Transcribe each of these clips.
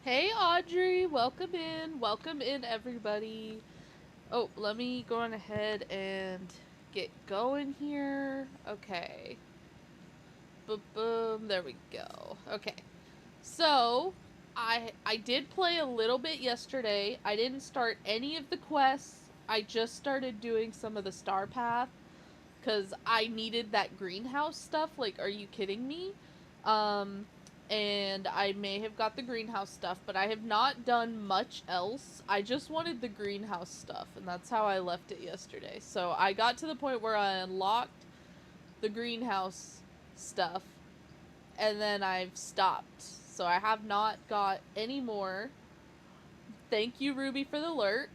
Hey Audrey, welcome in everybody. Oh, let me go on ahead and get going here. Okay. Boom, boom, there we go. Okay. So, I did play a little bit yesterday. I didn't start any of the quests. I just started doing some of the star path because I needed that greenhouse stuff. Like, are you kidding me? Um, and I may have got the greenhouse stuff, but I have not done much else. I just wanted the greenhouse stuff, and that's how I left it yesterday. So I got to the point where I unlocked the greenhouse stuff, and then I've stopped. So I have not got any more. Thank you, Ruby, for the lurk.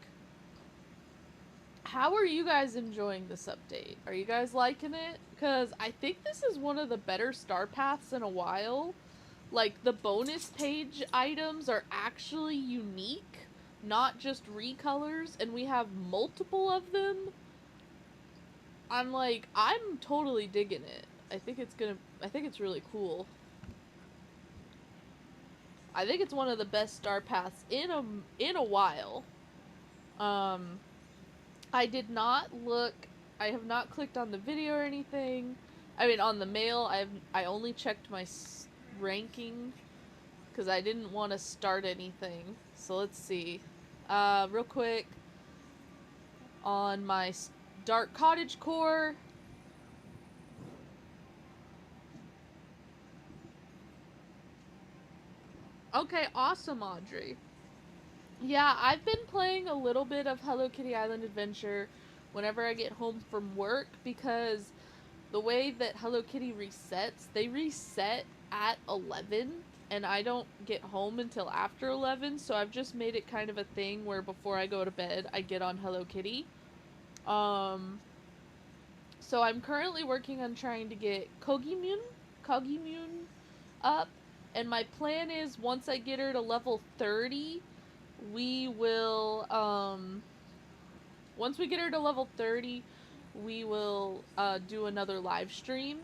How are you guys enjoying this update? Are you guys liking it? Because I think this is one of the better star paths in a while. Like, the bonus page items are actually unique, not just recolors, and we have multiple of them. I'm totally digging it. I think it's really cool. I think it's one of the best star paths in a while. Um, I did not look. I have not clicked on the video or anything. I mean, on the mail, I only checked my ranking because I didn't want to start anything. So let's see. Real quick on my dark cottage core. Okay, awesome, Audrey. Yeah, I've been playing a little bit of Hello Kitty Island Adventure whenever I get home from work because the way that Hello Kitty resets, they reset at 11 and I don't get home until after 11, so I've just made it kind of a thing where before I go to bed, I get on Hello Kitty. Um so I'm currently working on trying to get Kogimune up, and my plan is once I get her to level 30, we will once we get her to level 30, we will do another live stream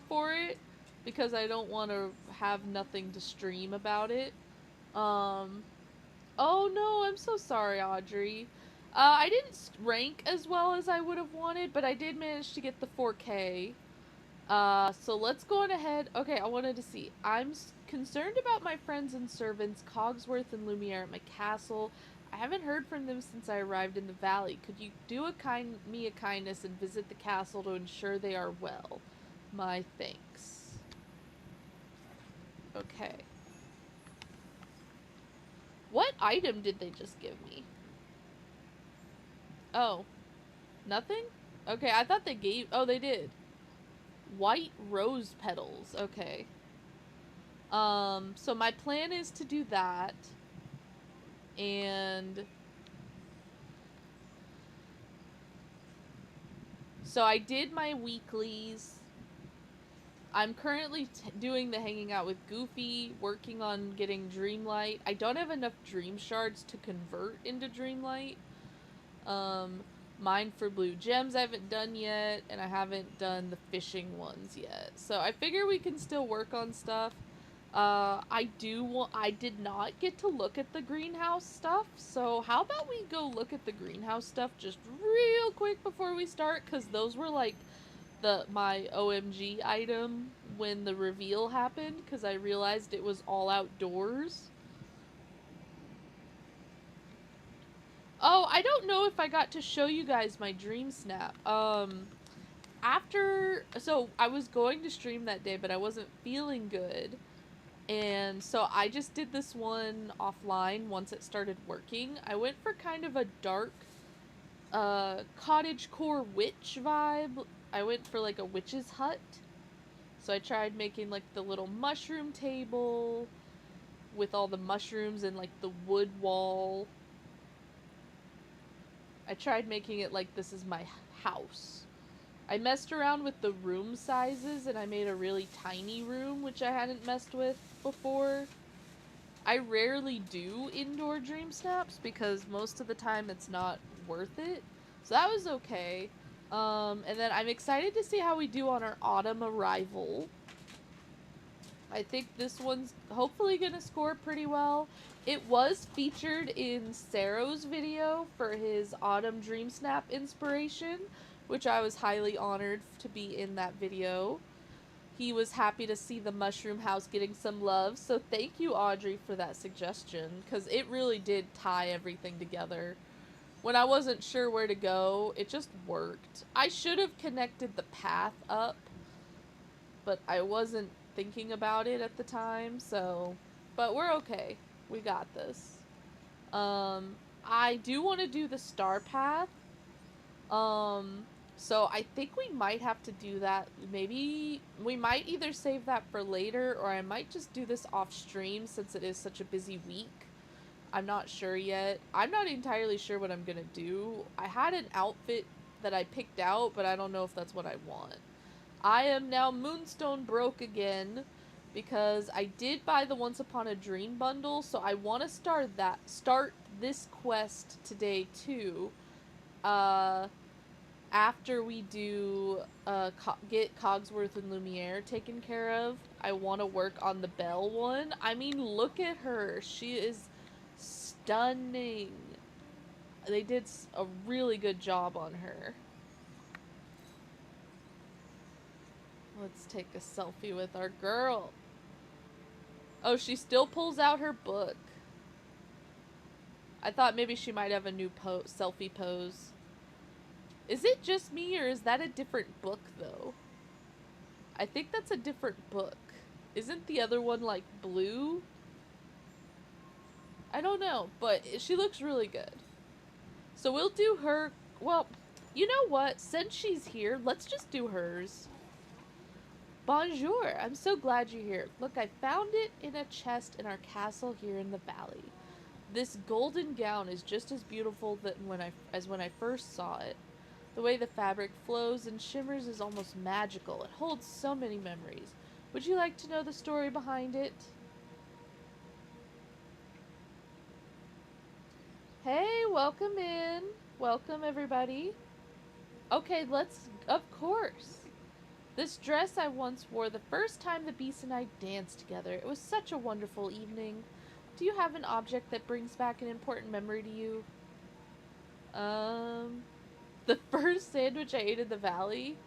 for it because I don't want to have nothing to stream about it. Um, oh no, I'm so sorry, Audrey. I didn't rank as well as I would have wanted, but I did manage to get the 4K. So let's go on ahead. Okay, I wanted to see. I'm concerned about my friends and servants, Cogsworth and Lumiere at my castle. I haven't heard from them since I arrived in the valley. Could you do me a kindness and visit the castle to ensure they are well? My thanks. Okay. What item did they just give me? Oh, nothing? Okay, I thought they gave. Oh, they did. White rose petals. Okay. So my plan is to do that. And so I did my weeklies. I'm currently doing the hanging out with Goofy, working on getting Dreamlight. I don't have enough Dream Shards to convert into Dreamlight. Um, Mine for Blue Gems I haven't done yet, and I haven't done the fishing ones yet. So I figure we can still work on stuff. I did not get to look at the greenhouse stuff, so how about we go look at the greenhouse stuff just real quick before we start, because those were like my OMG item when the reveal happened, because I realized it was all outdoors. Oh, I don't know if I got to show you guys my DREAMSNAP. So I was going to stream that day, but I wasn't feeling good. And so I just did this one offline once it started working. I went for kind of a dark cottagecore witch vibe. I went for like a witch's hut. So I tried making like the little mushroom table with all the mushrooms and like the wood wall. I tried making it like this is my house. I messed around with the room sizes and I made a really tiny room, which I hadn't messed with before. I rarely do indoor dream snaps because most of the time it's not worth it. So that was okay. And then I'm excited to see how we do on our autumn arrival. I think this one's hopefully going to score pretty well. It was featured in Saro's video for his Autumn DreamSnap inspiration, which I was highly honored to be in that video. He was happy to see the mushroom house getting some love, so thank you, Audrey, for that suggestion, because it really did tie everything together. When I wasn't sure where to go, it just worked. I should have connected the path up, but I wasn't thinking about it at the time, so... But we're okay. We got this. I do want to do the star path. So I think we might have to do that. Maybe we might either save that for later, or I might just do this off stream since it is such a busy week. I'm not sure yet. I'm not entirely sure what I'm gonna do. I had an outfit that I picked out, but I don't know if that's what I want. I am now Moonstone broke again because I did buy the Once Upon a Dream bundle, so I want to start this quest today too. After we do get Cogsworth and Lumiere taken care of, I want to work on the Belle one. I mean, look at her. She is stunning. They did a really good job on her. Let's take a selfie with our girl. Oh, she still pulls out her book. I thought maybe she might have a new selfie pose. Is it just me, or is that a different book, though? I think that's a different book. Isn't the other one, like, blue? I don't know, but she looks really good. So we'll do her... Well, you know what? Since she's here, let's just do hers. Bonjour, I'm so glad you're here. Look, I found it in a chest in our castle here in the valley. This golden gown is just as beautiful as when I first saw it. The way the fabric flows and shimmers is almost magical. It holds so many memories. Would you like to know the story behind it? Hey, welcome in. Welcome, everybody. Okay, of course. This dress I once wore the first time the Beast and I danced together. It was such a wonderful evening. Do you have an object that brings back an important memory to you? The first sandwich I ate in the valley,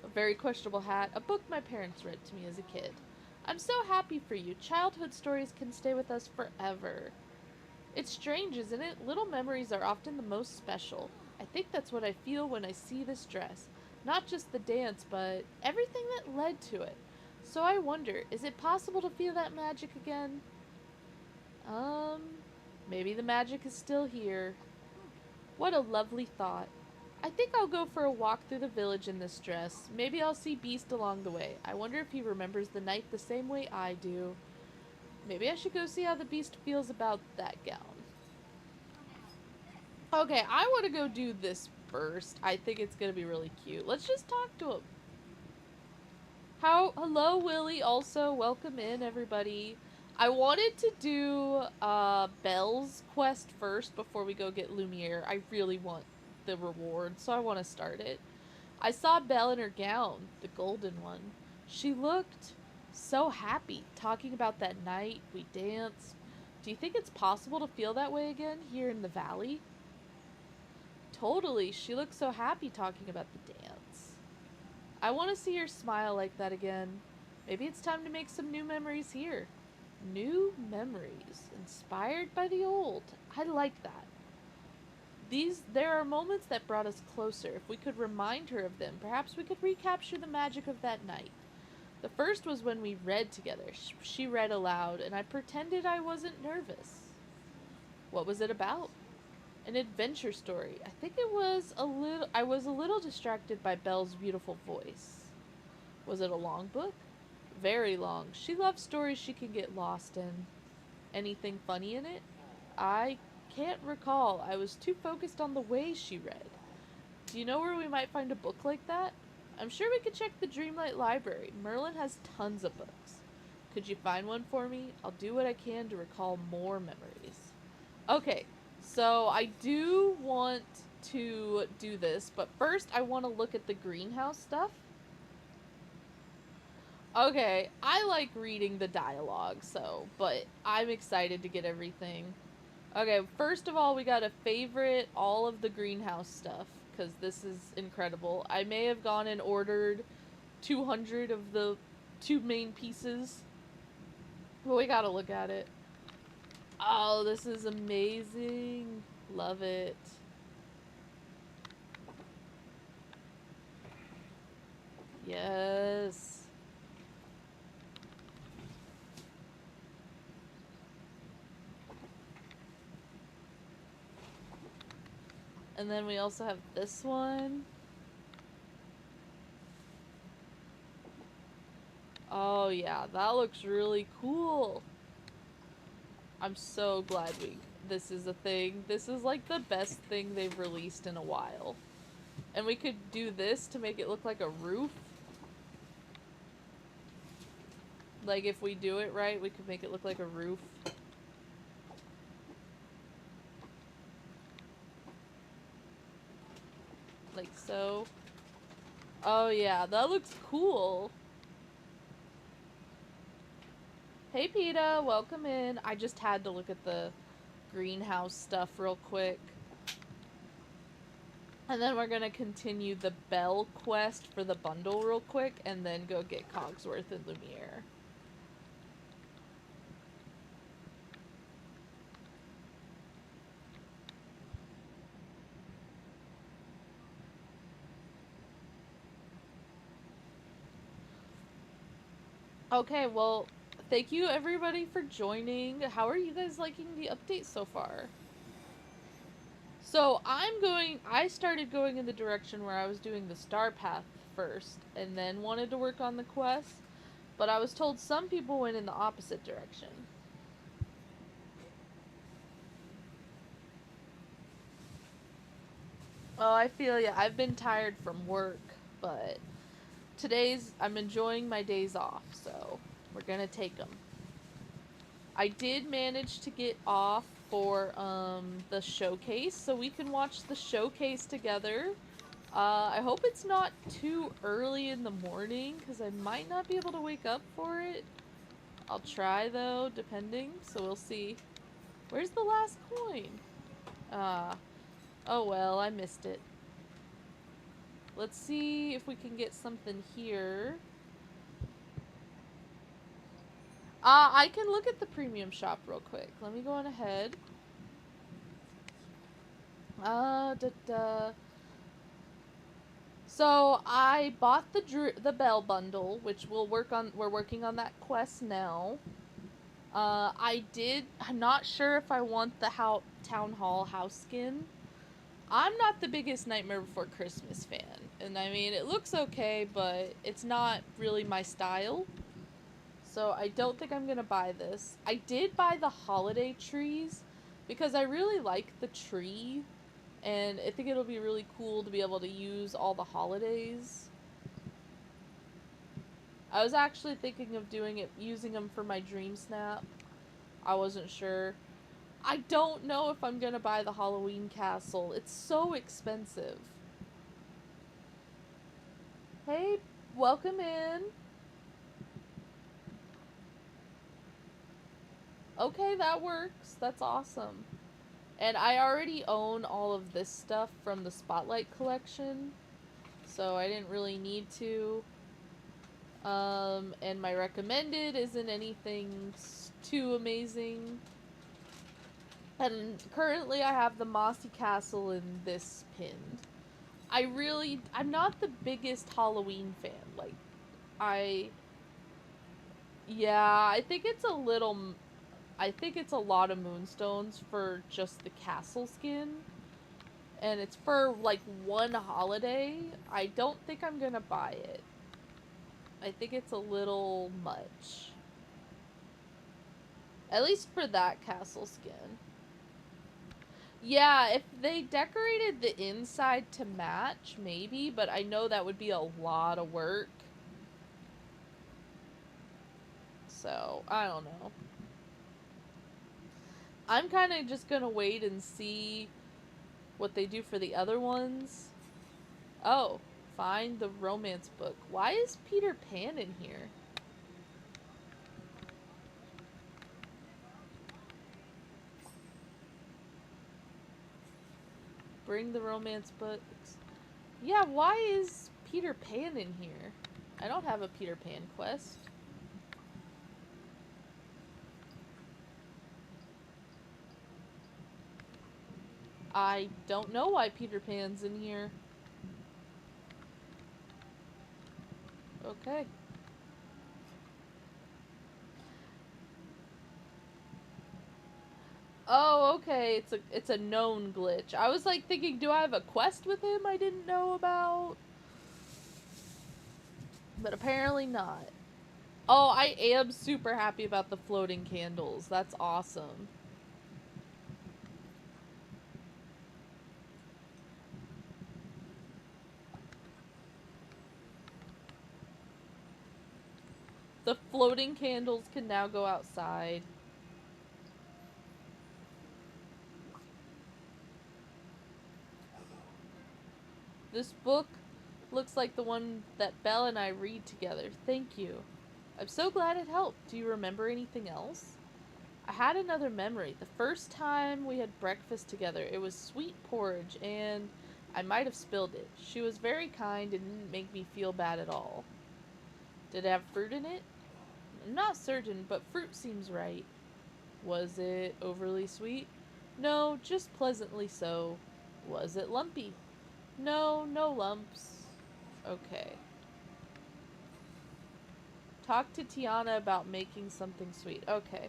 a very questionable hat, a book my parents read to me as a kid. I'm so happy for you. Childhood stories can stay with us forever. It's strange, isn't it? Little memories are often the most special. I think that's what I feel when I see this dress. Not just the dance, but everything that led to it. So I wonder, is it possible to feel that magic again? Maybe the magic is still here. What a lovely thought. I think I'll go for a walk through the village in this dress. Maybe I'll see Beast along the way. I wonder if he remembers the night the same way I do. Maybe I should go see how the Beast feels about that gown. Okay, I want to go do this first. I think it's going to be really cute. Let's just talk to him. Hello, Willie. Also, welcome in, everybody. I wanted to do Belle's quest first before we go get Lumiere. I really want the reward, so I want to start it. I saw Belle in her gown, the golden one. She looked so happy, talking about that night we danced. Do you think it's possible to feel that way again here in the valley? Totally, she looked so happy talking about the dance. I want to see her smile like that again. Maybe it's time to make some new memories here. New memories, inspired by the old. I like that. There are moments that brought us closer. If we could remind her of them, perhaps we could recapture the magic of that night. The first was when we read together. She read aloud, and I pretended I wasn't nervous. What was it about? An adventure story. I think I was a little distracted by Belle's beautiful voice. Was it a long book? Very long. She loves stories she can get lost in. Anything funny in it? I can't recall. I was too focused on the way she read. Do you know where we might find a book like that? I'm sure we could check the Dreamlight Library. Merlin has tons of books. Could you find one for me? I'll do what I can to recall more memories. Okay, so I do want to do this, but first I want to look at the greenhouse stuff. Okay, I like reading the dialogue, but I'm excited to get everything. Okay, first of all, we gotta favorite all of the greenhouse stuff, because this is incredible. I may have gone and ordered 200 of the two main pieces, but we gotta look at it. Oh, this is amazing. Love it. Yes. And then we also have this one. Oh yeah, that looks really cool. I'm so glad this is a thing. This is like the best thing they've released in a while. And we could do this to make it look like a roof. Like if we do it right, we could make it look like a roof. Like so. Oh yeah, that looks cool. Hey PETA, welcome in. I just had to look at the greenhouse stuff real quick. And then we're gonna continue the Bell quest for the bundle real quick, and then go get Cogsworth and Lumiere. Okay, well, thank you everybody for joining. How are you guys liking the update so far? So I started going in the direction where I was doing the star path first, and then wanted to work on the quest, but I was told some people went in the opposite direction. Oh, I feel ya. I've been tired from work, but I'm enjoying my days off, so we're gonna take them. I did manage to get off for the showcase, so we can watch the showcase together. I hope it's not too early in the morning, because I might not be able to wake up for it. I'll try, though, depending, so we'll see. Where's the last coin? Oh well, I missed it. Let's see if we can get something here. I can look at the premium shop real quick. Let me go on ahead. So I bought the Bell bundle, which we're working on that quest now. I'm not sure if I want the Town Hall house skin. I'm not the biggest Nightmare Before Christmas fan. And I mean, it looks okay, but it's not really my style. So I don't think I'm gonna buy this. I did buy the holiday trees because I really like the tree, and I think it'll be really cool to be able to use all the holidays. I was actually thinking of using them for my DREAMSNAP. I wasn't sure. I don't know if I'm gonna buy the Halloween castle. It's so expensive. Hey, welcome in. Okay, that works. That's awesome. And I already own all of this stuff from the Spotlight collection, so I didn't really need to. And my recommended isn't anything too amazing. And currently I have the Mossy Castle in this pinned. I'm not the biggest Halloween fan. Like, yeah, I think it's a lot of moonstones for just the castle skin. And it's for, like, one holiday. I don't think I'm gonna buy it. I think it's a little much. At least for that castle skin. Yeah, if they decorated the inside to match, maybe, but I know that would be a lot of work. So, I don't know. I'm kind of just gonna wait and see what they do for the other ones. Oh, find the romance book. Why is Peter Pan in here? Bring the romance books. Yeah, why is Peter Pan in here? I don't have a Peter Pan quest. I don't know why Peter Pan's in here. Okay. Oh, okay. It's a known glitch. I was like thinking, do I have a quest with him I didn't know about? But apparently not. Oh, I am super happy about the floating candles. That's awesome. The floating candles can now go outside. This book looks like the one that Belle and I read together. Thank you. I'm so glad it helped. Do you remember anything else? I had another memory. The first time we had breakfast together, it was sweet porridge, and I might have spilled it. She was very kind and didn't make me feel bad at all. Did it have fruit in it? I'm not certain, but fruit seems right. Was it overly sweet? No, just pleasantly so. Was it lumpy? No, no lumps. Okay. Talk to Tiana about making something sweet. Okay.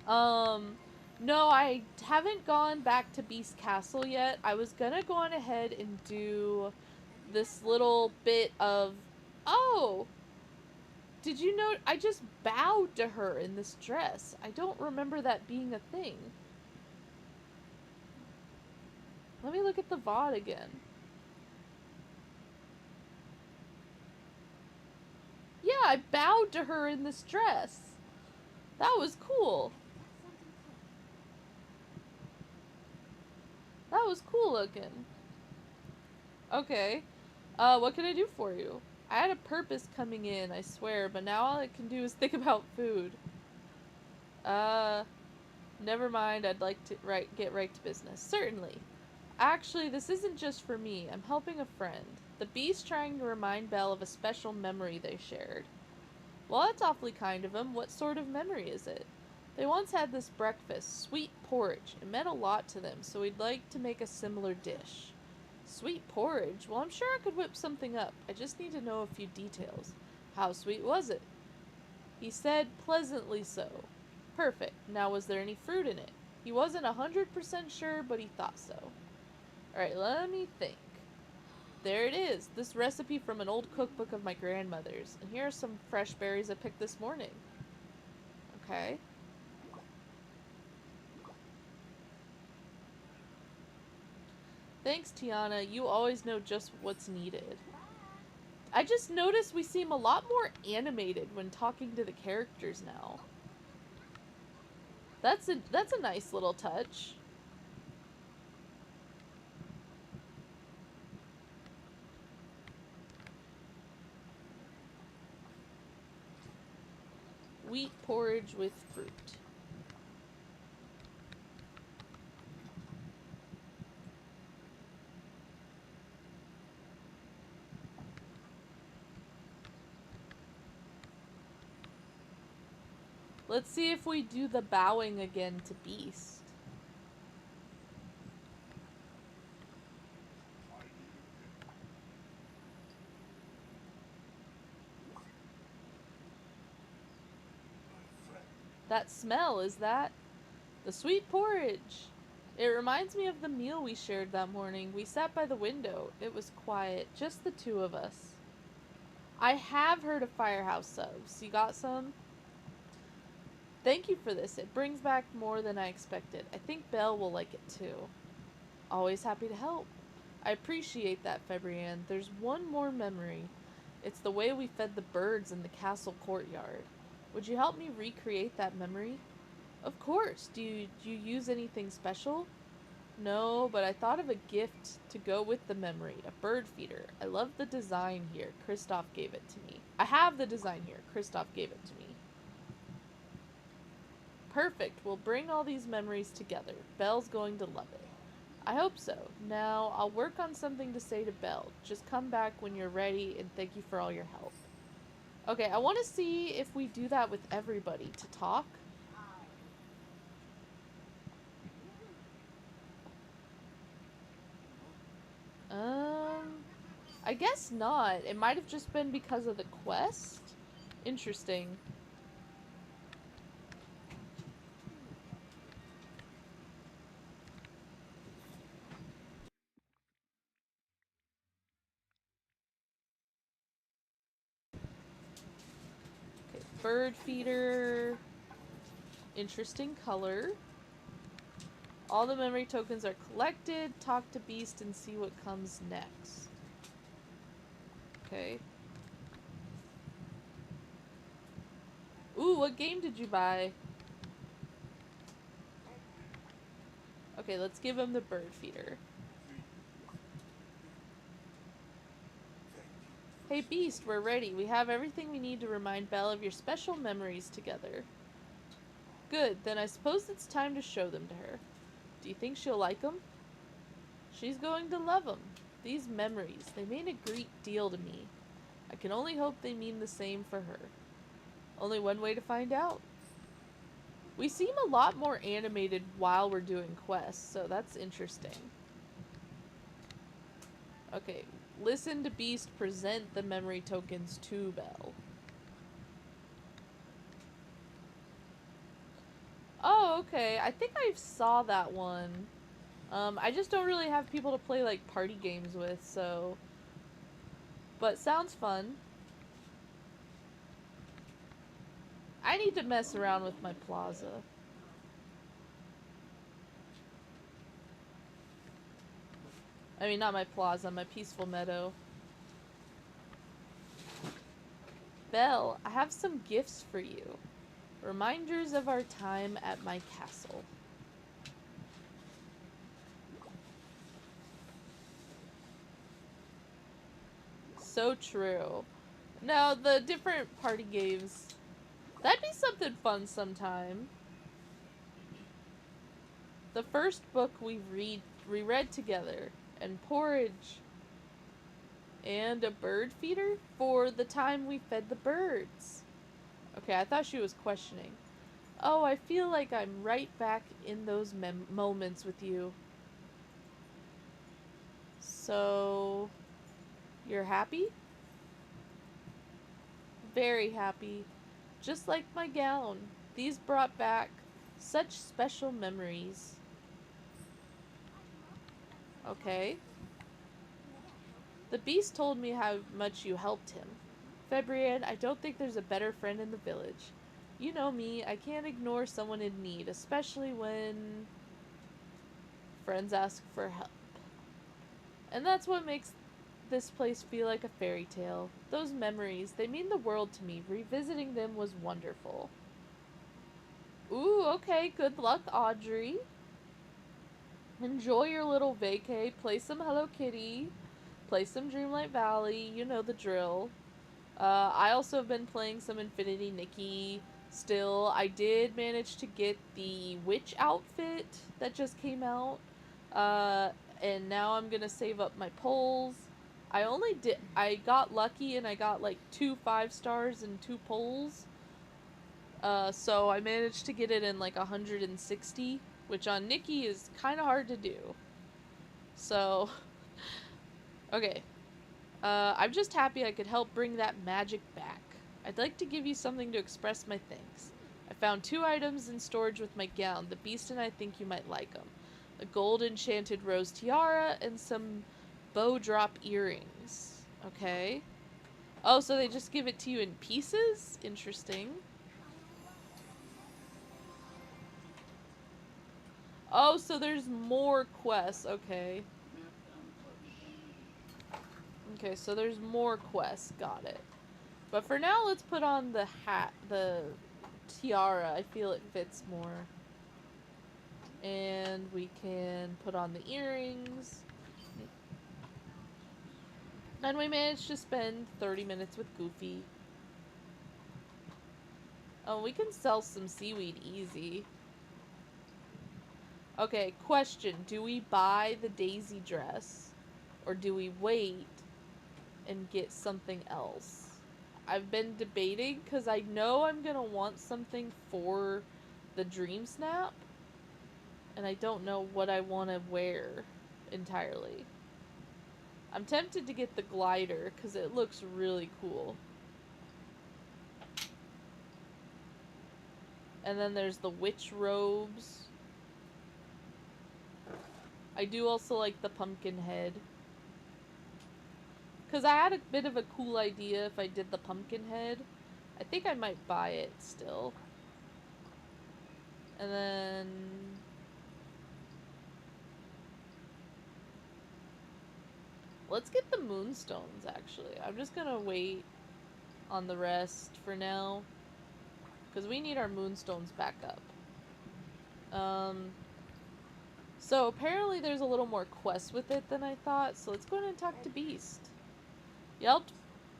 No, I haven't gone back to Beast Castle yet. I was gonna go on ahead and do this little bit of... Oh! Did you know... I just bowed to her in this dress. I don't remember that being a thing. Let me look at the VOD again. Yeah, I bowed to her in this dress. That was cool. That was cool looking. Okay. What can I do for you? I had a purpose coming in, I swear, but now all I can do is think about food. Uh, Never mind, I'd like to get right to business. Certainly. Actually, this isn't just for me. I'm helping a friend. The bee's trying to remind Belle of a special memory they shared. Well, that's awfully kind of him. What sort of memory is it? They once had this breakfast, sweet porridge. It meant a lot to them, so we'd like to make a similar dish. Sweet porridge? Well, I'm sure I could whip something up. I just need to know a few details. How sweet was it? He said pleasantly so. Perfect. Now, was there any fruit in it? He wasn't 100% sure, but he thought so. Alright, let me think. There it is. This recipe from an old cookbook of my grandmother's. And here are some fresh berries I picked this morning. Okay. Thanks, Tiana. You always know just what's needed. I just noticed we seem a lot more animated when talking to the characters now. That's a nice little touch. Wheat porridge with fruit. Let's see if we do the bowing again to Beast. That smell, is that? The sweet porridge. It reminds me of the meal we shared that morning. We sat by the window. It was quiet, just the two of us. I have heard of Firehouse subs. You got some? Thank you for this. It brings back more than I expected. I think Belle will like it too. Always happy to help. I appreciate that, Febrianne. There's one more memory. It's the way we fed the birds in the castle courtyard. Would you help me recreate that memory? Of course. Do you use anything special? No, but I thought of a gift to go with the memory. A bird feeder. I love the design here. Kristoff gave it to me. I have the design here. Kristoff gave it to me. Perfect. We'll bring all these memories together. Belle's going to love it. I hope so. Now, I'll work on something to say to Belle. Just come back when you're ready, and thank you for all your help. Okay, I want to see if we do that with everybody to talk. I guess not. It might have just been because of the quest. Interesting. Okay, bird feeder. Interesting color. All the memory tokens are collected. Talk to Beast and see what comes next. Okay. Ooh, what game did you buy? Okay, let's give him the bird feeder. Hey Beast, we're ready. We have everything we need to remind Belle of your special memories together. Good, then I suppose it's time to show them to her. Do you think she'll like them? She's going to love them. These memories, they mean a great deal to me. I can only hope they mean the same for her. Only one way to find out. We seem a lot more animated while we're doing quests, so that's interesting. Okay, listen to Beast present the memory tokens to Belle. Oh, okay. I think I saw that one. I just don't really have people to play, like, party games with, so... But sounds fun. I need to mess around with my plaza. I mean, not my plaza, my peaceful meadow. Belle, I have some gifts for you. Reminders of our time at my castle. So true. Now, the different party games. That'd be something fun sometime. The first book we reread together. And porridge. And a bird feeder? For the time we fed the birds. Okay, I thought she was questioning. Oh, I feel like I'm right back in those moments with you. So, you're happy? Very happy. Just like my gown. These brought back such special memories. Okay. The beast told me how much you helped him. Febrianne, I don't think there's a better friend in the village. You know me, I can't ignore someone in need, especially when friends ask for help. And that's what makes this place feel like a fairy tale. Those memories, they mean the world to me. Revisiting them was wonderful. Ooh, okay, good luck, Audrey. Enjoy your little vacay. Play some Hello Kitty. Play some Dreamlight Valley. You know the drill. I also have been playing some Infinity Nikki. Still, I did manage to get the witch outfit that just came out. Uh, and now I'm gonna save up my poles. I got lucky and I got like 2 5-stars and 2 poles. So I managed to get it in like 160, which on Nikki is kind of hard to do. So, okay. I'm just happy I could help bring that magic back. I'd like to give you something to express my thanks. I found 2 items in storage with my gown. The beast and I think you might like them. A gold enchanted rose tiara and some bow drop earrings. Okay. Oh, so they just give it to you in pieces? Interesting. Oh, so there's more quests. Okay. Okay, so there's more quests. Got it. But for now, let's put on the hat, the tiara. I feel it fits more. And we can put on the earrings. And we managed to spend 30 minutes with Goofy. Oh, we can sell some seaweed easy. Okay, question. Do we buy the Daisy dress? Or do we wait and get something else? I've been debating because I know I'm going to want something for the DREAMSNAP. And I don't know what I want to wear entirely. I'm tempted to get the glider because it looks really cool. And then there's the witch robes. I do also like the pumpkin head. Because I had a bit of a cool idea if I did the pumpkin head. I think I might buy it still. And then... let's get the moonstones, actually. I'm just gonna wait on the rest for now. Because we need our moonstones back up. So apparently there's a little more quest with it than I thought. So let's go ahead and talk to Beast. You helped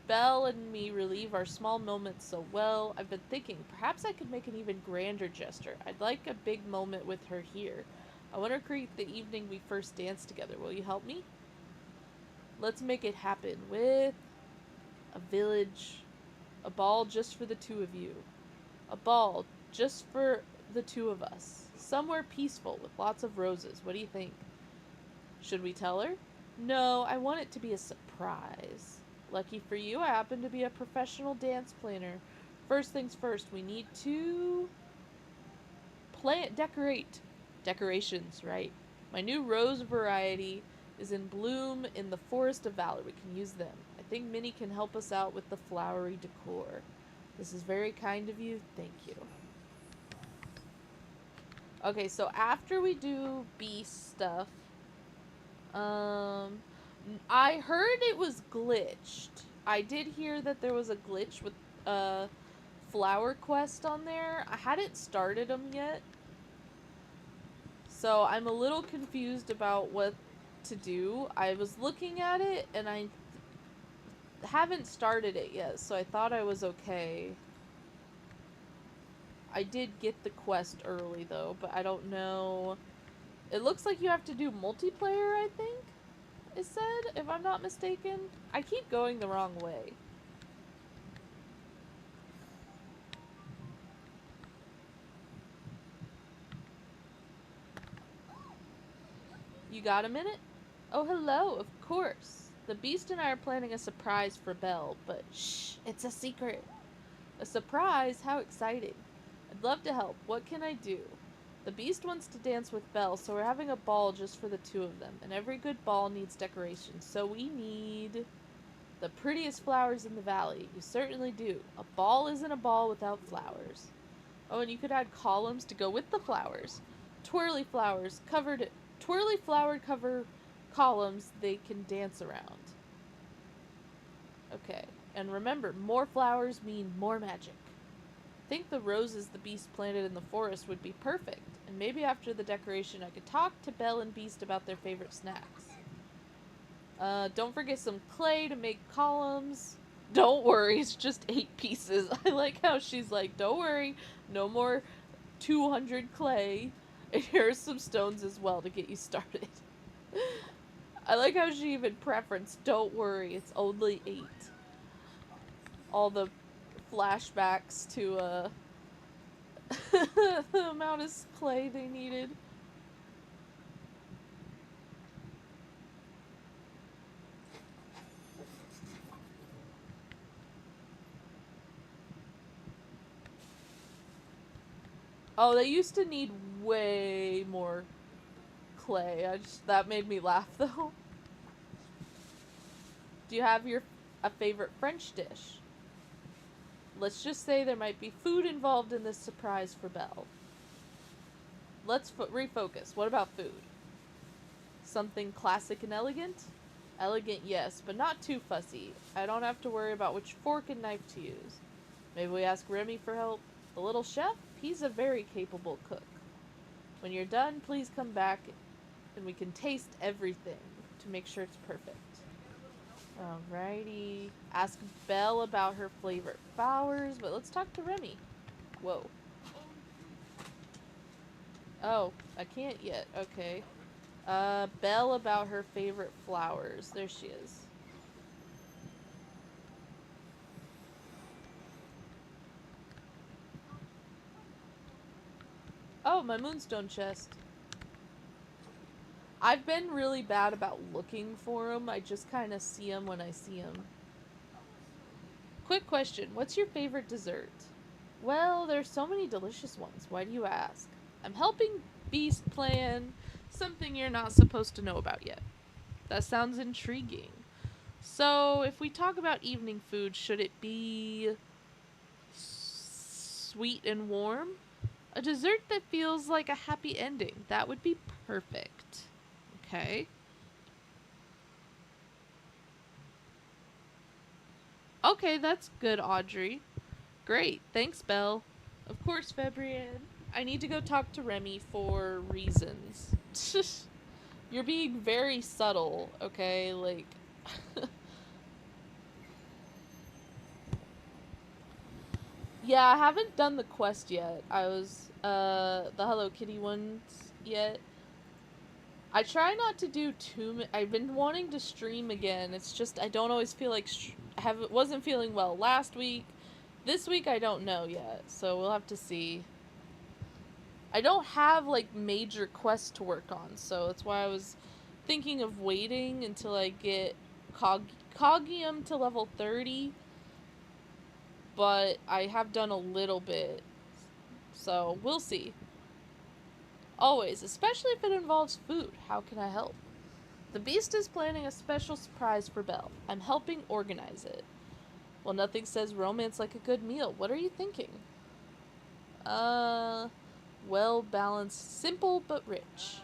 Belle and me relieve our small moments so well. I've been thinking, perhaps I could make an even grander gesture. I'd like a big moment with her here. I want to create the evening we first danced together. Will you help me? Let's make it happen with a village, a ball just for the two of you. A ball just for the two of us. Somewhere peaceful with lots of roses. What do you think? Should we tell her? No, I want it to be a surprise. Lucky for you, I happen to be a professional dance planner. First things first, we need to decorate. Decorations, right? My new rose variety is in bloom in the Forest of Valor. We can use them. I think Minnie can help us out with the flowery decor. This is very kind of you. Thank you. Okay, so after we do Beast stuff, I heard it was glitched. I did hear that there was a glitch with Flower Quest on there. I hadn't started them yet, so I'm a little confused about what to do. I was looking at it, and I haven't started it yet, so I thought I was okay. I did get the quest early, though, but I don't know. It looks like you have to do multiplayer, I think it said, if I'm not mistaken. I keep going the wrong way. You got a minute? Oh, hello, of course. The Beast and I are planning a surprise for Belle, but shh, it's a secret. A surprise? How exciting. I'd love to help. What can I do? The Beast wants to dance with Belle, so we're having a ball just for the two of them. And every good ball needs decoration, so we need the prettiest flowers in the valley. You certainly do. A ball isn't a ball without flowers. Oh, and you could add columns to go with the flowers. Twirly flowers, twirly flowered cover columns they can dance around. Okay, and remember, more flowers mean more magic. I think the roses the Beast planted in the forest would be perfect, and maybe after the decoration I could talk to Belle and Beast about their favorite snacks. Don't forget some clay to make columns. Don't worry, it's just 8 pieces. I like how she's like, don't worry, no more 200 clay. And here's some stones as well to get you started. I like how she even preferenced, don't worry, it's only 8. All the flashbacks to the amount of clay they needed. Oh, they used to need way more clay. That made me laugh though. Do you have a favorite French dish? Let's just say there might be food involved in this surprise for Belle. Let's refocus. What about food? Something classic and elegant? Elegant, yes, but not too fussy. I don't have to worry about which fork and knife to use. Maybe we ask Remy for help? The little chef? He's a very capable cook. When you're done, please come back and we can taste everything to make sure it's perfect. Alrighty. Ask Belle about her favorite flowers, but let's talk to Remy. Whoa. Oh, I can't yet. Okay. Belle about her favorite flowers. There she is. Oh, my moonstone chest. I've been really bad about looking for them. I just kind of see them when I see them. Quick question. What's your favorite dessert? Well, there's so many delicious ones. Why do you ask? I'm helping Beast plan something you're not supposed to know about yet. That sounds intriguing. So, if we talk about evening food, should it be sweet and warm? A dessert that feels like a happy ending. That would be perfect. Okay. Okay, that's good, Audrey. Great. Thanks, Belle. Of course, Febrianne. I need to go talk to Remy for reasons. You're being very subtle, okay? Like, yeah, I haven't done the quest yet. The Hello Kitty ones yet. I try not to do I've been wanting to stream again. It's just, I don't always feel like, wasn't feeling well last week. This week, I don't know yet, so we'll have to see. I don't have, like, major quests to work on, so that's why I was thinking of waiting until I get Cogium to level 30, but I have done a little bit, so we'll see. Always, especially if it involves food. How can I help? The Beast is planning a special surprise for Belle. I'm helping organize it. Well, nothing says romance like a good meal. What are you thinking? Well balanced, simple but rich.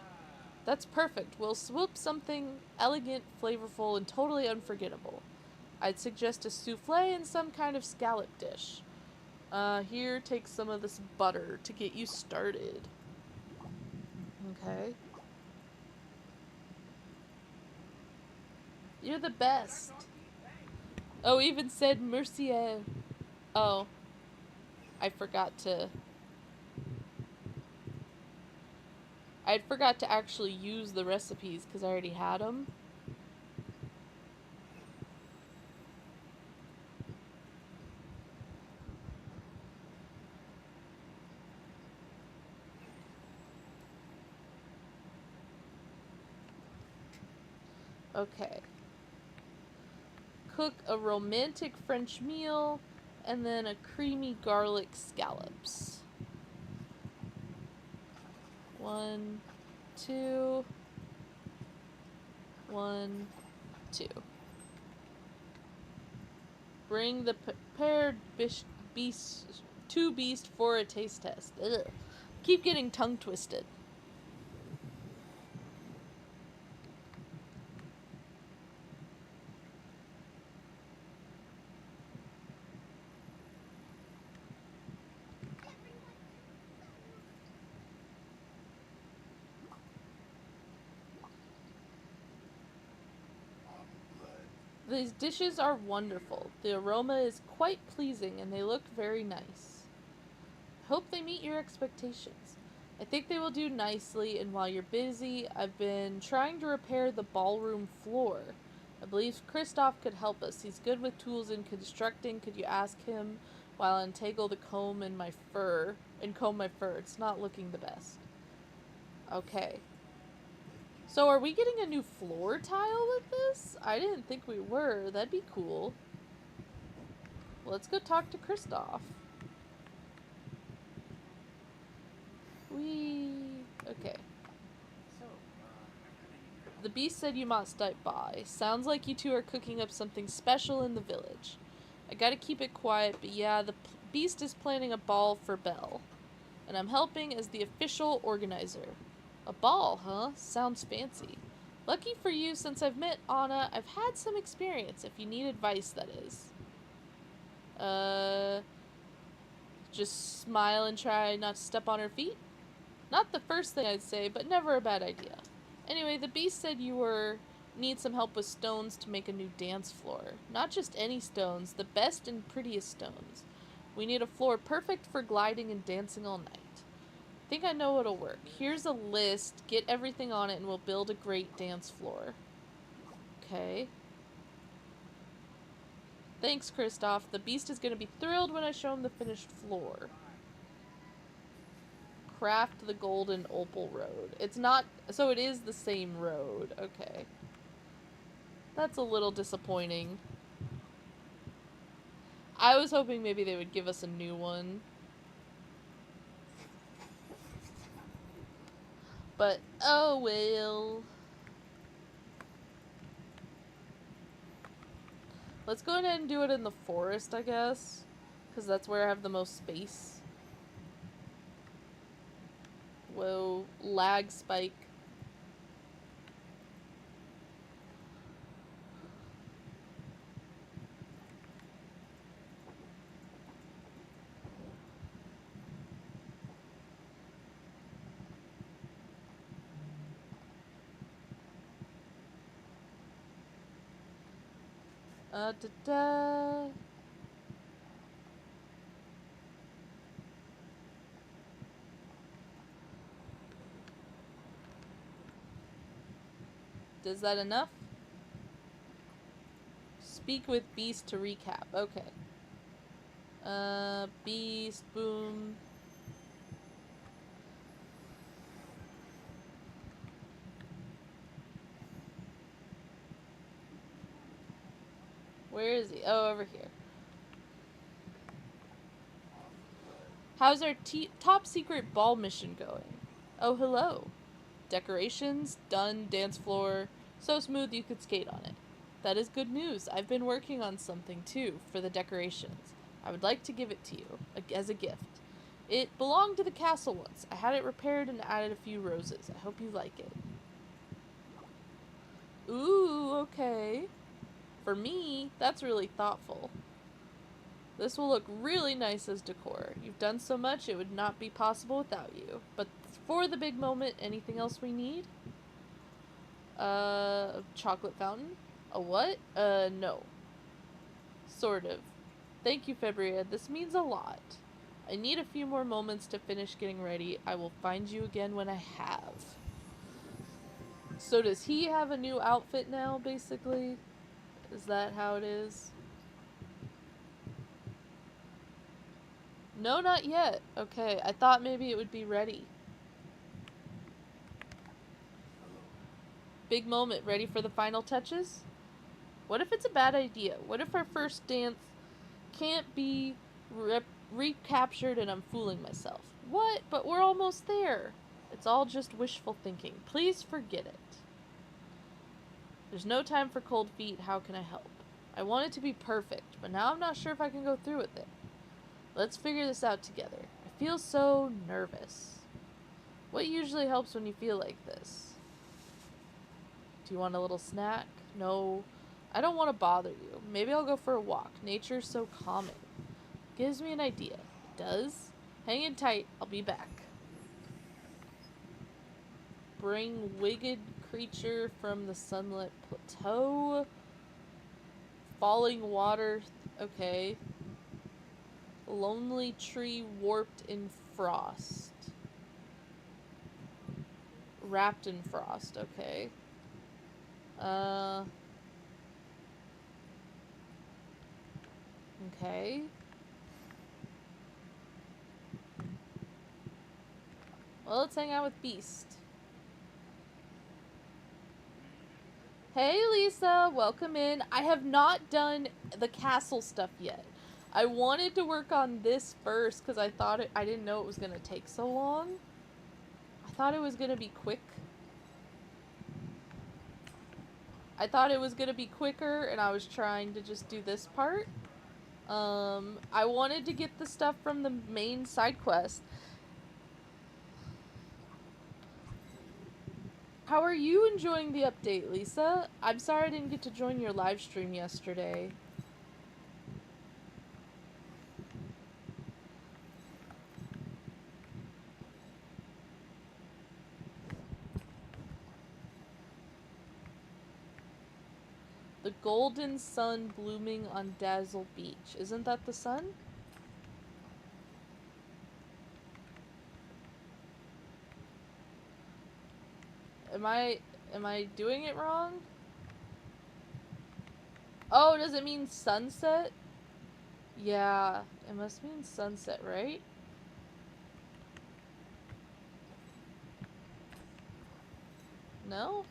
That's perfect. We'll swoop something elegant, flavorful, and totally unforgettable. I'd suggest a souffle and some kind of scallop dish. Here, take some of this butter to get you started. Okay. You're the best. Oh, even said Mercier. Oh. I forgot to... I forgot to actually use the recipes because I already had them. Okay. Cook a romantic French meal and then a creamy garlic scallops. 1, 2. 1, 2. Bring the prepared beast to Beast for a taste test. Ugh. Keep getting tongue twisted. These dishes are wonderful. The aroma is quite pleasing and they look very nice. Hope they meet your expectations. I think they will do nicely, and while you're busy, I've been trying to repair the ballroom floor. I believe Kristoff could help us. He's good with tools and constructing. Could you ask him while I untangle the comb in my fur and comb my fur? It's not looking the best. Okay. So are we getting a new floor tile with this? I didn't think we were. That'd be cool. Let's go talk to Kristoff. Okay. The Beast said you must stop by. Sounds like you two are cooking up something special in the village. I gotta keep it quiet, but yeah, the Beast is planning a ball for Belle. And I'm helping as the official organizer. A ball, huh? Sounds fancy. Lucky for you, since I've met Anna, I've had some experience, if you need advice, that is. Just smile and try not to step on her feet? Not the first thing I'd say, but never a bad idea. Anyway, the Beast said you need some help with stones to make a new dance floor. Not just any stones, the best and prettiest stones. We need a floor perfect for gliding and dancing all night. I think I know what'll work. Here's a list. Get everything on it and we'll build a great dance floor. Okay. Thanks, Kristoff. The beast is going to be thrilled when I show him the finished floor. Craft the golden opal road. It's not... So it is the same road. Okay. That's a little disappointing. I was hoping maybe they would give us a new one. But, oh well. Let's go ahead and do it in the forest, I guess. Because that's where I have the most space. Whoa, lag spike. Da-da. Is that enough? Speak with Beast to recap. Okay. Beast, boom. Where is he? Oh, over here. How's our top secret ball mission going? Oh, hello. Decorations, done, dance floor. So smooth you could skate on it. That is good news. I've been working on something too, for the decorations. I would like to give it to you, as a gift. It belonged to the castle once. I had it repaired and added a few roses. I hope you like it. Ooh, okay. For me, that's really thoughtful. This will look really nice as decor. You've done so much, it would not be possible without you. But for the big moment, anything else we need? A chocolate fountain? A what? No. Sort of. Thank you, Febrianne. This means a lot. I need a few more moments to finish getting ready. I will find you again when I have. So does he have a new outfit now, basically? Is that how it is? No, not yet. Okay, I thought maybe it would be ready. Big moment. Ready for the final touches? What if it's a bad idea? What if our first dance can't be recaptured and I'm fooling myself? What? But we're almost there. It's all just wishful thinking. Please forget it. There's no time for cold feet. How can I help? I want it to be perfect, but now I'm not sure if I can go through with it. Let's figure this out together. I feel so nervous. What usually helps when you feel like this? Do you want a little snack? No. I don't want to bother you. Maybe I'll go for a walk. Nature's so calming. Gives me an idea. It does? Hang in tight. I'll be back. Bring winged creature from the sunlit plateau. Falling water. Okay. Lonely tree warped in frost. Wrapped in frost. Okay. Okay. Well, let's hang out with Beast. Hey, Lisa. Welcome in. I have not done the castle stuff yet. I wanted to work on this first because I didn't know it was going to take so long. I thought it was going to be quick. I thought it was going to be quicker and I was trying to just do this part. I wanted to get the stuff from the main side quest. How are you enjoying the update, Lisa? I'm sorry I didn't get to join your live stream yesterday. The golden sun blooming on Dazzle Beach. Isn't that the sun? Am I doing it wrong? Oh, does it mean sunset? Yeah, it must mean sunset, right? No?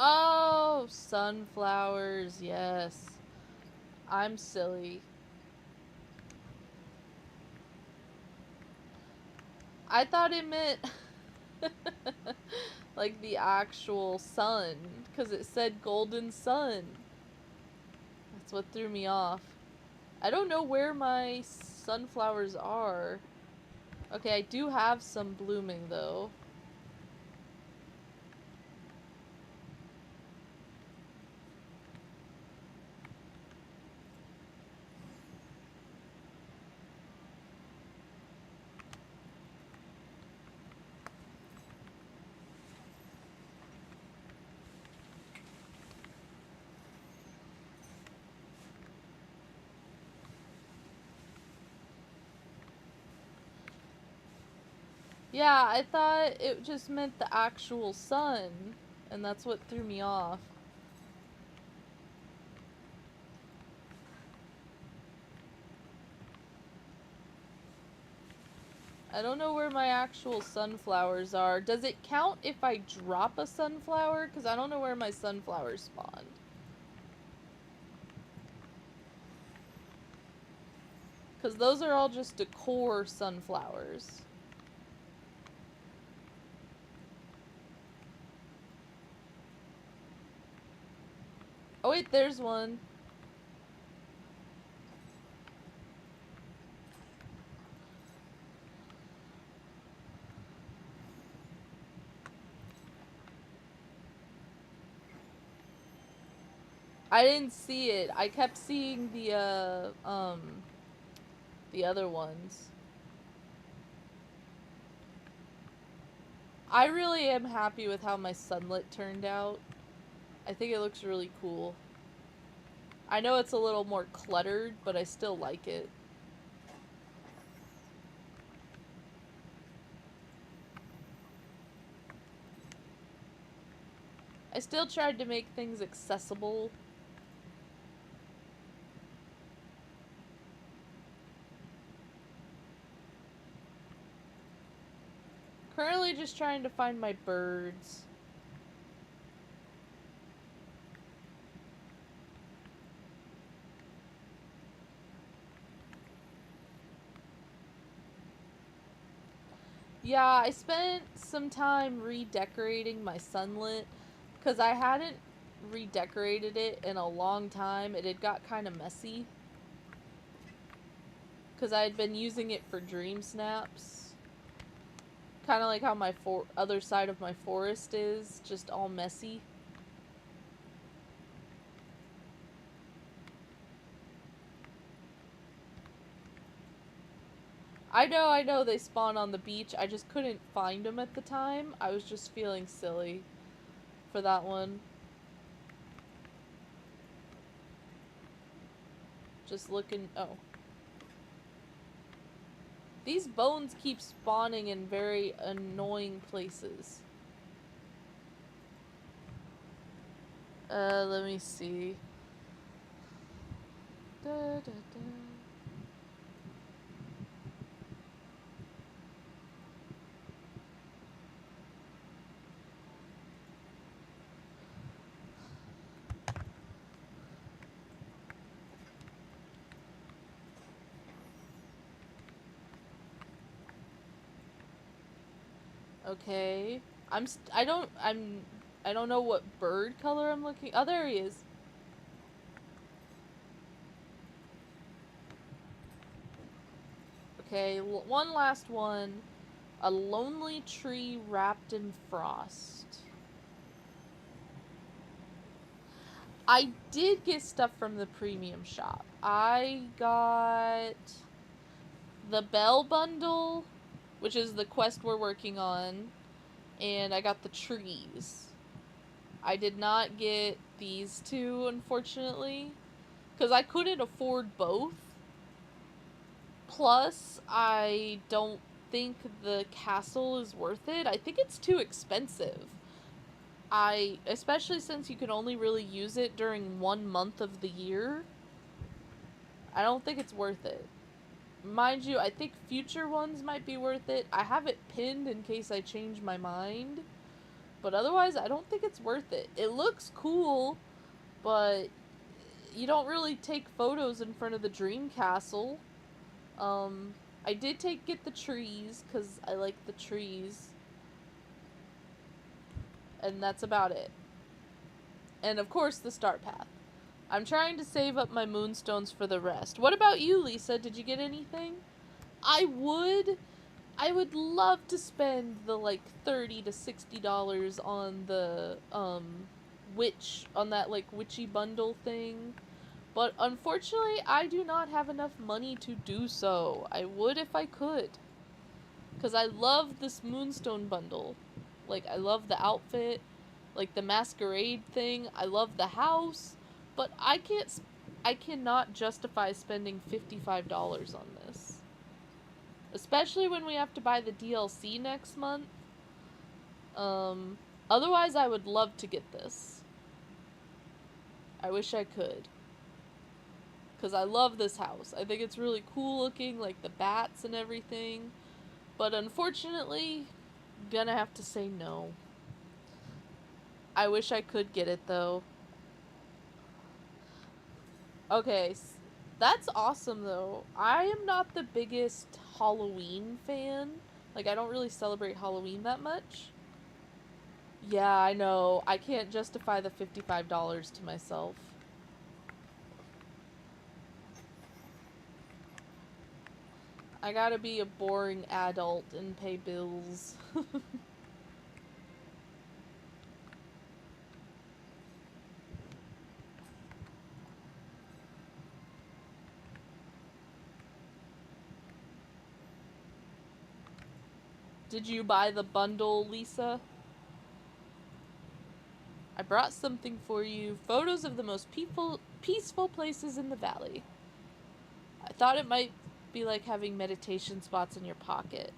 Oh, sunflowers, yes. I'm silly. I thought it meant like the actual sun, because it said golden sun. That's what threw me off. I don't know where my sunflowers are. Okay, I do have some blooming though. Yeah, I thought it just meant the actual sun, and that's what threw me off. I don't know where my actual sunflowers are. Does it count if I drop a sunflower? Because I don't know where my sunflowers spawned. Because those are all just decor sunflowers. Oh wait, there's one. I didn't see it. I kept seeing the other ones. I really am happy with how my sunlit turned out. I think it looks really cool. I know it's a little more cluttered, but I still like it. I still tried to make things accessible. Currently just trying to find my birds. Yeah, I spent some time redecorating my sunlit because I hadn't redecorated it in a long time. It had got kind of messy because I had been using it for dream snaps. Kind of like how my other side of my forest is, just all messy. I know they spawn on the beach. I just couldn't find them at the time. I was just feeling silly for that one. Just looking. Oh. These bones keep spawning in very annoying places. Let me see. Da, da, da. Okay. I don't know what bird color I'm looking. Oh, there he is. Okay, one last one. A lonely tree wrapped in frost. I did get stuff from the premium shop. I got the Bell bundle, which is the quest we're working on, and I got the trees. I did not get these two, unfortunately, because I couldn't afford both. Plus, I don't think the castle is worth it. I think it's too expensive. Especially since you can only really use it during 1 month of the year, I don't think it's worth it. Mind you, I think future ones might be worth it. I have it pinned in case I change my mind. But otherwise, I don't think it's worth it. It looks cool, but you don't really take photos in front of the dream castle. I did get the trees, because I like the trees. And that's about it. And of course, the start path. I'm trying to save up my moonstones for the rest. What about you, Lisa? Did you get anything? I would love to spend the like $30 to $60 on the on that like witchy bundle thing. But unfortunately, I do not have enough money to do so. I would if I could. Cuz I love this moonstone bundle. Like I love the outfit, like the masquerade thing. I love the house, but I cannot justify spending $55 on this. Especially when we have to buy the DLC next month. Otherwise I would love to get this. I wish I could. Because I love this house. I think it's really cool looking, like the bats and everything. But unfortunately, gonna have to say no. I wish I could get it though. Okay, that's awesome though. I am not the biggest Halloween fan. Like, I don't really celebrate Halloween that much. Yeah, I know. I can't justify the $55 to myself. I gotta be a boring adult and pay bills. Did you buy the bundle, Lisa? I brought something for you. Photos of the most peaceful places in the valley. I thought it might be like having meditation spots in your pocket.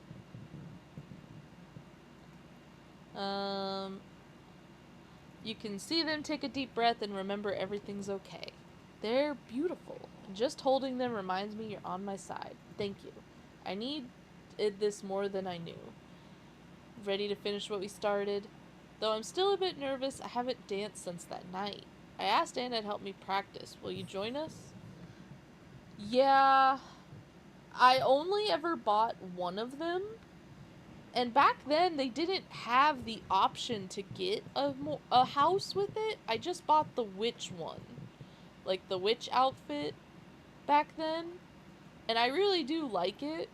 You can see them, take a deep breath, and remember everything's okay. They're beautiful. Just holding them reminds me you're on my side. Thank you. I needed this more than I knew. Ready to finish what we started? Though I'm still a bit nervous, I haven't danced since that night. I asked Anna to help me practice. Will you join us? Yeah, I only ever bought one of them. And back then, they didn't have the option to get a house with it. I just bought the witch one. Like, the witch outfit back then. And I really do like it.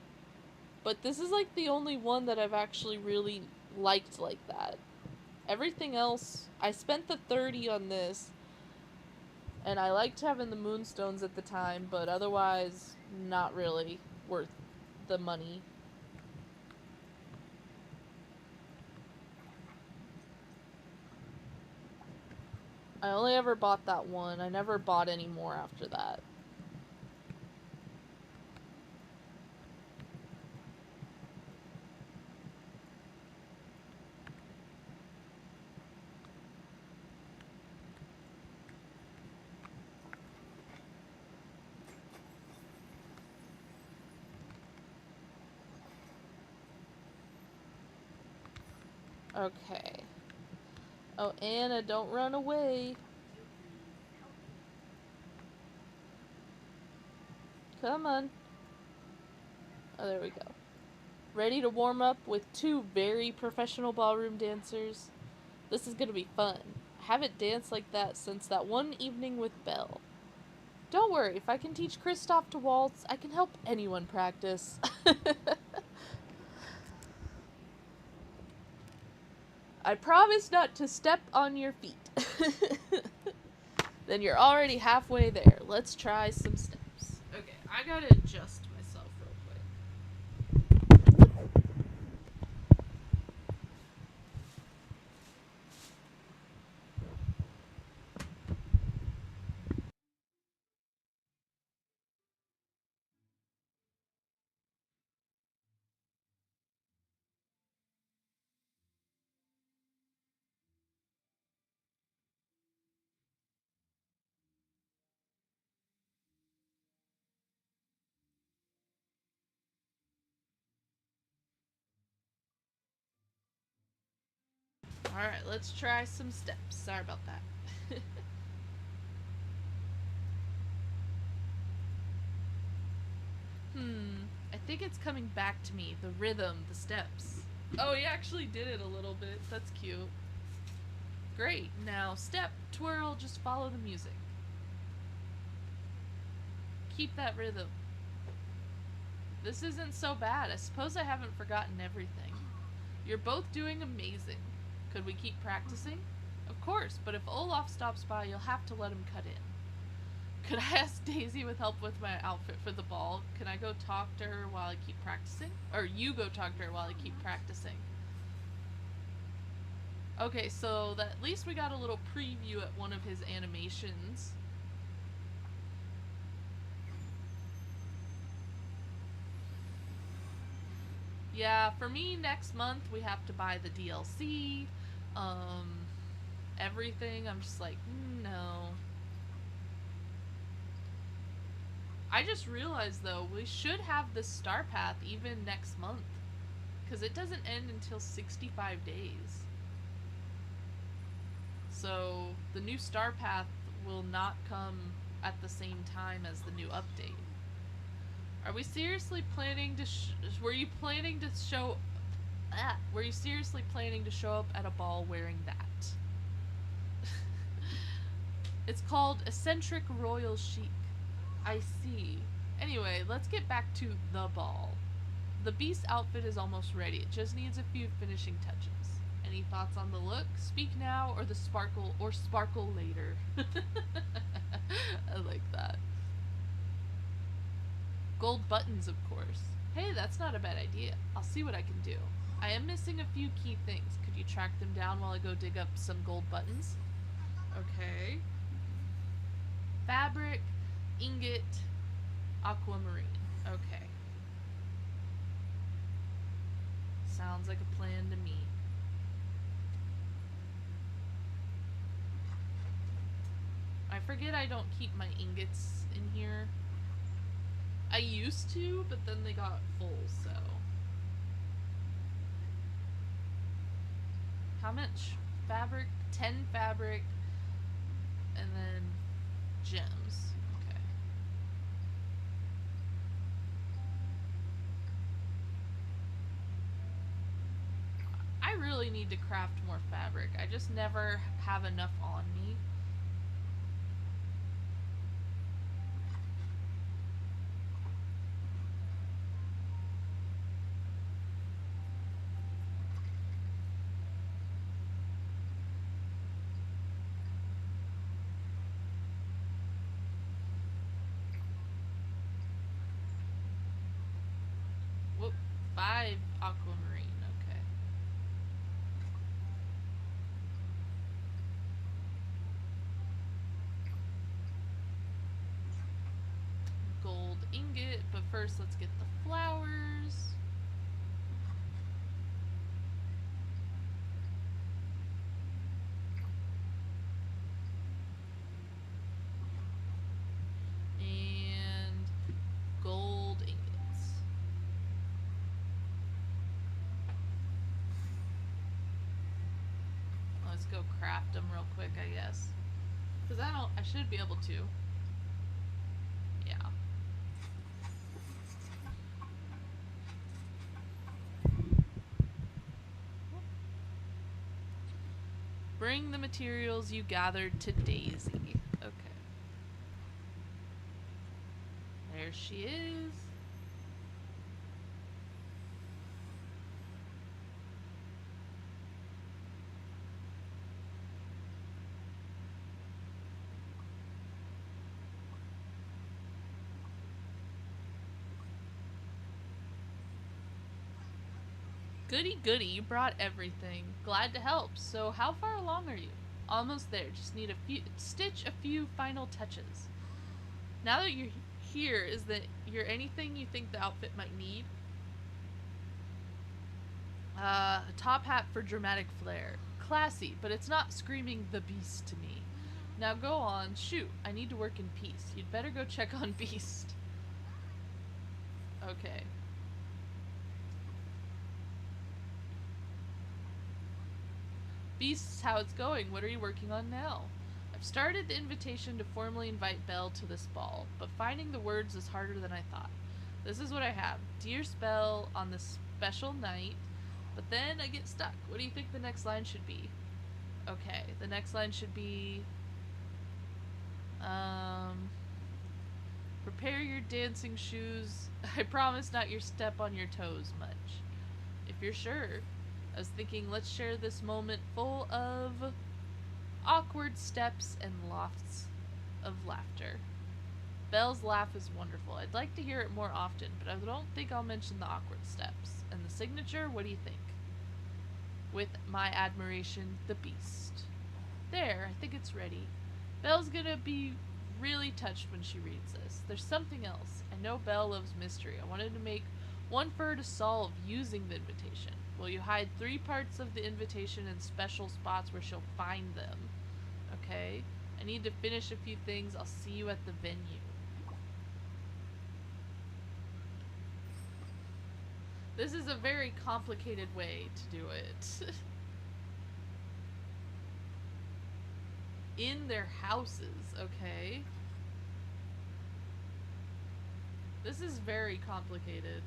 But this is, like, the only one that I've actually really liked like that. Everything else, I spent the $30 on this. And I liked having the moonstones at the time, but otherwise, not really worth the money. I only ever bought that one. I never bought any more after that. Okay. Oh, Anna, don't run away. Come on. Oh, there we go. Ready to warm up with two very professional ballroom dancers? This is gonna be fun. I haven't danced like that since that one evening with Belle. Don't worry, if I can teach Kristoff to waltz, I can help anyone practice. I promise not to step on your feet. Then you're already halfway there. Let's try some steps. Okay, I gotta adjust myself real quick. Alright, let's try some steps. Sorry about that. I think it's coming back to me. The rhythm, the steps. Oh, he actually did it a little bit. That's cute. Great. Now, step, twirl, just follow the music. Keep that rhythm. This isn't so bad. I suppose I haven't forgotten everything. You're both doing amazing. Could we keep practicing? Of course, but if Olaf stops by, you'll have to let him cut in. Could I ask Daisy with help with my outfit for the ball? Can I go talk to her while I keep practicing? Or you go talk to her while I keep practicing. Okay, so that at least we got a little preview at one of his animations. Yeah, for me, next month we have to buy the DLC. Everything. I'm just like, no. I just realized, though, we should have the Star Path even next month. Because it doesn't end until 65 days. So, the new Star Path will not come at the same time as the new update. Are we seriously planning to were you planning to show were you seriously planning to show up at a ball wearing that? It's called Eccentric Royal Chic. I see. Anyway, let's get back to the ball. The beast outfit is almost ready. It just needs a few finishing touches. Any thoughts on the look? Speak now or sparkle later. I like that. Gold buttons, of course. Hey, that's not a bad idea. I'll see what I can do. I am missing a few key things. Could you track them down while I go dig up some gold buttons? Okay. Fabric, ingot, aquamarine. Okay. Sounds like a plan to me. I forget I don't keep my ingots in here. I used to, but then they got full, so. How much fabric? 10 fabric, and then gems. Okay. I really need to craft more fabric. I just never have enough on me. Whoop, 5 aquamarine, okay. Gold ingot, but first let's get the flowers. And gold ingots. Let's go craft them real quick, I guess. Because I should be able to. Yeah. Bring the materials you gathered to Daisy. Okay. There she is. Goody goody, you brought everything. Glad to help. So how far along are you? Almost there. Just need stitch a few final touches. Now that you're here, is there anything you think the outfit might need? A top hat for dramatic flair. Classy, but it's not screaming the beast to me. Now go on, shoot. I need to work in peace. You'd better go check on Beast. Okay. Beasts, how it's going? What are you working on now? I've started the invitation to formally invite Belle to this ball, but finding the words is harder than I thought. This is what I have. Dear Spell, on this special night, but then I get stuck. What do you think the next line should be? Okay, the next line should be, prepare your dancing shoes. I promise not your step on your toes much. If you're sure. I was thinking, let's share this moment full of awkward steps and lofts of laughter. Belle's laugh is wonderful. I'd like to hear it more often, but I don't think I'll mention the awkward steps. And the signature, what do you think? With my admiration, the Beast. There, I think it's ready. Belle's gonna be really touched when she reads this. There's something else. I know Belle loves mystery. I wanted to make one for her to solve using the invitation. Will you hide 3 parts of the invitation in special spots where she'll find them? Okay. I need to finish a few things. I'll see you at the venue. This is a very complicated way to do it. In their houses, okay? This is very complicated.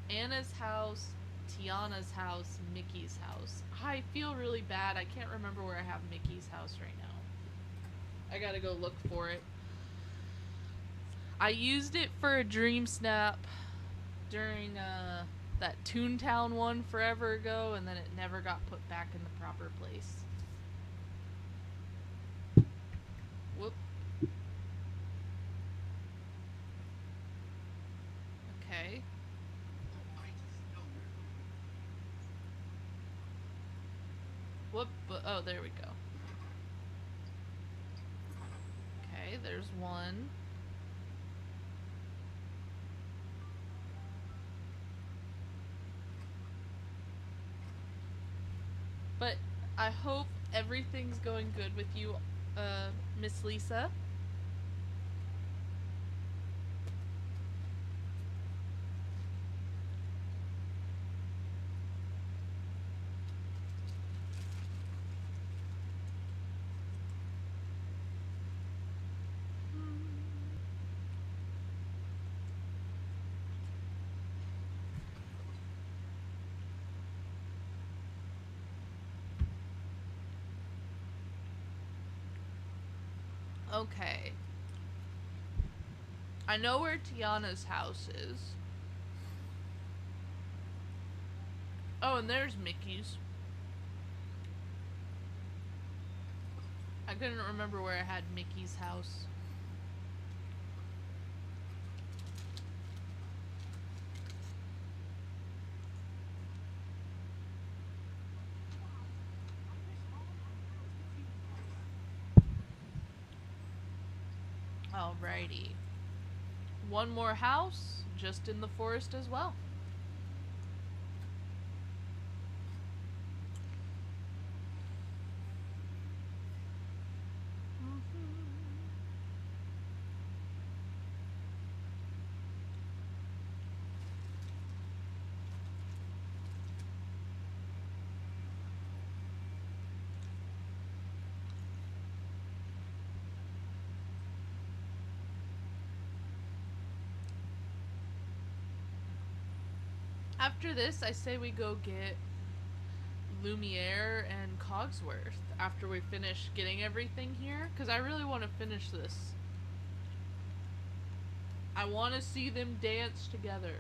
Anna's house, Tiana's house, Mickey's house. I feel really bad. I can't remember where I have Mickey's house right now. I gotta go look for it. I used it for a DREAMSNAP during that Toontown one forever ago, and then it never got put back in the proper place. Whoop. Okay. Whoop. Oh, there we go. Okay, there's one. But I hope everything's going good with you, Miss Lisa. Okay. I know where Tiana's house is. Oh, and there's Mickey's. I couldn't remember where I had Mickey's house. Alrighty. One more house, just in the forest as well. After this, I say we go get Lumiere and Cogsworth after we finish getting everything here, because I really want to finish this. I want to see them dance together.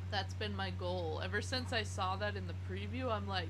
That's been my goal. Ever since I saw that in the preview, I'm like...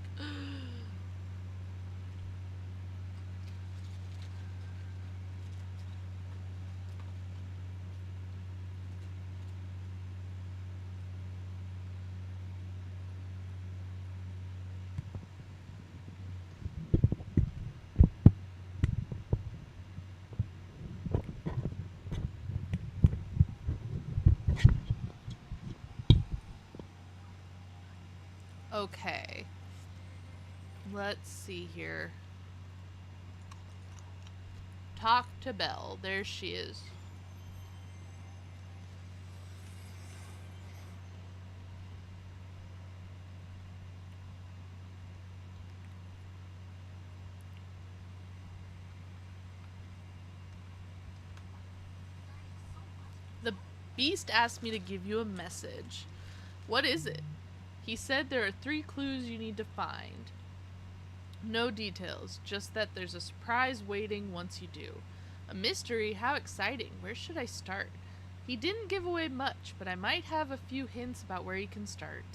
Okay. Let's see here. Talk to Belle. There she is. The beast asked me to give you a message. What is it? He said there are 3 clues you need to find. No details, just that there's a surprise waiting once you do. A mystery? How exciting. Where should I start? He didn't give away much, but I might have a few hints about where you can start.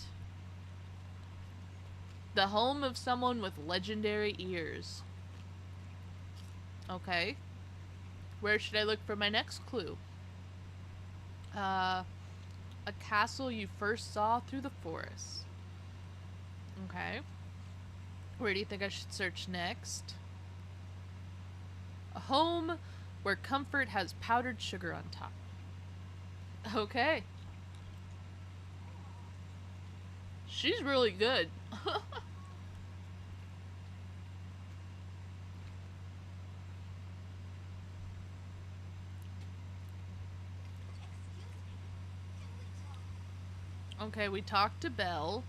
The home of someone with legendary ears. Okay. Where should I look for my next clue? A castle you first saw through the forest. Okay. Where do you think I should search next? A home where comfort has powdered sugar on top. Okay. She's really good. Okay, we talked to Belle.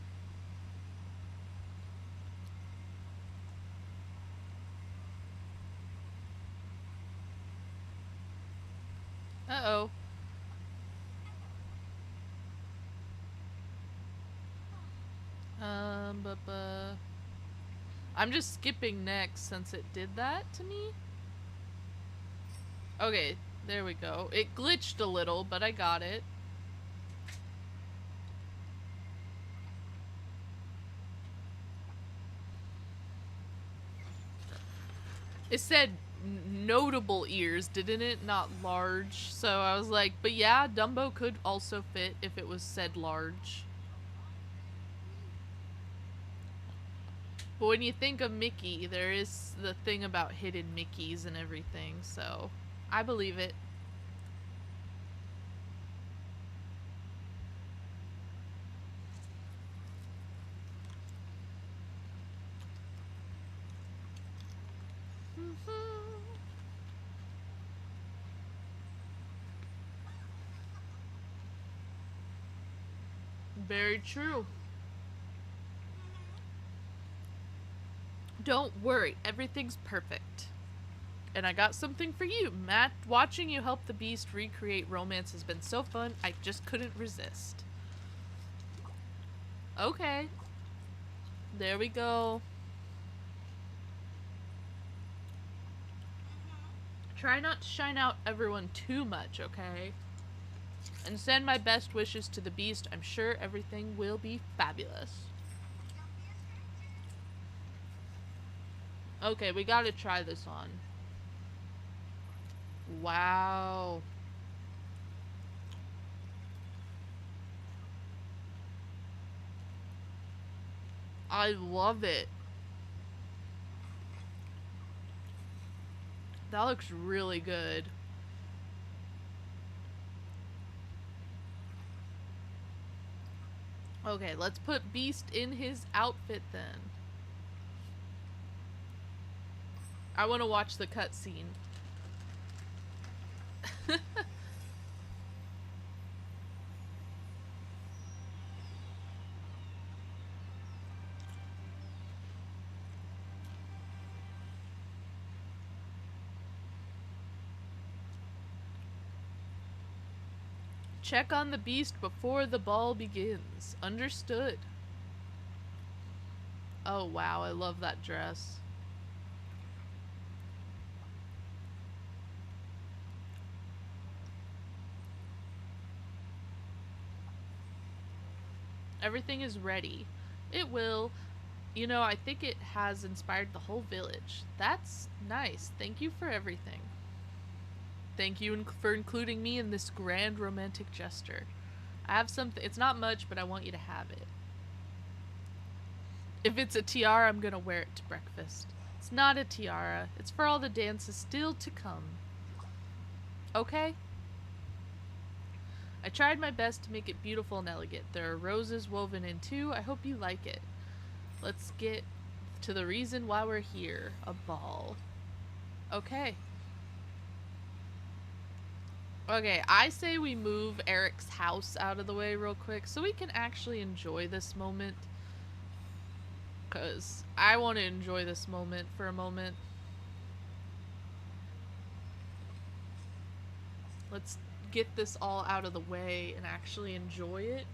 Uh-oh. I'm just skipping next since it did that to me. Okay, there we go. It glitched a little, but I got it. It said notable ears, didn't it? Not large. So I was like, but yeah, Dumbo could also fit if it was said large. But when you think of Mickey, there is the thing about hidden Mickeys and everything, so I believe it. Very true. Don't worry, everything's perfect. And I got something for you, Matt. Watching you help the beast recreate romance has been so fun, I just couldn't resist. Okay. There we go. Try not to shine out everyone too much, okay? And send my best wishes to the beast. I'm sure everything will be fabulous. Okay, we gotta try this on. Wow. I love it. That looks really good. Okay, let's put Beast in his outfit then. I want to watch the cutscene. Check on the beast before the ball begins. Understood. Oh wow, I love that dress. Everything is ready. It will. You know, I think it has inspired the whole village. That's nice. Thank you for everything. Thank you for including me in this grand romantic gesture. I have something. It's not much, but I want you to have it. If it's a tiara, I'm gonna wear it to breakfast. It's not a tiara. It's for all the dances still to come. Okay? I tried my best to make it beautiful and elegant. There are roses woven in too. I hope you like it. Let's get to the reason why we're here. A ball. Okay. Okay, I say we move Eric's house out of the way real quick so we can actually enjoy this moment. Because I want to enjoy this moment for a moment. Let's get this all out of the way and actually enjoy it.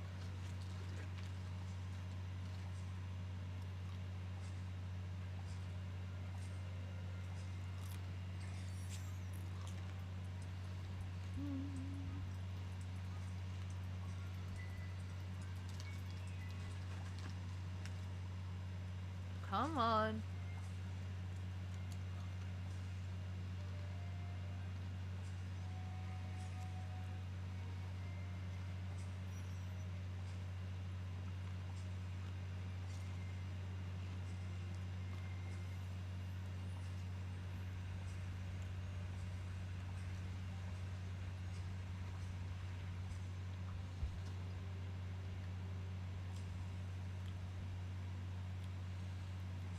Come on.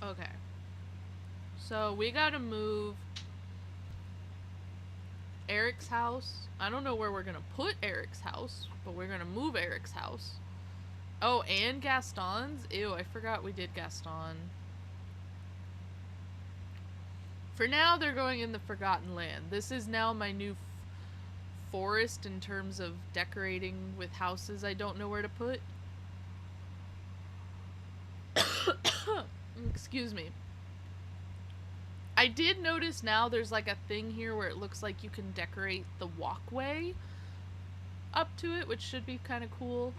Okay. So we gotta move Eric's house. I don't know where we're gonna put Eric's house, but we're gonna move Eric's house. Oh, and Gaston's? Ew, I forgot we did Gaston. For now, they're going in the Forgotten Land. This is now my new forest in terms of decorating with houses I don't know where to put. Excuse me. I did notice now there's like a thing here where it looks like you can decorate the walkway up to it, which should be kind of cool.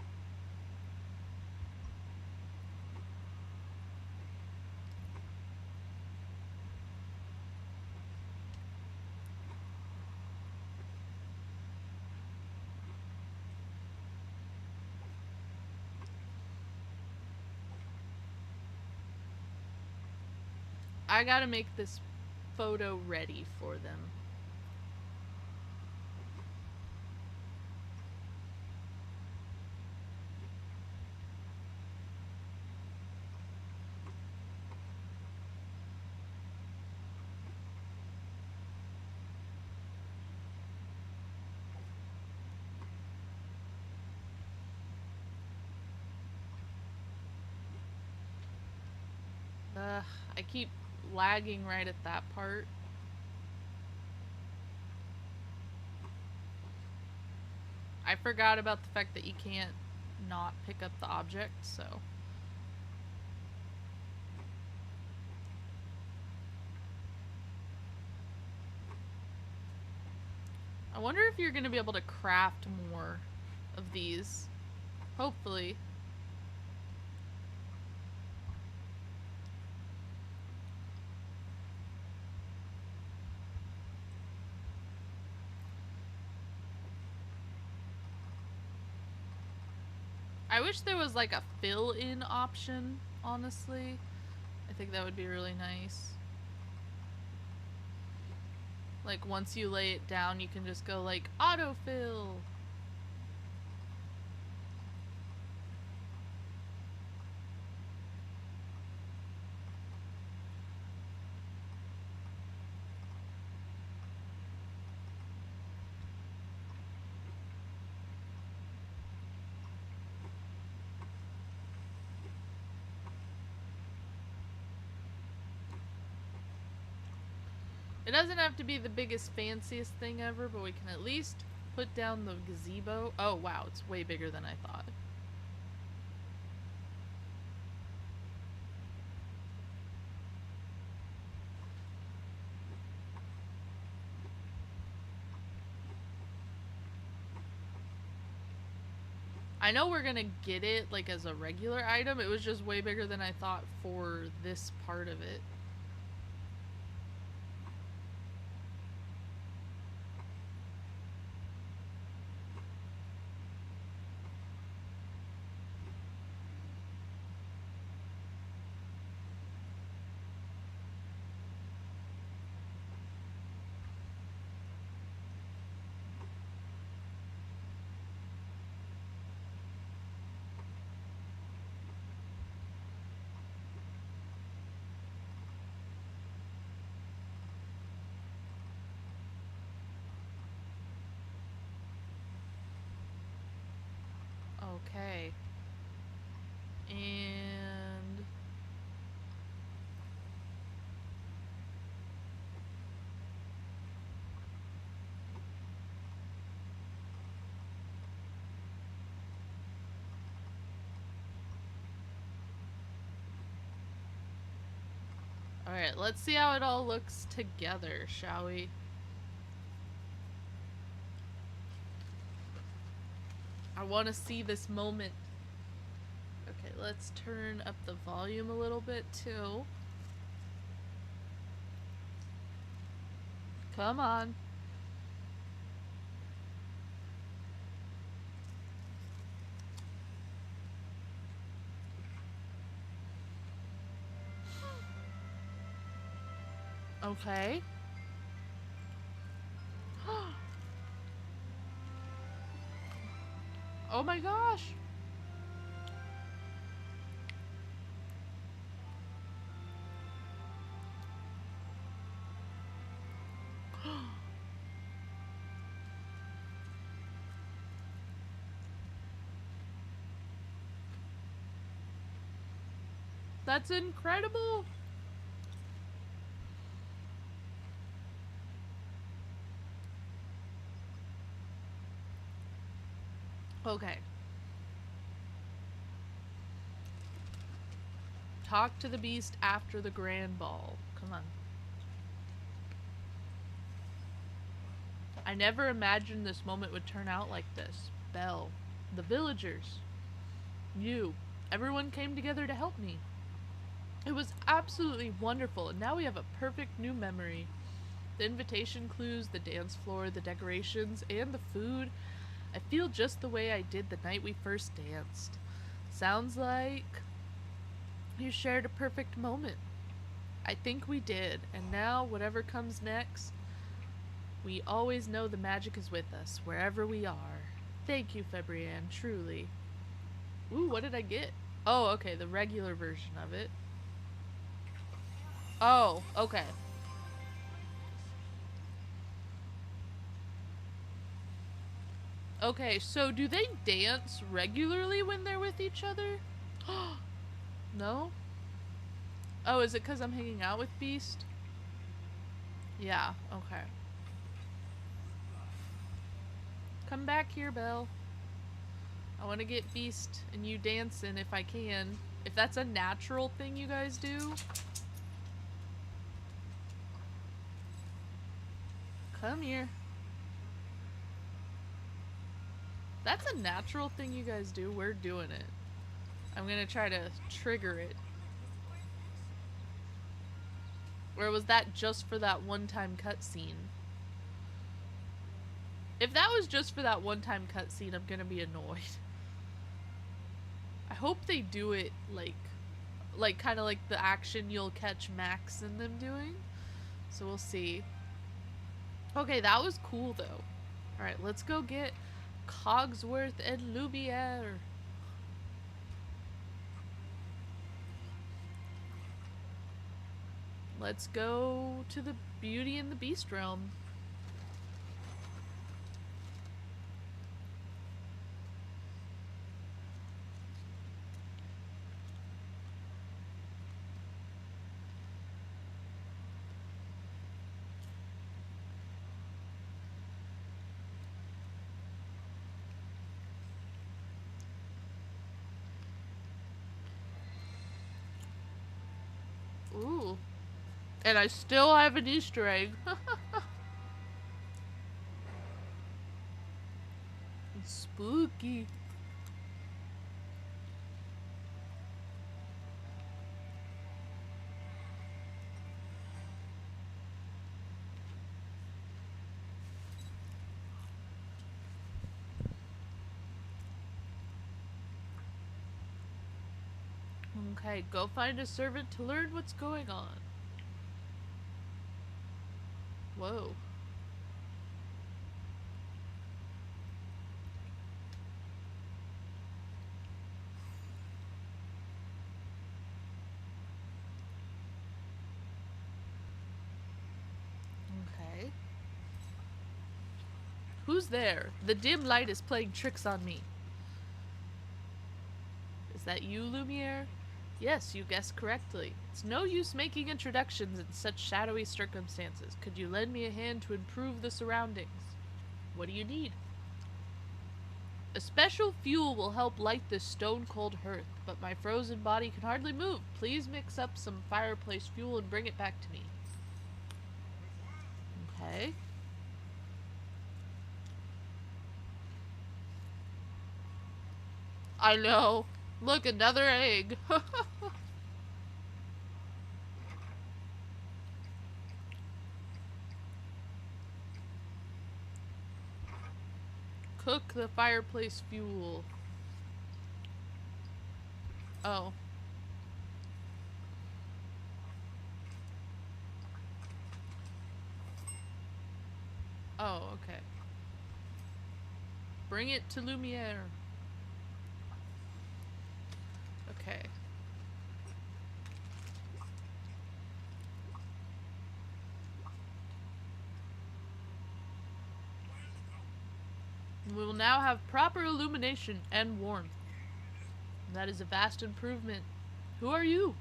I gotta make this photo ready for them. I keep lagging right at that part. I forgot about the fact that you can't not pick up the object, so. I wonder if you're gonna be able to craft more of these. Hopefully. I wish there was like a fill-in option, honestly. I think that would be really nice. Like once you lay it down, you can just go like autofill. It doesn't have to be the biggest, fanciest thing ever, but we can at least put down the gazebo. Oh, wow, it's way bigger than I thought. I know we're gonna get it, like, as a regular item. It was just way bigger than I thought for this part of it. Okay. And... Alright, let's see how it all looks together, shall we? I want to see this moment. Okay, let's turn up the volume a little bit too. Come on. Okay. Oh my gosh. That's incredible. Okay. Talk to the beast after the grand ball. Come on. I never imagined this moment would turn out like this. Belle, the villagers, you, everyone came together to help me. It was absolutely wonderful, and now we have a perfect new memory. The invitation clues, the dance floor, the decorations, and the food. I feel just the way I did the night we first danced. Sounds like you shared a perfect moment. I think we did, and now whatever comes next, we always know the magic is with us, wherever we are. Thank you, Febrianne, truly. Ooh, what did I get? Oh, okay, the regular version of it. Oh, okay. Okay, so do they dance regularly when they're with each other? No? Oh, is it because I'm hanging out with Beast? Yeah, okay. Come back here, Belle. I want to get Beast and you dancing if I can. If that's a natural thing you guys do. Come here. That's a natural thing you guys do. We're doing it. I'm gonna try to trigger it. Or was that just for that one-time cutscene? If that was just for that one-time cutscene, I'm gonna be annoyed. I hope they do it like kind of like the action you'll catch Max and them doing. So we'll see. Okay, that was cool though. Alright, let's go get Cogsworth and Lumiere. Let's go to the Beauty and the Beast realm. Ooh. And I still have an Easter egg. Spooky. Okay, go find a servant to learn what's going on. Whoa. Okay. Who's there? The dim light is playing tricks on me. Is that you, Lumiere? Yes, you guessed correctly. It's no use making introductions in such shadowy circumstances. Could you lend me a hand to improve the surroundings? What do you need? A special fuel will help light this stone-cold hearth, but my frozen body can hardly move. Please mix up some fireplace fuel and bring it back to me. Okay. I know. Look, another egg. Cook the fireplace fuel. Oh. Oh, okay. Bring it to Lumiere. Okay. We will now have proper illumination and warmth. That is a vast improvement. Who are you?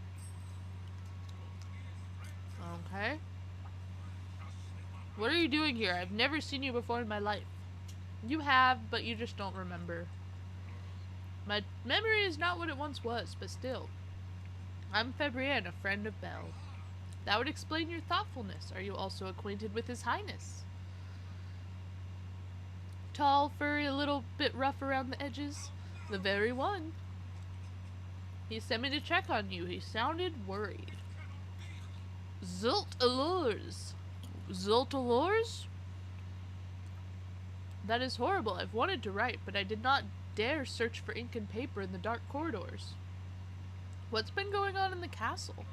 Okay. What are you doing here? I've never seen you before in my life. You have, but you just don't remember. My memory is not what it once was, but still. I'm Febrianne, a friend of Belle. That would explain your thoughtfulness. Are you also acquainted with His Highness? Tall, furry, a little bit rough around the edges? The very one. He sent me to check on you. He sounded worried. Zult allures. Zult allures? That is horrible. I've wanted to write, but I did not dare search for ink and paper in the dark corridors. What's been going on in the castle?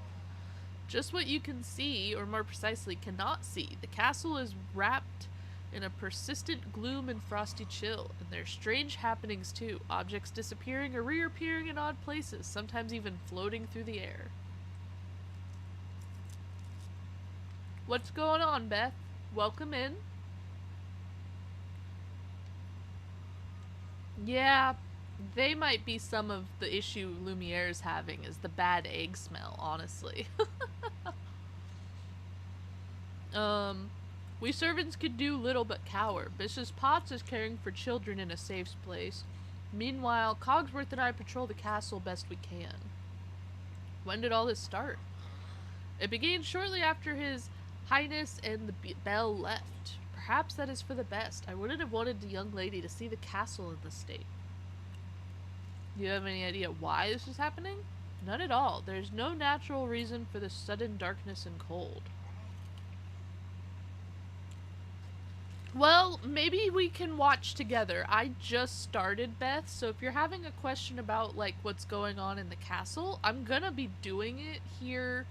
Just what you can see, or more precisely, cannot see. The castle is wrapped in a persistent gloom and frosty chill, and there's strange happenings too. Objects disappearing or reappearing in odd places, sometimes even floating through the air. What's going on, Beth? Welcome in. Yeah, they might be some of the issue Lumiere's having, is the bad egg smell, honestly. We servants could do little but cower. Mrs. Potts is caring for children in a safe place. Meanwhile, Cogsworth and I patrol the castle best we can. When did all this start? It began shortly after His Highness and the Belle left. Perhaps that is for the best. I wouldn't have wanted the young lady to see the castle in this state. Do you have any idea why this is happening? None at all. There's no natural reason for this sudden darkness and cold. Well, maybe we can watch together. I just started, Beth, so if you're having a question about, like, what's going on in the castle, I'm gonna be doing it here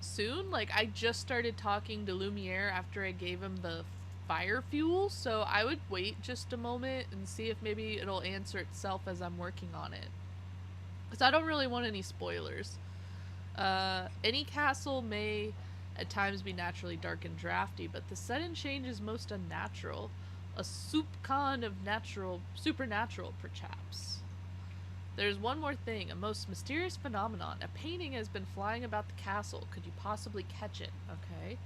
soon. Like, I just started talking to Lumiere after I gave him the fire fuel, so I would wait just a moment and see if maybe it'll answer itself as I'm working on it. Because I don't really want any spoilers. Any castle may at times be naturally dark and drafty, but the sudden change is most unnatural. A soupçon of supernatural, perhaps. There's one more thing, a most mysterious phenomenon. A painting has been flying about the castle. Could you possibly catch it? Okay.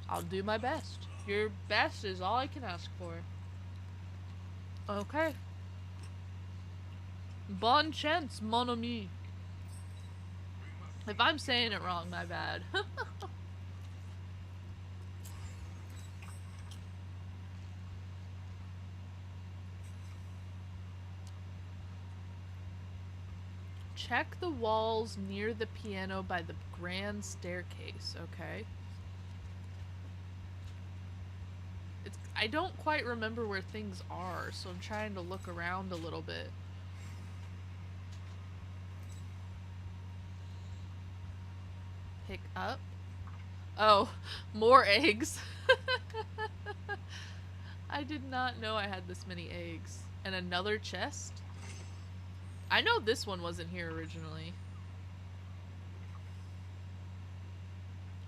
I'll do my best. Your best is all I can ask for. Okay. Bonne chance, mon ami. If I'm saying it wrong, my bad. Check the walls near the piano by the grand staircase, okay? I don't quite remember where things are, so I'm trying to look around a little bit. Pick up. Oh, more eggs. I did not know I had this many eggs. And another chest? I know this one wasn't here originally.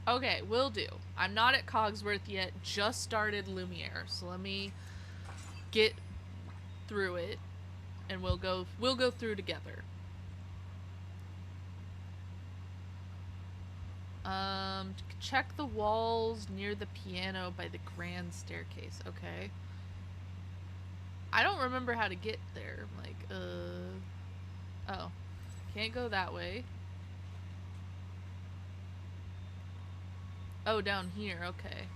Okay, will do. I'm not at Cogsworth yet, just started Lumiere, so let me get through it. and we'll go through together. Check the walls near the piano by the grand staircase. Okay. I don't remember how to get there. Like, oh. Can't go that way. Oh, down here. Okay.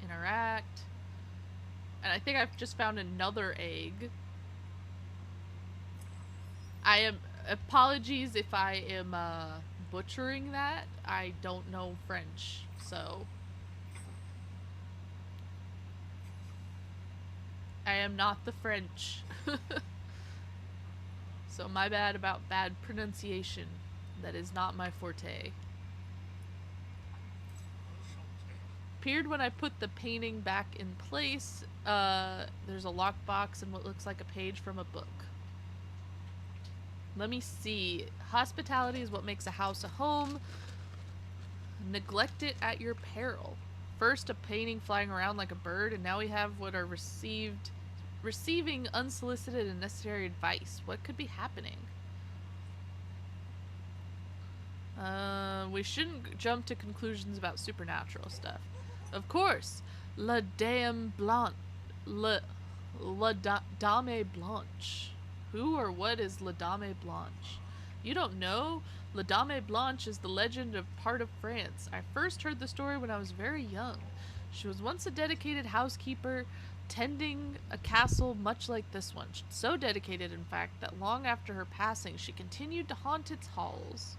Interact. And I think I've just found another egg. I am... Apologies if I am, butchering that. I don't know French, so... I am not the French. So my bad about bad pronunciation. That is not my forte. Appeared when I put the painting back in place. There's a lockbox and what looks like a page from a book. Let me see. Hospitality is what makes a house a home. Neglect it at your peril. First a painting flying around like a bird, and now we have what are receiving unsolicited and necessary advice. What could be happening? We shouldn't jump to conclusions about supernatural stuff. Of course, La Dame Blanche. Dame Blanche. Who or what is La Dame Blanche? You don't know? La Dame Blanche is the legend of part of France. I first heard the story when I was very young. She was once a dedicated housekeeper, tending a castle much like this one. So dedicated, in fact, that long after her passing, she continued to haunt its halls.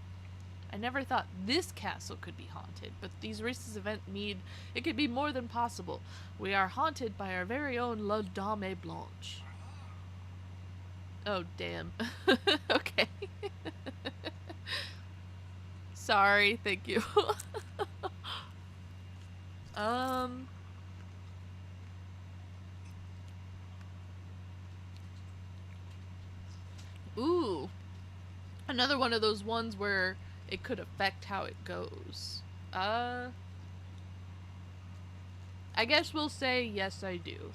I never thought this castle could be haunted, but these recent events mean it could be more than possible. We are haunted by our very own La Dame Blanche. Oh, damn. Okay. Sorry, thank you. Ooh. Another one of those ones where it could affect how it goes. I guess we'll say yes, I do.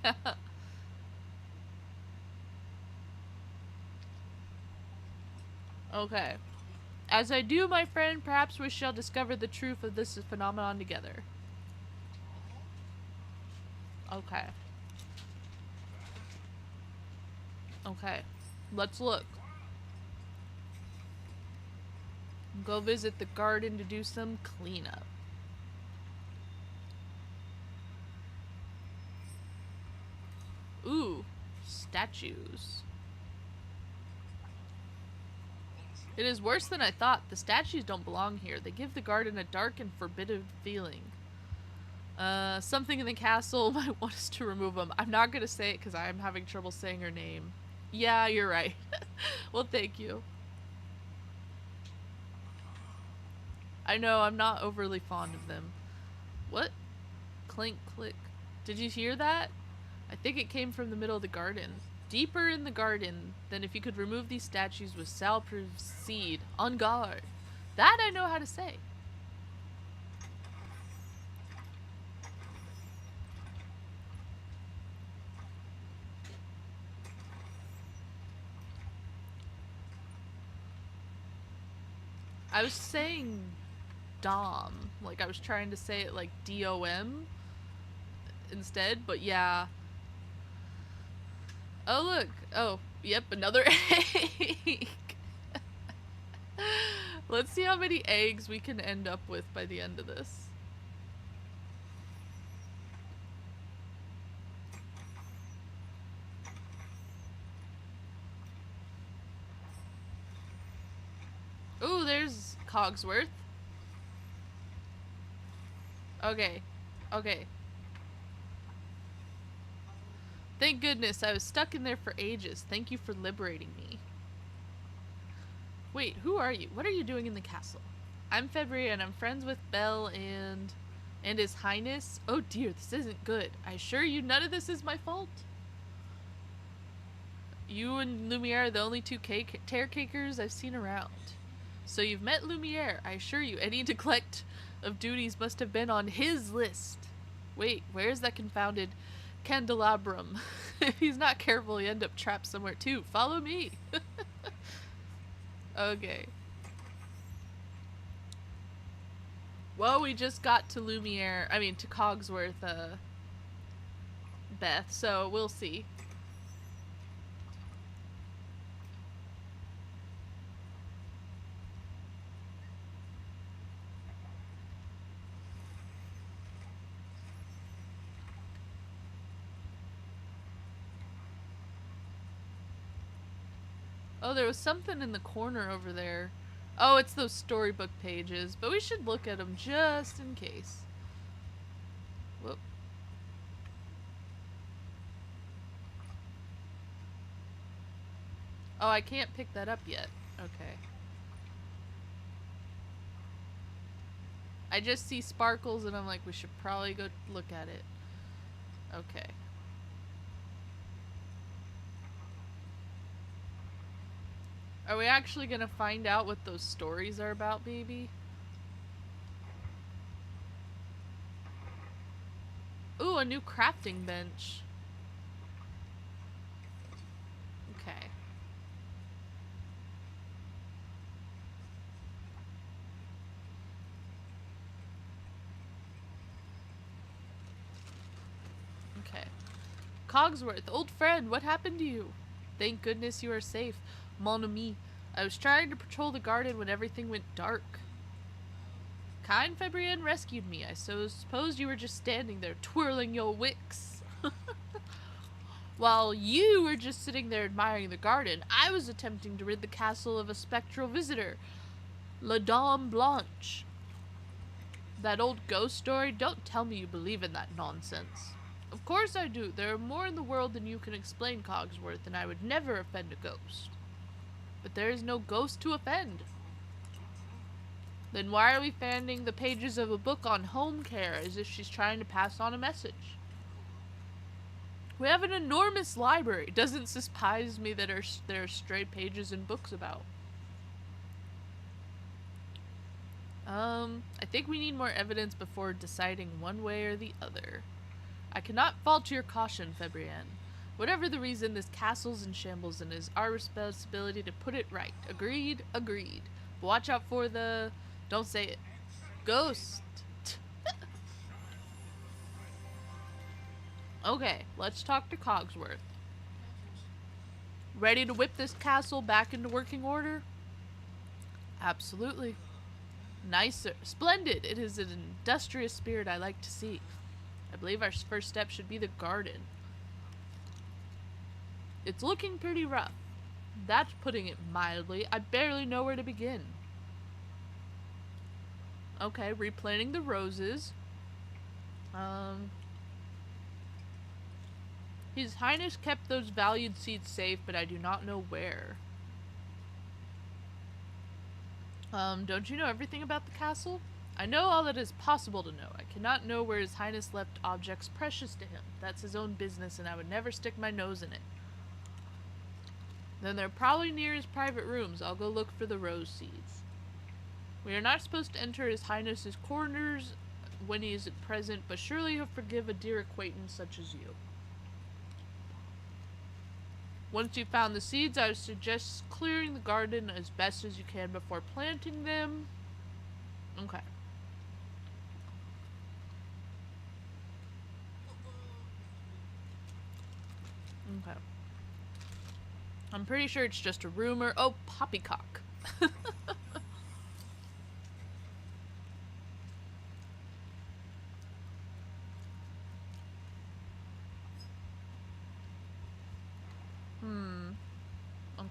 Yeah. Okay. As I do, my friend, perhaps we shall discover the truth of this phenomenon together. Okay. Okay. Let's look. Go visit the garden to do some cleanup. Ooh. Statues. It is worse than I thought. The statues don't belong here. They give the garden a dark and forbidden feeling. Something in the castle might want us to remove them. I'm not gonna say it because I'm having trouble saying her name. Yeah, you're right. Well, thank you. I know, I'm not overly fond of them. What? Clink, click. Did you hear that? I think it came from the middle of the garden. Deeper in the garden than if you could remove these statues with shall proceed. On guard. That I know how to say. I was saying Dom. Like, I was trying to say it like D-O-M instead, but yeah. Oh, look. Oh, yep, another egg. Let's see how many eggs we can end up with by the end of this. Ooh, there's Cogsworth. Okay. Okay. Thank goodness, I was stuck in there for ages. Thank you for liberating me. Wait, who are you? What are you doing in the castle? I'm Febrianne and I'm friends with Belle and His Highness. Oh dear, this isn't good. I assure you none of this is my fault. You and Lumiere are the only two tear cakers I've seen around. So you've met Lumiere. I assure you, any neglect of duties must have been on his list. Wait, where's that confounded candelabrum? If he's not careful, he'll end up trapped somewhere too. Follow me. Okay. Well, we just got to Lumiere, to Cogsworth, Beth, so we'll see. Oh, there was something in the corner over there. Oh, it's those storybook pages, but we should look at them just in case. Whoop. Oh, I can't pick that up yet. Okay. I just see sparkles and I'm like, we should probably go look at it. Okay. Are we actually gonna find out what those stories are about, maybe? Ooh, a new crafting bench. Okay. Okay. Cogsworth, old friend, what happened to you? Thank goodness you are safe. Mon ami. I was trying to patrol the garden when everything went dark. Kind Febrianne rescued me. I suppose you were just standing there twirling your wicks. While you were just sitting there admiring the garden, I was attempting to rid the castle of a spectral visitor. La Dame Blanche. That old ghost story? Don't tell me you believe in that nonsense. Of course I do. There are more in the world than you can explain, Cogsworth, and I would never offend a ghost. But there is no ghost to offend. Then why are we fanning the pages of a book on home care as if she's trying to pass on a message? We have an enormous library. Doesn't surprise me that there are stray pages in books about. I think we need more evidence before deciding one way or the other. I cannot fault your caution, Febrianne. Whatever the reason, this castle's in shambles and it is our responsibility to put it right. Agreed? Agreed. But watch out for the... Don't say it. Ghost. Okay, let's talk to Cogsworth. Ready to whip this castle back into working order? Absolutely. Nicer. Splendid. It is an industrious spirit I like to see. I believe our first step should be the garden. It's looking pretty rough. That's putting it mildly. I barely know where to begin. Okay, replanting the roses. His Highness kept those valued seeds safe, but I do not know where. Don't you know everything about the castle? I know all that is possible to know. I cannot know where His Highness left objects precious to him. That's his own business, and I would never stick my nose in it. Then they're probably near his private rooms. I'll go look for the rose seeds. We are not supposed to enter His Highness's quarters when he isn't present, but surely he'll forgive a dear acquaintance such as you. Once you've found the seeds, I would suggest clearing the garden as best as you can before planting them. Okay. Okay. I'm pretty sure it's just a rumor. Oh, poppycock.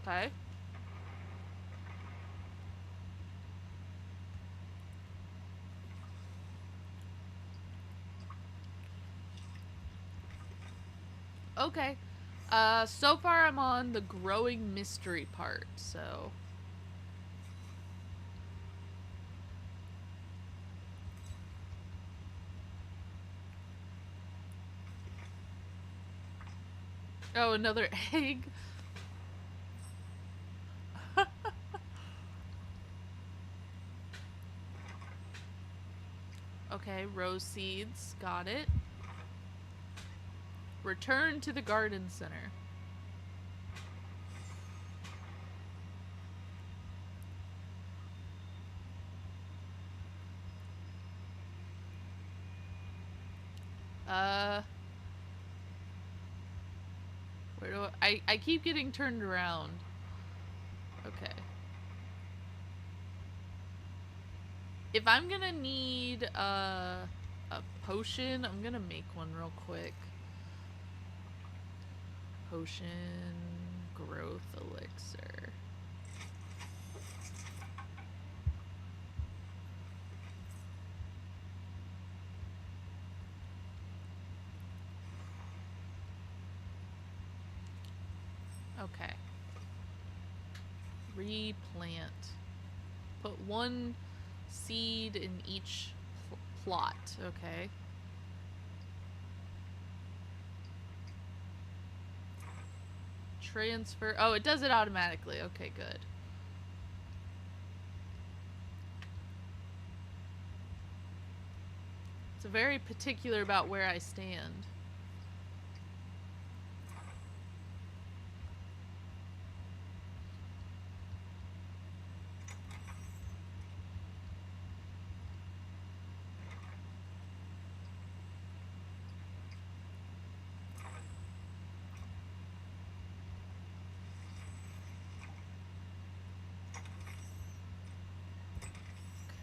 Okay. Okay. So far I'm on the growing mystery part, so... Oh, another egg? Okay, rose seeds. Got it. Return to the garden center. Where do I keep getting turned around. Okay. If I'm gonna need a potion, I'm gonna make one real quick. Potion growth elixir. Okay. Replant. Put one seed in each plot. Okay. Transfer. Oh, it does it automatically. Okay, good. It's very particular about where I stand.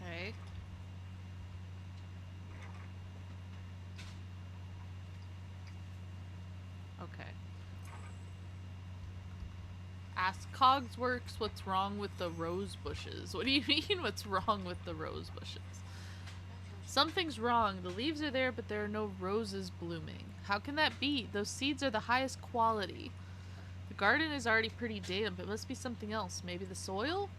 Okay. Okay. Ask Cogsworks what's wrong with the rose bushes. What do you mean what's wrong with the rose bushes? Something's wrong. The leaves are there, but there are no roses blooming. How can that be? Those seeds are the highest quality. The garden is already pretty damp. It must be something else. Maybe the soil?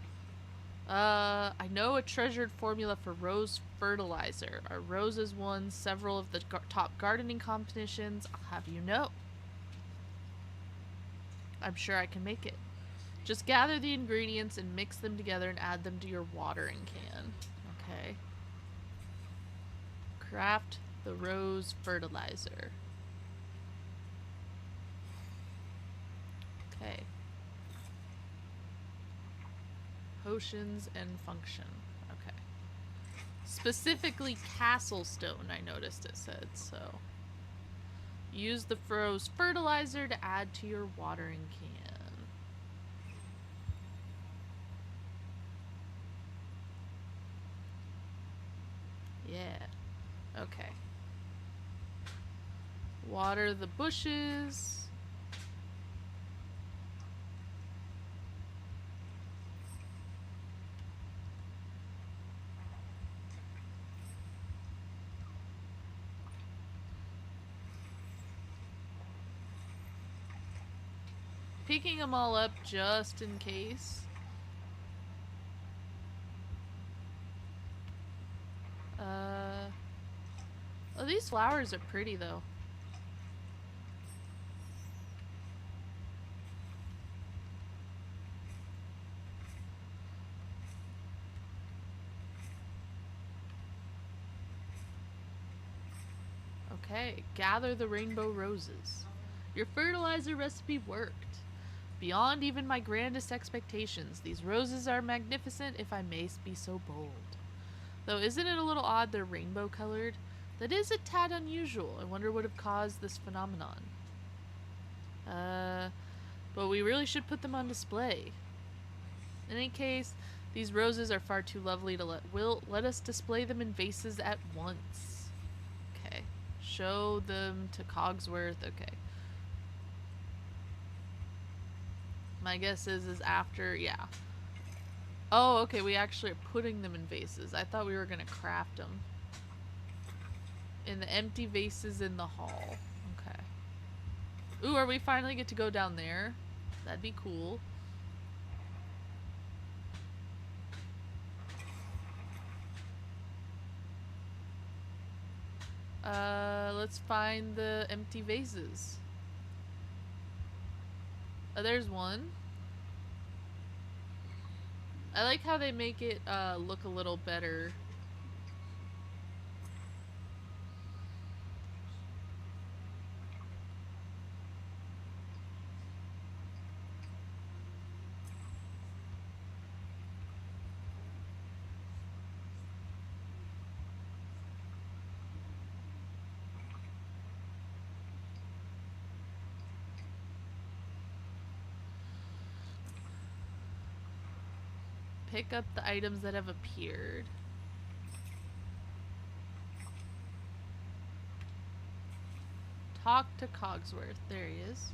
I know a treasured formula for rose fertilizer. Our roses won several of the top gardening competitions. I'll have you know. I'm sure I can make it. Just gather the ingredients and mix them together and add them to your watering can. Okay. Craft the rose fertilizer. Okay. Potions and function. Okay. Specifically castle stone, I noticed it said, so. Use the rose fertilizer to add to your watering can. Yeah. Okay. Water the bushes. Picking them all up just in case. Oh, these flowers are pretty though. Okay, gather the rainbow roses. Your fertilizer recipe worked. Beyond even my grandest expectations, these roses are magnificent, if I may be so bold. Though isn't it a little odd they're rainbow colored? That is a tad unusual. I wonder what would have caused this phenomenon. But we really should put them on display. In any case, these roses are far too lovely to let us display them in vases at once. Okay. Show them to Cogsworth. Okay. My guess is after, yeah. Oh, okay, we actually are putting them in vases. I thought we were gonna craft them. In the empty vases in the hall. Okay. Ooh, are we finally get to go down there? That'd be cool. Let's find the empty vases. Oh, there's one. I like how they make it, look a little better. pick up the items that have appeared. Talk to Cogsworth. There he is.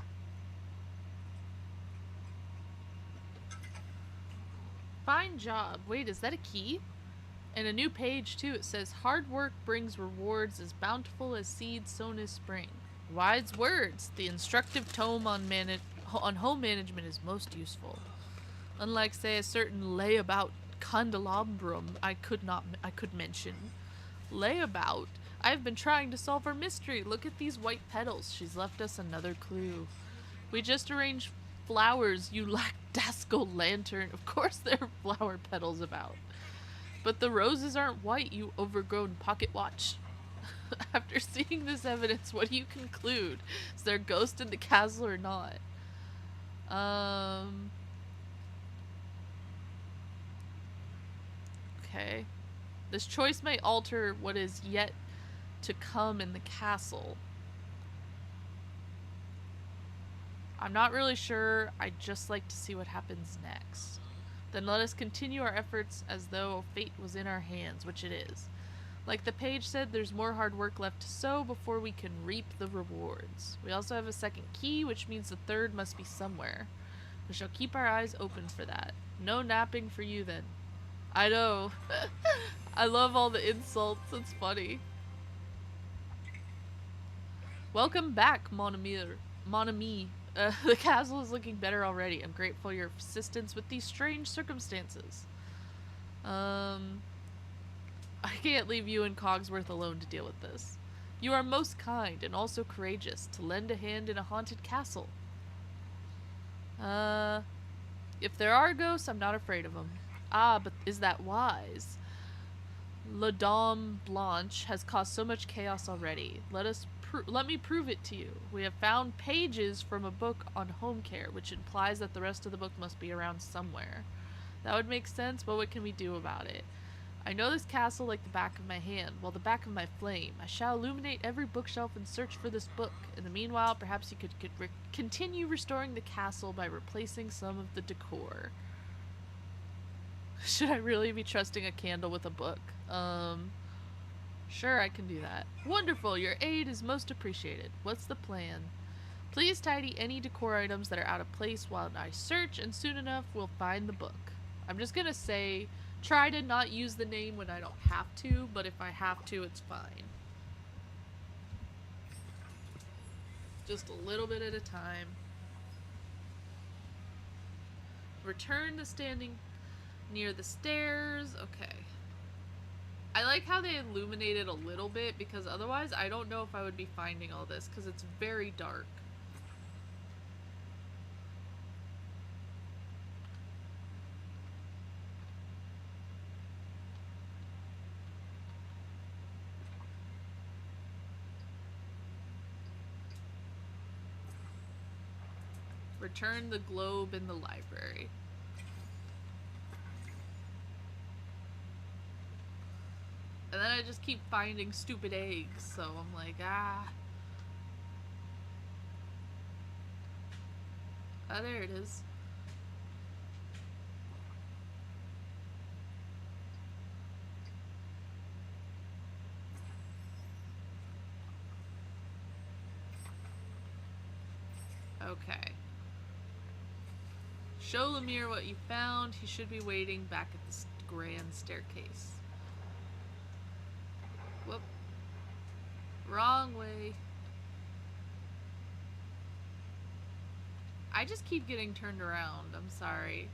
Fine job. Wait, is that a key? And a new page, too. It says, hard work brings rewards as bountiful as seeds sown this spring. Wise words. The instructive tome on home management is most useful. Unlike, say, a certain layabout candelabrum I could mention. Layabout? I've been trying to solve her mystery. Look at these white petals. She's left us another clue. We just arranged flowers, you lackadaisical lantern. Of course there are flower petals about. But the roses aren't white, you overgrown pocket watch. After seeing this evidence, what do you conclude? Is there a ghost in the castle or not? Okay. This choice may alter what is yet to come in the castle. I'm not really sure. I'd just like to see what happens next. Then let us continue our efforts as though fate was in our hands, which it is. Like the page said, there's more hard work left to sow before we can reap the rewards. We also have a second key, which means the third must be somewhere. We shall keep our eyes open for that. No napping for you then. I know. I love all the insults. It's funny. Welcome back, mon ami. The castle is looking better already. I'm grateful for your assistance with these strange circumstances. I can't leave you and Cogsworth alone to deal with this. You are most kind and also courageous to lend a hand in a haunted castle. If there are ghosts, I'm not afraid of them. Ah, but is that wise? La Dame Blanche has caused so much chaos already. Let me prove it to you. We have found pages from a book on home care, which implies that the rest of the book must be around somewhere. That would make sense, but what can we do about it? I know this castle like the back of my hand, well, the back of my flame. I shall illuminate every bookshelf and search for this book. In the meanwhile, perhaps you could continue restoring the castle by replacing some of the decor. Should I really be trusting a candle with a book? Sure, I can do that. Wonderful, your aid is most appreciated. What's the plan? Please tidy any decor items that are out of place while I search, and soon enough we'll find the book. I'm just gonna say, try to not use the name when I don't have to, but if I have to, it's fine. Just a little bit at a time. Return to standing near the stairs. Okay. I like how they illuminated a little bit, because otherwise I don't know if I would be finding all this, because it's very dark. Return the globe in the library. And then I just keep finding stupid eggs, so I'm like, ah. Oh, there it is. Okay. Show Lemire what you found. He should be waiting back at the grand staircase. Whoop. Wrong way. I just keep getting turned around. I'm sorry.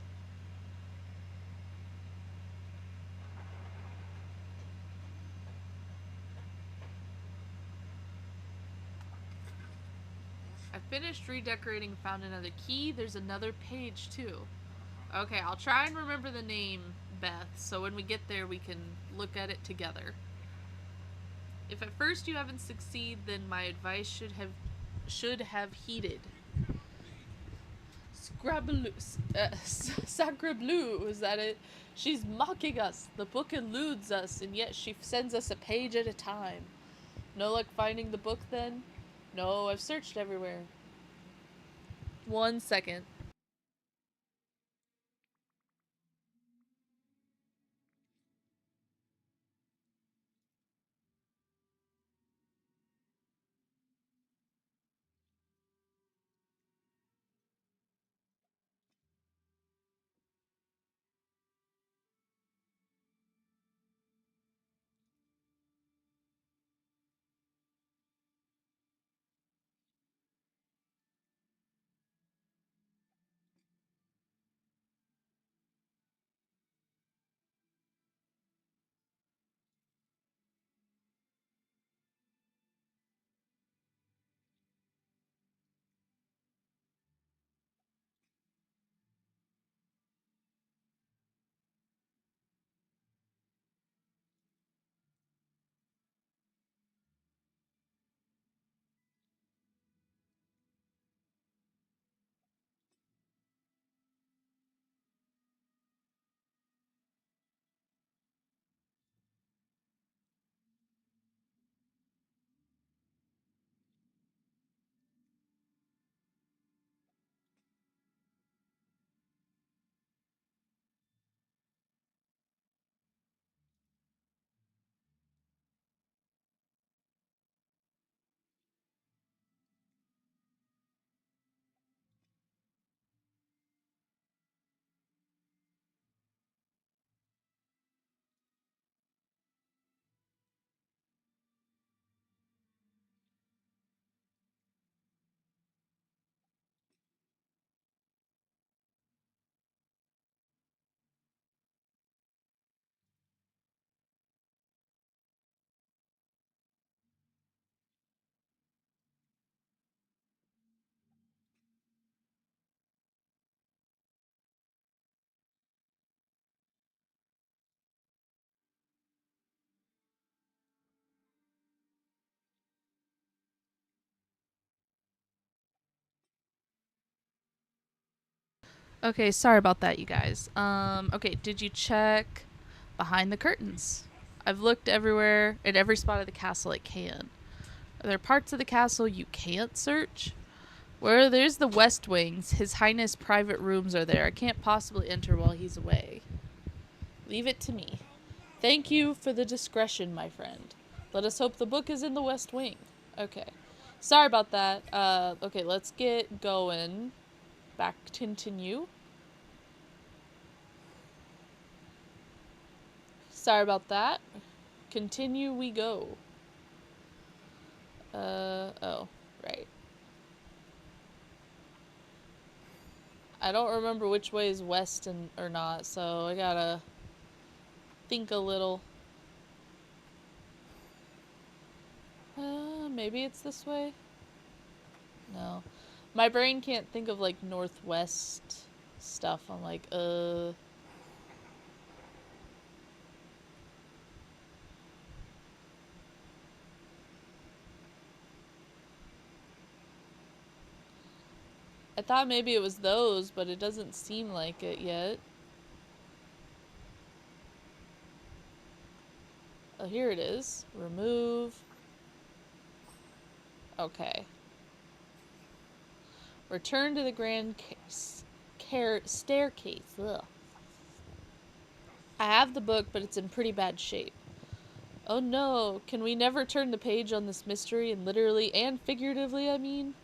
I finished redecorating and found another key. There's another page too. Okay, I'll try and remember the name, Beth, so when we get there we can look at it together. If at first you haven't succeeded, then my advice should have heeded. Sacre bleu, is that it? She's mocking us. The book eludes us, and yet she sends us a page at a time. No luck finding the book then? No, I've searched everywhere. 1 second. Okay, sorry about that, you guys. Okay, did you check behind the curtains? I've looked everywhere, at every spot of the castle I can. Are there parts of the castle you can't search? Where there's the west wings, His Highness' private rooms are there. I can't possibly enter while he's away. Leave it to me. Thank you for the discretion, my friend. Let us hope the book is in the west wing. Okay. Sorry about that. Okay, let's get going. Back, continue. Sorry about that. Continue we go. Oh, right. I don't remember which way is west and or not, so I gotta think a little. Maybe it's this way? No. My brain can't think of, like, northwest stuff. I'm like, I thought maybe it was those, but it doesn't seem like it yet. Oh, here it is. Remove. Okay. Return to the grand staircase. Ugh. I have the book, but it's in pretty bad shape. Oh no, can we never turn the page on this mystery, and literally and figuratively, I mean?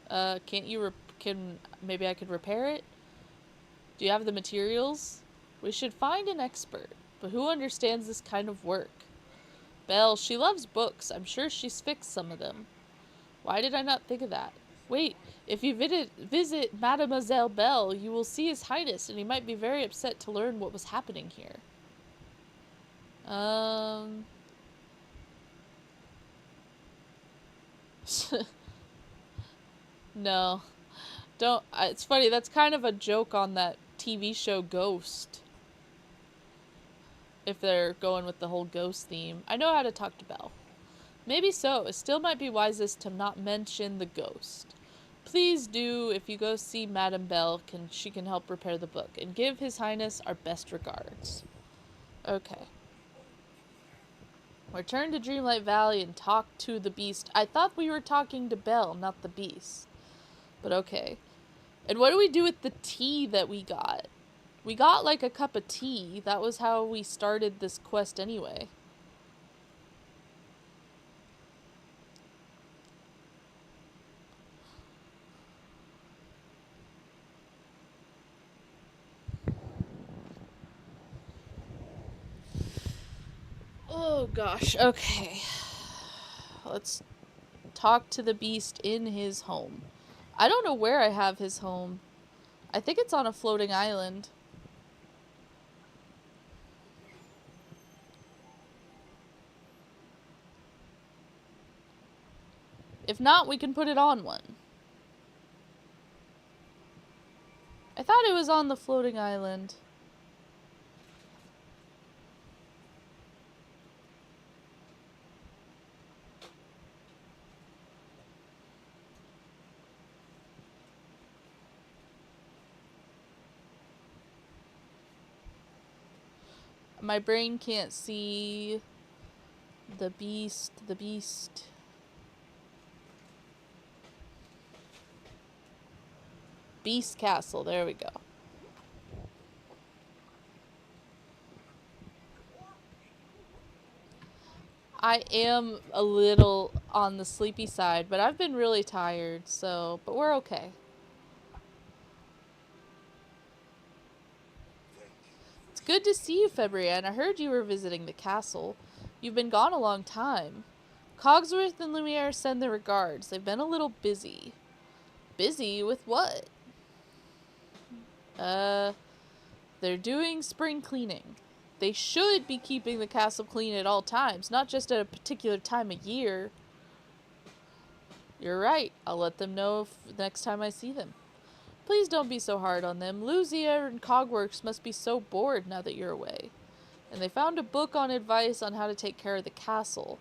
Can't you maybe I could repair it? Do you have the materials? We should find an expert, but who understands this kind of work? Belle, she loves books. I'm sure she's fixed some of them. Why did I not think of that? Wait, if you visit Mademoiselle Belle, you will see His Highness, and he might be very upset to learn what was happening here. No. Don't. It's funny, that's kind of a joke on that TV show Ghost. If they're going with the whole ghost theme. I know how to talk to Belle. Maybe so. It still might be wisest to not mention the ghost. Please do, if you go see Madame Belle, she can help repair the book. And give His Highness our best regards. Okay. Return to Dreamlight Valley and talk to the beast. I thought we were talking to Belle, not the beast. But okay. And what do we do with the tea that we got? We got like a cup of tea. That was how we started this quest anyway. Oh gosh, okay. Let's talk to the beast in his home. I don't know where I have his home. I think it's on a floating island. If not, we can put it on one. I thought it was on the floating island. My brain can't see the beast. Beast Castle, there we go. I am a little on the sleepy side, but I've been really tired, but we're okay. It's good to see you, Febrianne. I heard you were visiting the castle. You've been gone a long time. Cogsworth and Lumiere send their regards. They've been a little busy. Busy with what? They're doing spring cleaning. They should be keeping the castle clean at all times, not just at a particular time of year. You're right. I'll let them know next time I see them. Please don't be so hard on them. Luzier and Cogworks must be so bored now that you're away. And they found a book on advice on how to take care of the castle.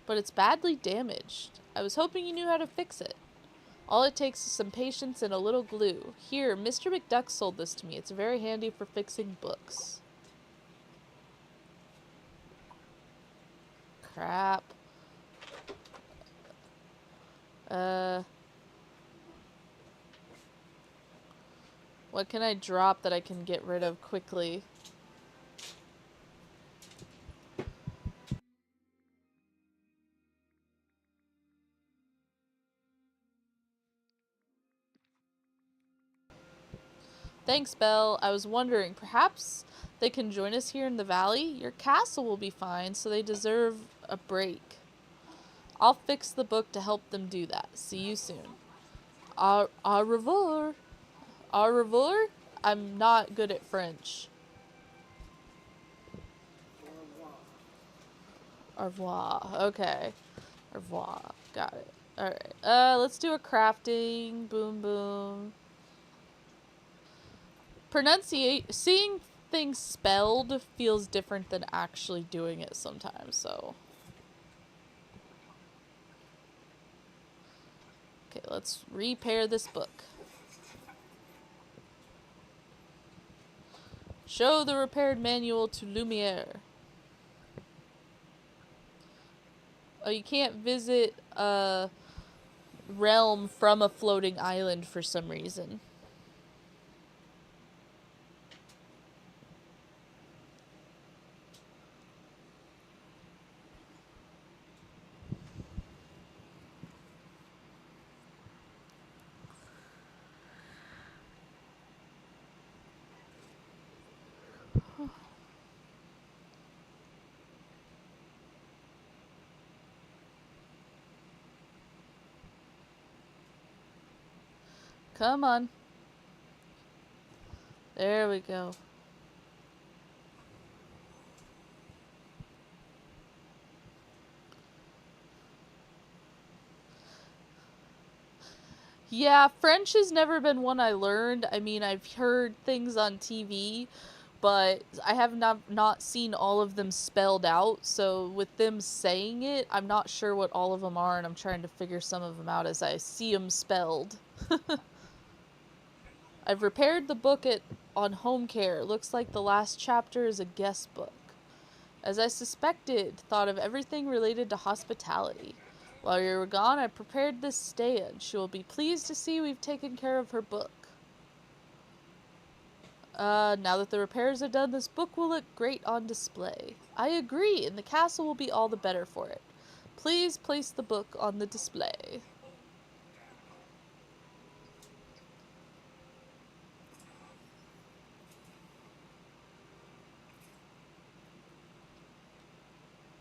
But it's badly damaged. I was hoping you knew how to fix it. All it takes is some patience and a little glue. Here, Mr. McDuck sold this to me. It's very handy for fixing books. Crap. What can I drop that I can get rid of quickly? Thanks, Belle. I was wondering, perhaps they can join us here in the valley? Your castle will be fine, so they deserve a break. I'll fix the book to help them do that. See you soon. Au revoir. Au revoir? I'm not good at French. Au revoir. Okay. Au revoir. Got it. Alright. Let's do a crafting. Boom, boom. Seeing things spelled feels different than actually doing it sometimes, so. Okay, let's repair this book. Show the repaired manual to Lumiere. Oh, you can't visit a realm from a floating island for some reason. Come on. There we go. Yeah, French has never been one I learned. I mean, I've heard things on TV, but I have not seen all of them spelled out. So with them saying it, I'm not sure what all of them are, and I'm trying to figure some of them out as I see them spelled. I've repaired the book on home care. Looks like the last chapter is a guest book. As I suspected, thought of everything related to hospitality. While you were gone, I prepared this stand. She will be pleased to see we've taken care of her book. Now that the repairs are done, this book will look great on display. I agree, and the castle will be all the better for it. Please place the book on the display.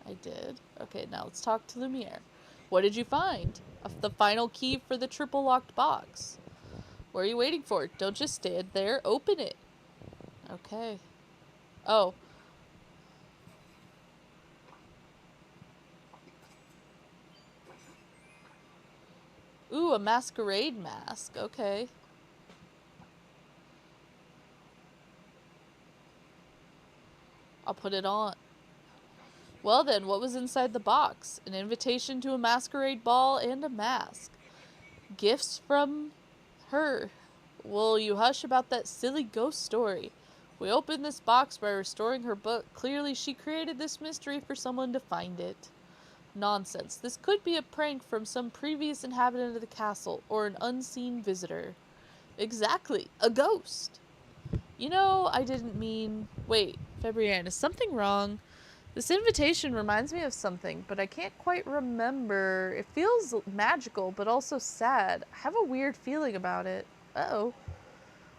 I did. Okay, now let's talk to Lumiere. What did you find? The final key for the triple locked box. What are you waiting for? Don't just stand there. Open it. Okay. Oh. Ooh, a masquerade mask. Okay. I'll put it on. Well then, what was inside the box? An invitation to a masquerade ball and a mask. Gifts from her. Will you hush about that silly ghost story? We opened this box by restoring her book. Clearly she created this mystery for someone to find it. Nonsense. This could be a prank from some previous inhabitant of the castle, or an unseen visitor. Exactly. A ghost. You know, I didn't mean... Wait, Febrianne, is something wrong? This invitation reminds me of something, but I can't quite remember. It feels magical, but also sad. I have a weird feeling about it. Uh-oh.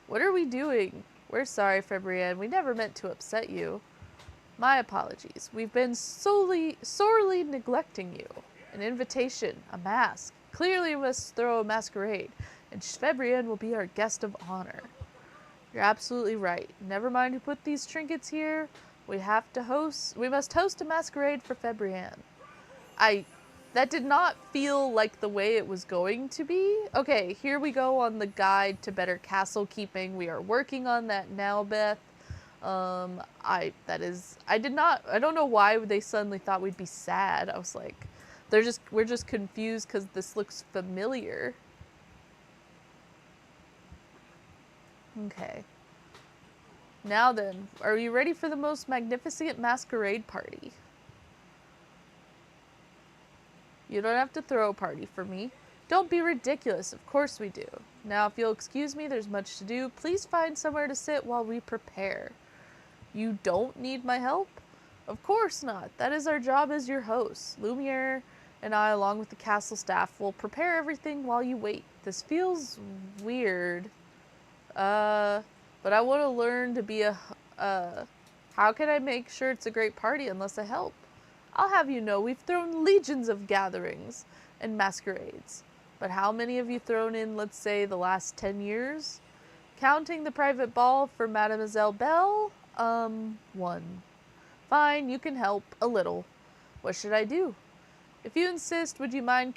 What are we doing? We're sorry, Febrianne. We never meant to upset you. My apologies. We've been sorely neglecting you. An invitation, a mask. Clearly we must throw a masquerade, and Febrianne will be our guest of honor. You're absolutely right. Never mind who put these trinkets here. We must host a masquerade for Febrianne. That did not feel like the way it was going to be. Okay, here we go on the guide to better castle keeping. We are working on that now, Beth. I don't know why they suddenly thought we'd be sad. I was like, we're just confused because this looks familiar. Okay. Now then, are you ready for the most magnificent masquerade party? You don't have to throw a party for me. Don't be ridiculous, of course we do. Now, if you'll excuse me, there's much to do. Please find somewhere to sit while we prepare. You don't need my help? Of course not. That is our job as your hosts. Lumiere and I, along with the castle staff, will prepare everything while you wait. This feels weird. But I want to learn to be how can I make sure it's a great party unless I help? I'll have you know we've thrown legions of gatherings and masquerades. But how many have you thrown in, let's say, the last 10 years? Counting the private ball for Mademoiselle Belle? One. Fine, you can help. A little. What should I do? If you insist, would you mind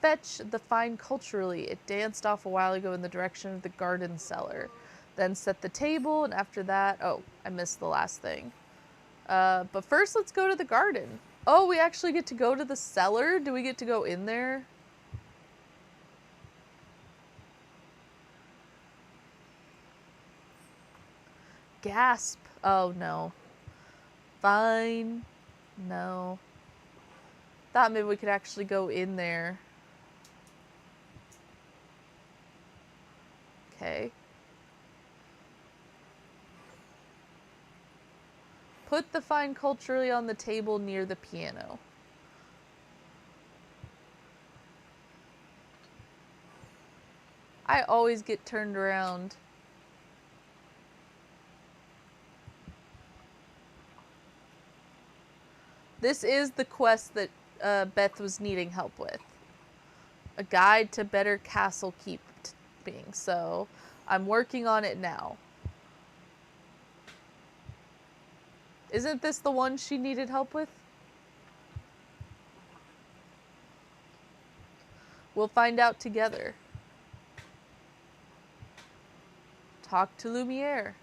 fetch the fine culturally? It danced off a while ago in the direction of the garden cellar. Then set the table, and after that... Oh, I missed the last thing. But first, let's go to the garden. Oh, we actually get to go to the cellar? Do we get to go in there? Gasp. Oh, no. Fine. No. Thought maybe we could actually go in there. Okay. Put the fine culturally on the table near the piano. I always get turned around. This is the quest that Beth was needing help with. A guide to better castle keeping. So I'm working on it now. Isn't this the one she needed help with? We'll find out together. Talk to Lumiere.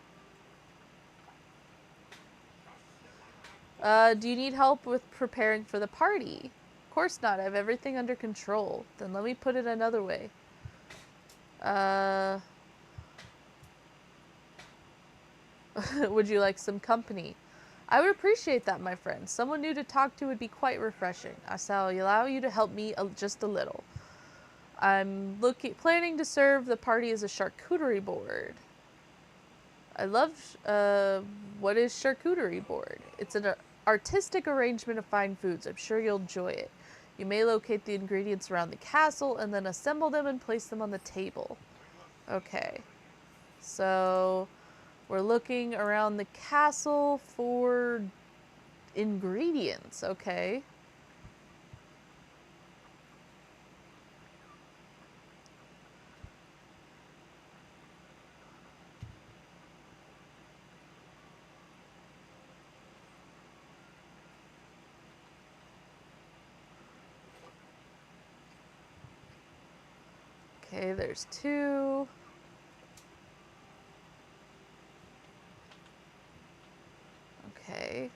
Do you need help with preparing for the party? Of course not. I have everything under control. Then let me put it another way. Would you like some company? I would appreciate that, my friend. Someone new to talk to would be quite refreshing. I shall allow you to help me just a little. I'm planning to serve the party as a charcuterie board. I love, what is charcuterie board? It's an artistic arrangement of fine foods. I'm sure you'll enjoy it. You may locate the ingredients around the castle and then assemble them and place them on the table. Okay. So, we're looking around the castle for ingredients. Okay. Okay, there's 2. Okay.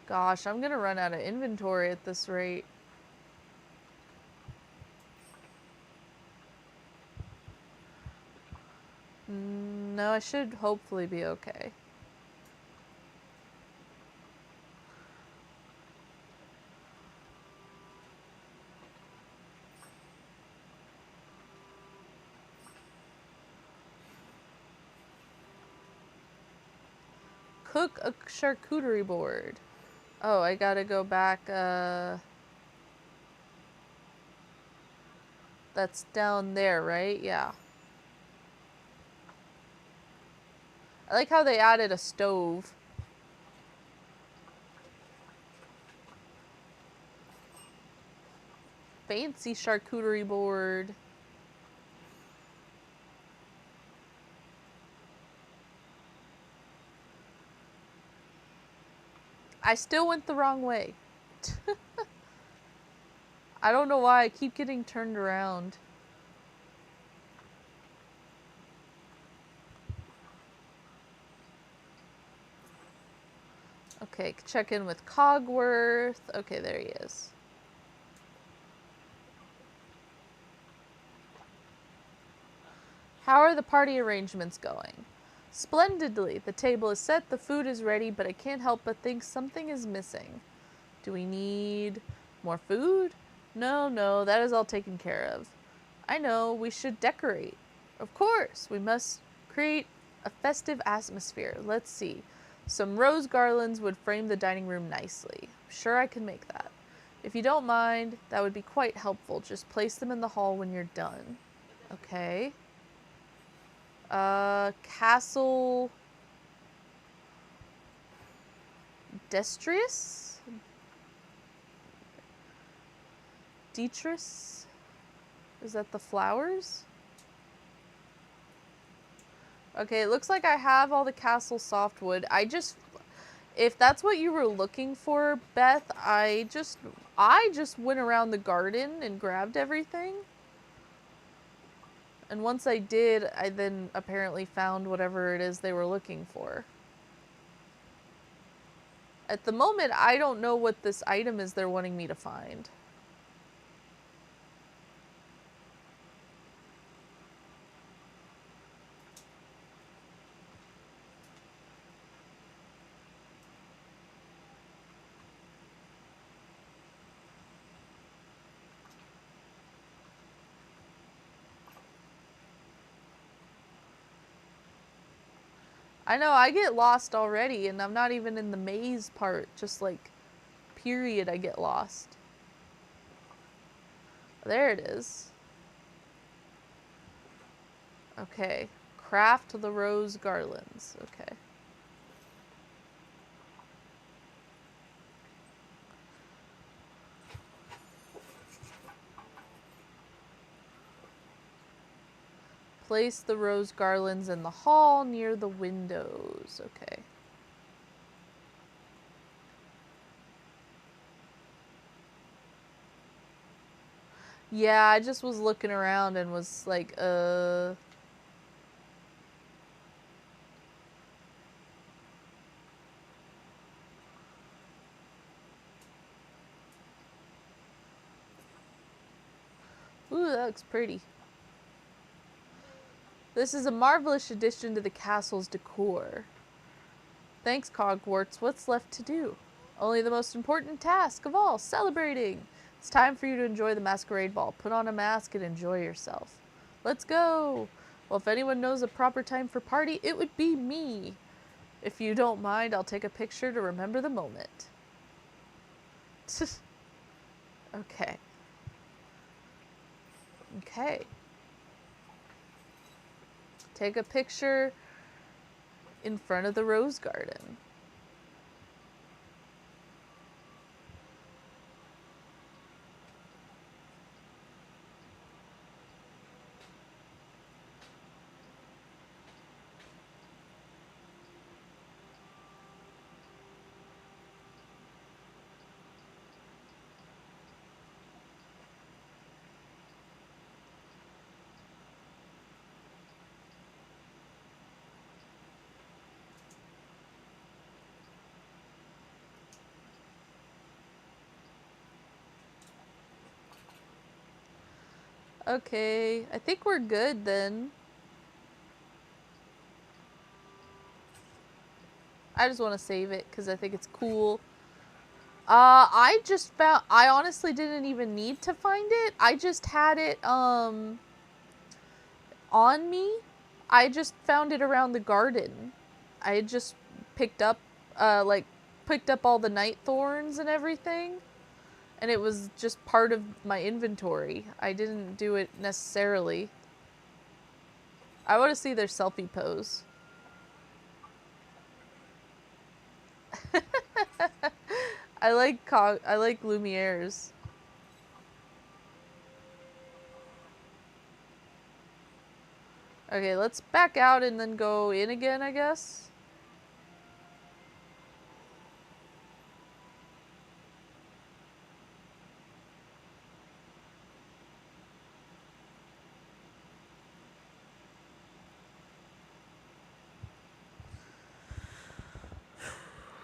Gosh, I'm gonna run out of inventory at this rate. No, I should hopefully be okay. Cook a charcuterie board. Oh, I gotta go back, that's down there, right? Yeah. I like how they added a stove. Fancy charcuterie board. I still went the wrong way. I don't know why I keep getting turned around. Okay, check in with Cogworth. Okay, there he is. How are the party arrangements going? Splendidly. The table is set, the food is ready, but I can't help but think something is missing. Do we need more food? No, that is all taken care of. I know, we should decorate. Of course, we must create a festive atmosphere. Let's see. Some rose garlands would frame the dining room nicely. I'm sure I can make that. If you don't mind, that would be quite helpful. Just place them in the hall when you're done. Okay. Castle Destrius? Detrius? Is that the flowers? Okay, it looks like I have all the castle softwood. If that's what you were looking for, Beth, I just went around the garden and grabbed everything. And once I did, I then apparently found whatever it is they were looking for. At the moment, I don't know what this item is they're wanting me to find. I know, I get lost already, and I'm not even in the maze part, just like, period, I get lost. There it is. Okay. Craft the rose garlands. Okay. Place the rose garlands in the hall near the windows. Okay. Yeah, I just was looking around and was like, Ooh, that looks pretty. This is a marvelous addition to the castle's decor. Thanks, Hogwarts. What's left to do? Only the most important task of all, celebrating. It's time for you to enjoy the masquerade ball. Put on a mask and enjoy yourself. Let's go! Well, if anyone knows a proper time for party, it would be me. If you don't mind, I'll take a picture to remember the moment. Okay. Okay. Take a picture in front of the rose garden. Okay, I think we're good then. I just want to save it because I think it's cool. I honestly didn't even need to find it. I just had it, on me. I just found it around the garden. I had just picked up, picked up all the night thorns and everything. And it was just part of my inventory. I didn't do it necessarily. I want to see their selfie pose. I like Lumiere's. Okay, let's back out and then go in again, I guess.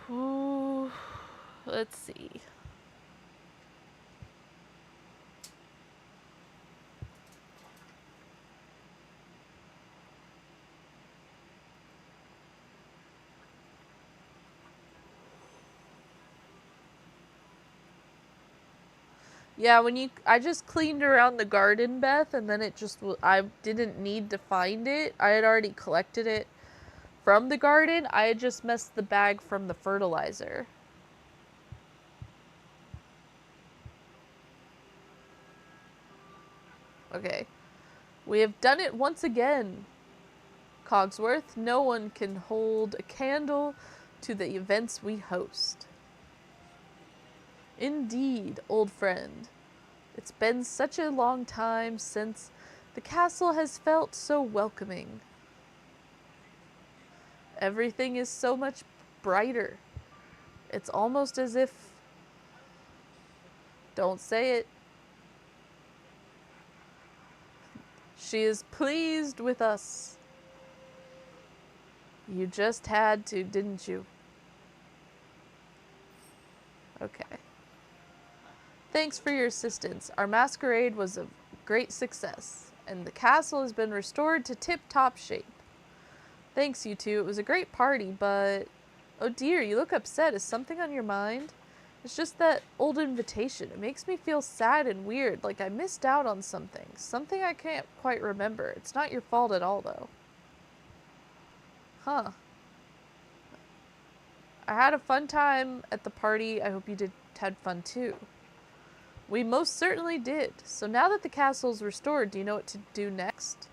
Ooh, let's see. Yeah, I just cleaned around the garden, Beth, and then I didn't need to find it. I had already collected it from the garden. I had just messed the bag from the fertilizer. Okay. We have done it once again, Cogsworth. No one can hold a candle to the events we host. Indeed, old friend. It's been such a long time since the castle has felt so welcoming. Everything is so much brighter. It's almost as if... Don't say it. She is pleased with us. You just had to, didn't you? Okay. Thanks for your assistance. Our masquerade was a great success, and the castle has been restored to tip-top shape. Thanks, you two. It was a great party, but... Oh dear, you look upset. Is something on your mind? It's just that old invitation. It makes me feel sad and weird, like I missed out on something. Something I can't quite remember. It's not your fault at all, though. Huh. I had a fun time at the party. I hope you had fun too. We most certainly did. So now that the castle's restored, do you know what to do next?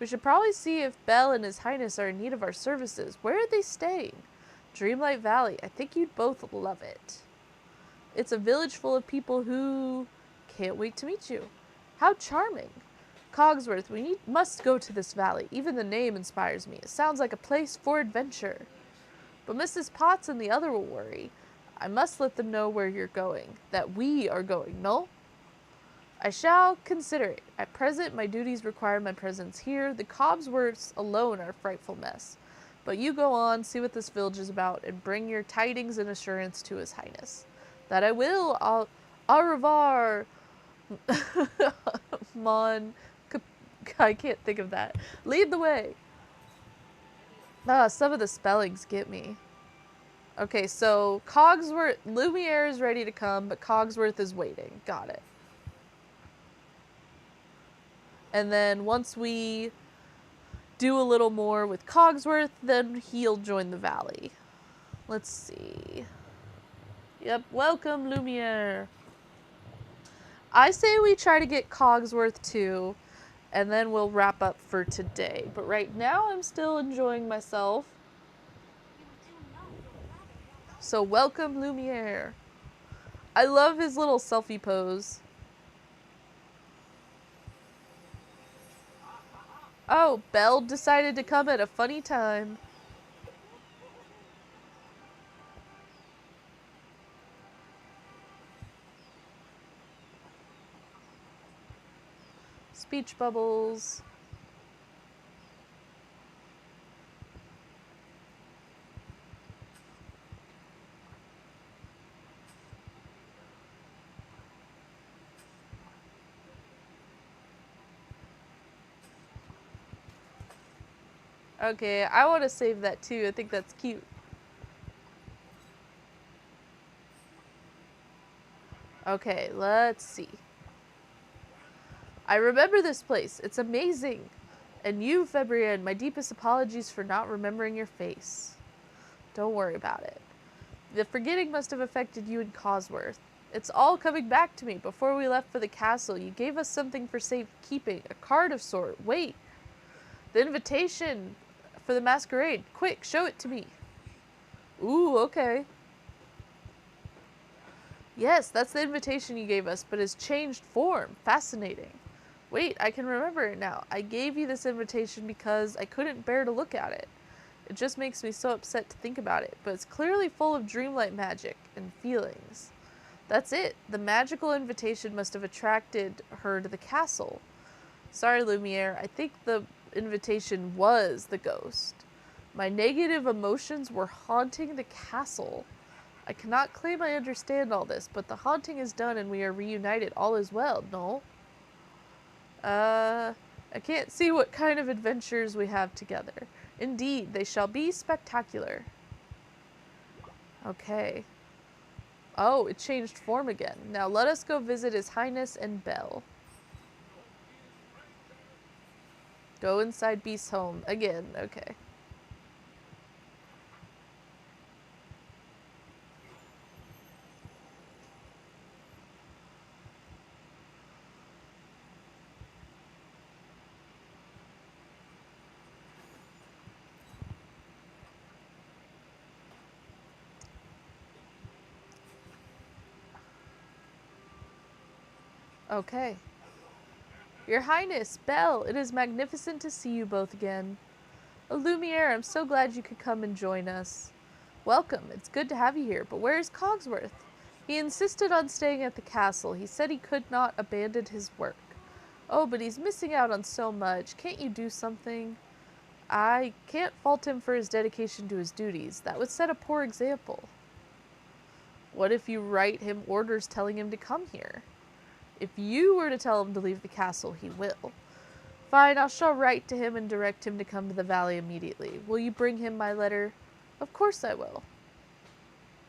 We should probably see if Belle and His Highness are in need of our services. Where are they staying? Dreamlight Valley. I think you'd both love it. It's a village full of people who can't wait to meet you. How charming. Cogsworth, must go to this valley. Even the name inspires me. It sounds like a place for adventure. But Mrs. Potts and the other will worry. I must let them know where you're going. That we are going, no? I shall consider it. At present, my duties require my presence here. The Cogsworths alone are a frightful mess. But you go on, see what this village is about, and bring your tidings and assurance to His Highness. That I will. Au revoir, Mon. I can't think of that. Lead the way. Some of the spellings get me. Okay, so Cogsworth, Lumiere is ready to come, but Cogsworth is waiting. Got it. And then once we do a little more with Cogsworth, then he'll join the valley. Let's see. Yep, welcome, Lumiere. I say we try to get Cogsworth too, and then we'll wrap up for today. But right now, I'm still enjoying myself. So welcome, Lumiere. I love his little selfie pose. Oh, Belle decided to come at a funny time. Speech bubbles. Okay, I want to save that too. I think that's cute. Okay, let's see. I remember this place. It's amazing. And you, Febrianne, my deepest apologies for not remembering your face. Don't worry about it. The forgetting must have affected you and Cosworth. It's all coming back to me. Before we left for the castle, you gave us something for safekeeping. A card of sort. Wait. The invitation for the masquerade. Quick, show it to me. Ooh, okay. Yes, that's the invitation you gave us, but it's changed form. Fascinating. Wait, I can remember it now. I gave you this invitation because I couldn't bear to look at it. It just makes me so upset to think about it, but it's clearly full of dreamlight magic and feelings. That's it. The magical invitation must have attracted her to the castle. Sorry, Lumiere. I think the invitation was the ghost. My negative emotions were haunting the castle. I cannot claim I understand all this, but the haunting is done and we are reunited. All is well, no? I can't see what kind of adventures we have together. Indeed, they shall be spectacular. Okay. Oh, it changed form again. Now let us go visit His Highness and Belle. Go inside Beast's home. Again, okay. Okay. Your Highness, Belle, it is magnificent to see you both again. Lumiere, I'm so glad you could come and join us. Welcome, it's good to have you here, but where is Cogsworth? He insisted on staying at the castle. He said he could not abandon his work. Oh, but he's missing out on so much. Can't you do something? I can't fault him for his dedication to his duties. That would set a poor example. What if you write him orders telling him to come here? If you were to tell him to leave the castle, he will. Fine, I shall write to him and direct him to come to the valley immediately. Will you bring him my letter? Of course I will.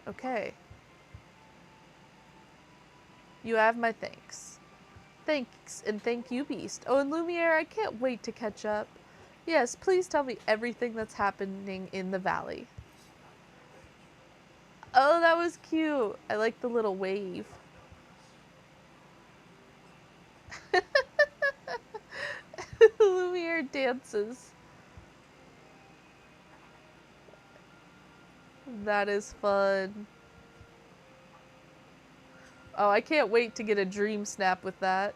Okay. You have my thanks. Thanks, and thank you, Beast. Oh, and Lumiere, I can't wait to catch up. Yes, please tell me everything that's happening in the valley. Oh, that was cute. I like the little wave. Lumiere dances. That is fun. Oh, I can't wait to get a dream snap with that.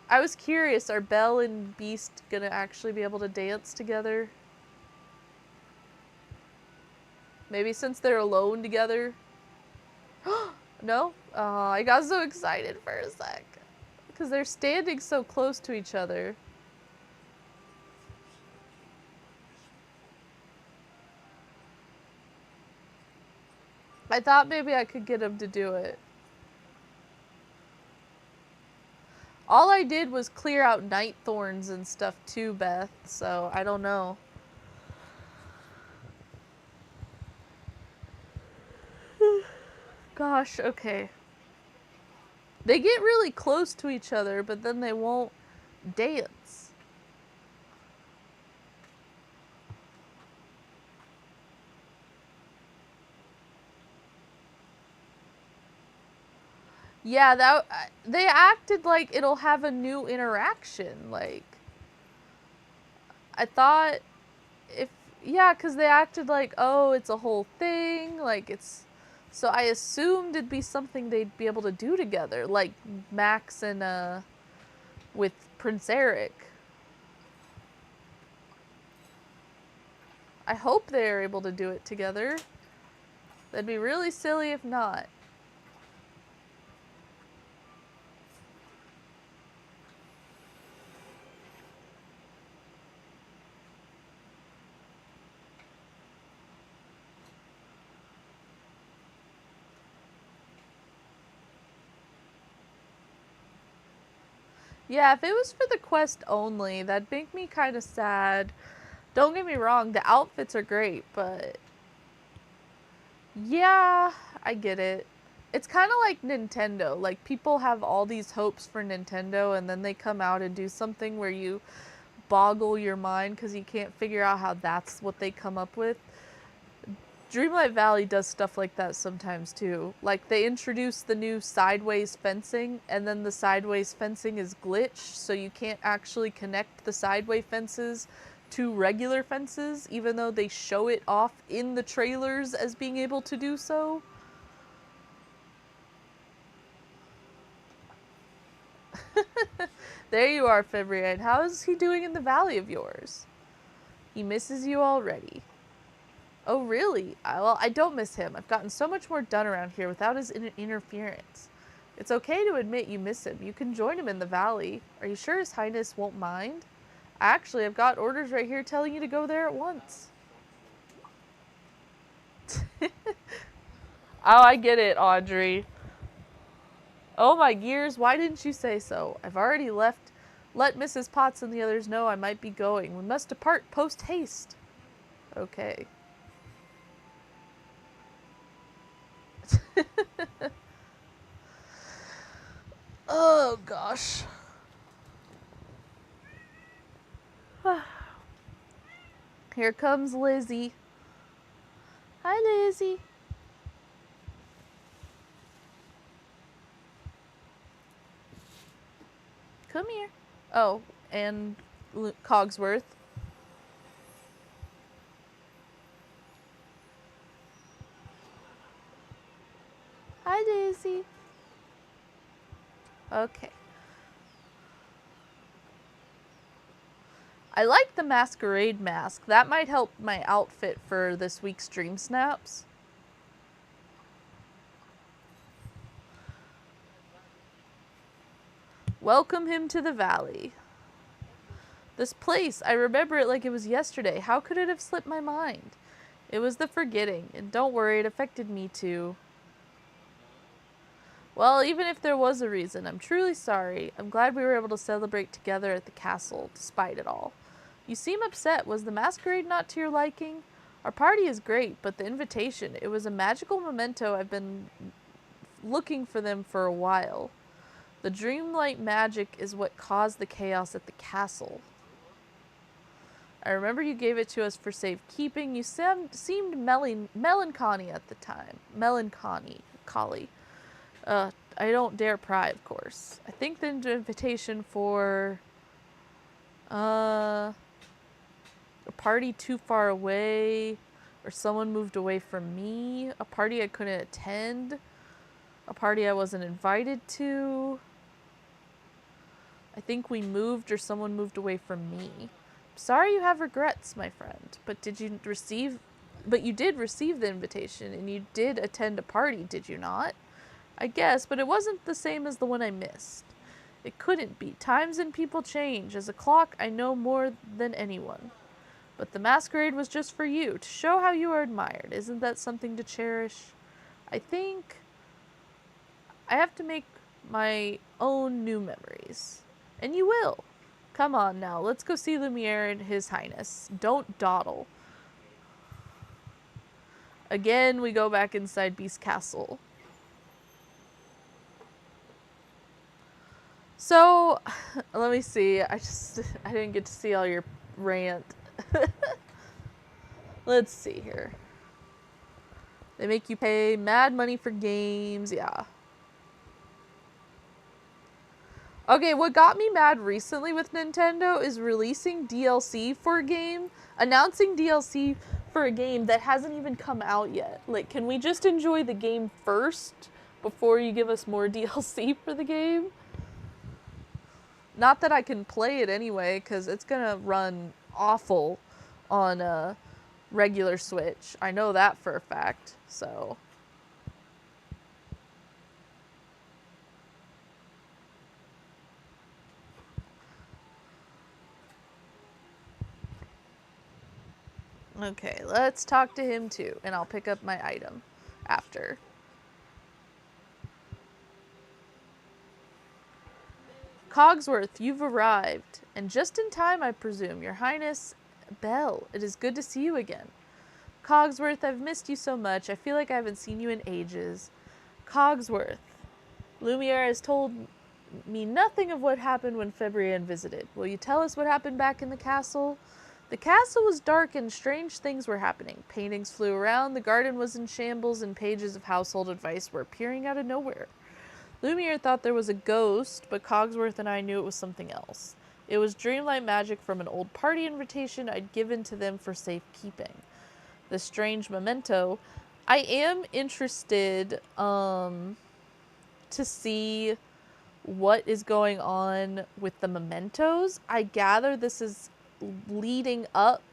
I was curious, are Belle and Beast gonna actually be able to dance together? Maybe since they're alone together? No? Oh, I got so excited for a sec. Because they're standing so close to each other. I thought maybe I could get him to do it. All I did was clear out night thorns and stuff too, Beth, so I don't know. Gosh, okay. They get really close to each other, but then they won't dance. Yeah, they acted like it'll have a new interaction. Like, I thought because they acted like, oh, it's a whole thing. Like, so I assumed it'd be something they'd be able to do together, like Max and with Prince Eric. I hope they're able to do it together. That'd be really silly if not. Yeah, if it was for the quest only, that'd make me kind of sad. Don't get me wrong, the outfits are great, but yeah, I get it. It's kind of like Nintendo. Like, people have all these hopes for Nintendo, and then they come out and do something where you boggle your mind because you can't figure out how that's what they come up with. Dreamlight Valley does stuff like that sometimes too. Like, they introduce the new sideways fencing, and then the sideways fencing is glitched, so you can't actually connect the sideway fences to regular fences, even though they show it off in the trailers as being able to do so. There you are, Febrianne. How is he doing in the valley of yours? He misses you already. Oh, really? Well, I don't miss him. I've gotten so much more done around here without his interference. It's okay to admit you miss him. You can join him in the valley. Are you sure His Highness won't mind? Actually, I've got orders right here telling you to go there at once. Oh, I get it, Audrey. Oh, my gears, why didn't you say so? I've already let Mrs. Potts and the others know I might be going. We must depart post-haste. Okay. Oh gosh. Here comes Lizzie. Hi, Lizzie. Come here. Oh, and Cogsworth. Hi, Daisy. Okay. I like the masquerade mask. That might help my outfit for this week's Dream Snaps. Welcome him to the valley. This place, I remember it like it was yesterday. How could it have slipped my mind? It was the forgetting, and don't worry, it affected me too. Well, even if there was a reason, I'm truly sorry. I'm glad we were able to celebrate together at the castle, despite it all. You seem upset. Was the masquerade not to your liking? Our party is great, but the invitation, it was a magical memento. I've been looking for them for a while. The dreamlight magic is what caused the chaos at the castle. I remember you gave it to us for safekeeping. You seemed melancholy at the time. Melancholy. I don't dare pry, of course. I think the invitation for a party too far away, or someone moved away from me, a party I couldn't attend, a party I wasn't invited to. I think we moved or someone moved away from me. Sorry you have regrets, my friend, but you did receive the invitation and you did attend a party, did you not? I guess, but it wasn't the same as the one I missed. It couldn't be. Times and people change. As a clock, I know more than anyone. But the masquerade was just for you, to show how you are admired. Isn't that something to cherish? I think I have to make my own new memories. And you will. Come on now, let's go see Lumiere and His Highness. Don't dawdle. Again, we go back inside Beast Castle. So, let me see. I didn't get to see all your rant. Let's see here. They make you pay mad money for games. Yeah. Okay, what got me mad recently with Nintendo is releasing DLC for a game, announcing DLC for a game that hasn't even come out yet. Like, can we just enjoy the game first before you give us more DLC for the game? Not that I can play it anyway, because it's gonna run awful on a regular Switch. I know that for a fact, so. Okay, let's talk to him too, and I'll pick up my item after. Cogsworth, you've arrived, and just in time, I presume. Your Highness Belle, it is good to see you again. Cogsworth, I've missed you so much. I feel like I haven't seen you in ages. Cogsworth, Lumiere has told me nothing of what happened when Febrianne visited. Will you tell us what happened back in the castle? The castle was dark and strange things were happening. Paintings flew around, the garden was in shambles, and pages of household advice were appearing out of nowhere. Lumiere thought there was a ghost, but Cogsworth and I knew it was something else. It was dreamlight magic from an old party invitation I'd given to them for safekeeping. The strange memento. I am interested to see what is going on with the mementos. I gather this is leading up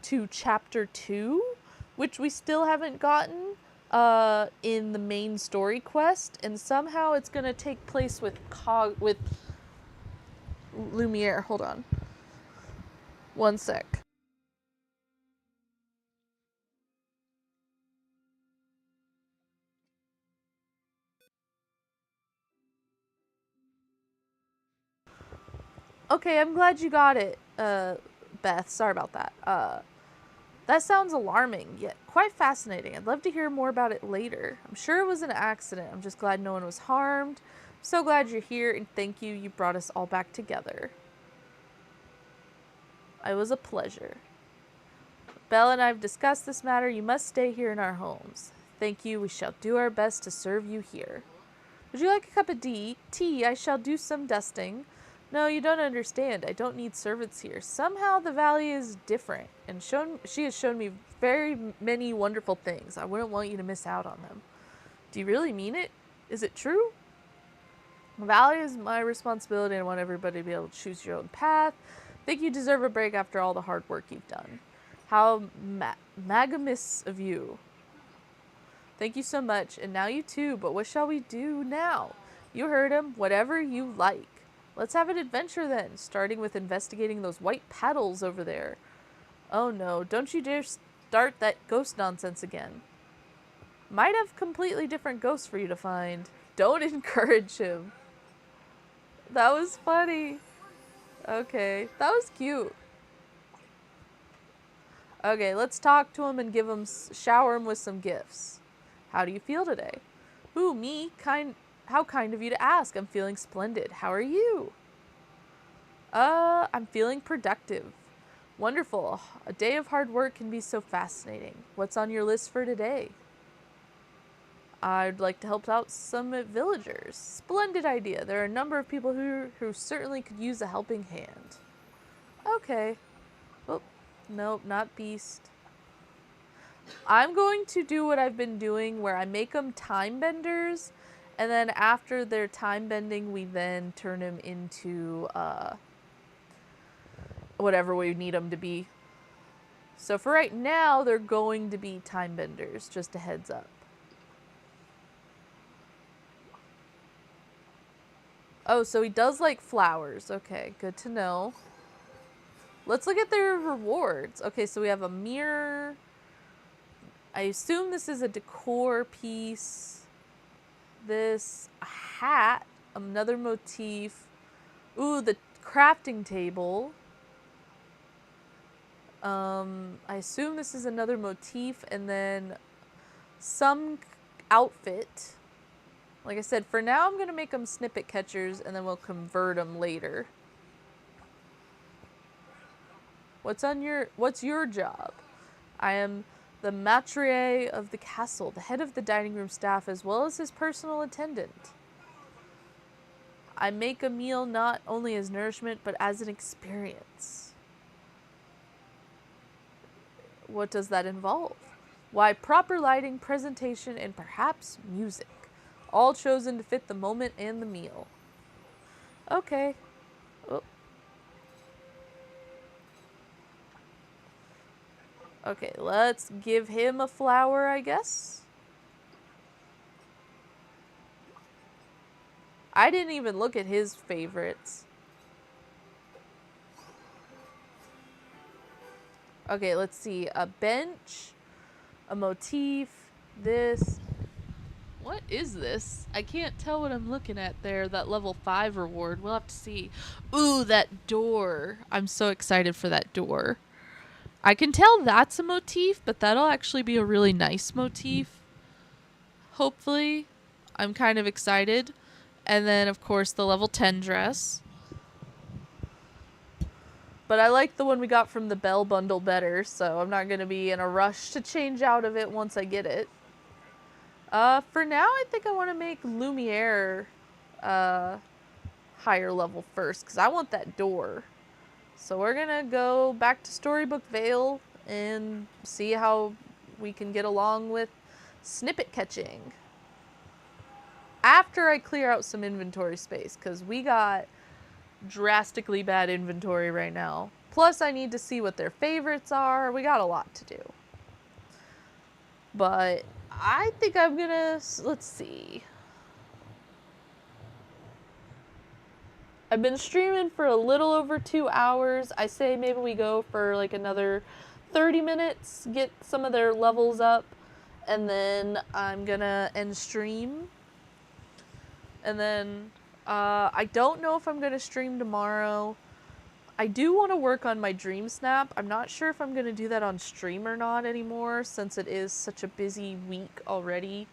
to chapter 2, which we still haven't gotten in the main story quest, and somehow it's gonna take place with Lumiere. Hold on. One sec. Okay, I'm glad you got it, Beth. Sorry about that. That sounds alarming, yet quite fascinating. I'd love to hear more about it later. I'm sure it was an accident. I'm just glad no one was harmed. So glad you're here, and thank you. You brought us all back together. It was a pleasure. Belle and I have discussed this matter. You must stay here in our homes. Thank you. We shall do our best to serve you here. Would you like a cup of tea? I shall do some dusting. No, you don't understand. I don't need servants here. Somehow the valley is different, and she has shown me very many wonderful things. I wouldn't want you to miss out on them. Do you really mean it? Is it true? The valley is my responsibility, and I want everybody to be able to choose your own path. I think you deserve a break after all the hard work you've done. How magnanimous of you. Thank you so much, and now you too, but what shall we do now? You heard him, whatever you like. Let's have an adventure then, starting with investigating those white paddles over there. Oh no, don't you dare start that ghost nonsense again. Might have completely different ghosts for you to find. Don't encourage him. That was funny. Okay, that was cute. Okay, let's talk to him and shower him with some gifts. How do you feel today? Ooh, me? How kind of you to ask. I'm feeling splendid. How are you? I'm feeling productive. Wonderful. A day of hard work can be so fascinating. What's on your list for today? I'd like to help out some villagers. Splendid idea. There are a number of people who certainly could use a helping hand. Okay. Oh, nope, not beast. I'm going to do what I've been doing where I make them time benders, and then after their time bending, we then turn them into whatever we need them to be. So for right now, they're going to be time benders, just a heads up. Oh, so he does like flowers. Okay, good to know. Let's look at their rewards. Okay, so we have a mirror. I assume this is a decor piece. This, a hat, another motif. Ooh, the crafting table. I assume this is another motif, and then some outfit. Like I said, for now I'm going to make them snippet catchers, and then we'll convert them later. What's your job? I am the maître of the castle, the head of the dining room staff, as well as his personal attendant. I make a meal not only as nourishment, but as an experience. What does that involve? Why, proper lighting, presentation, and perhaps music. All chosen to fit the moment and the meal. Okay. Oh. Okay, let's give him a flower, I guess. I didn't even look at his favorites. Okay, let's see. A bench, a motif, this. What is this? I can't tell what I'm looking at there. That level 5 reward. We'll have to see. Ooh, that door. I'm so excited for that door. I can tell that's a motif, but that'll actually be a really nice motif. Hopefully. I'm kind of excited. And then, of course, the level 10 dress. But I like the one we got from the Belle bundle better, so I'm not going to be in a rush to change out of it once I get it. For now, I think I want to make Lumiere higher level first, because I want that door. So we're going to go back to Storybook Vale and see how we can get along with snippet catching. After I clear out some inventory space, because we got drastically bad inventory right now. Plus, I need to see what their favorites are. We got a lot to do. But I think I'm gonna, let's see. I've been streaming for a little over 2 hours. I say maybe we go for like another 30 minutes, get some of their levels up, and then I'm gonna end stream. And then I don't know if I'm gonna stream tomorrow. I do want to work on my DREAMSNAP. I'm not sure if I'm gonna do that on stream or not anymore, since it is such a busy week already.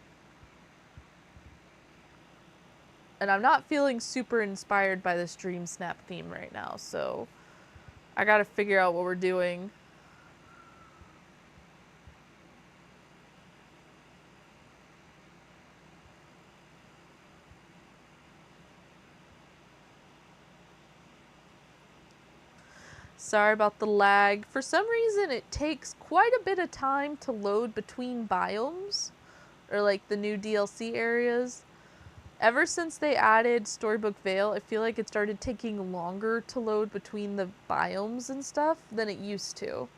And I'm not feeling super inspired by this DREAMSNAP theme right now, so I gotta figure out what we're doing. Sorry about the lag. For some reason, it takes quite a bit of time to load between biomes, or like the new DLC areas. Ever since they added Storybook Vale, I feel like it started taking longer to load between the biomes and stuff than it used to.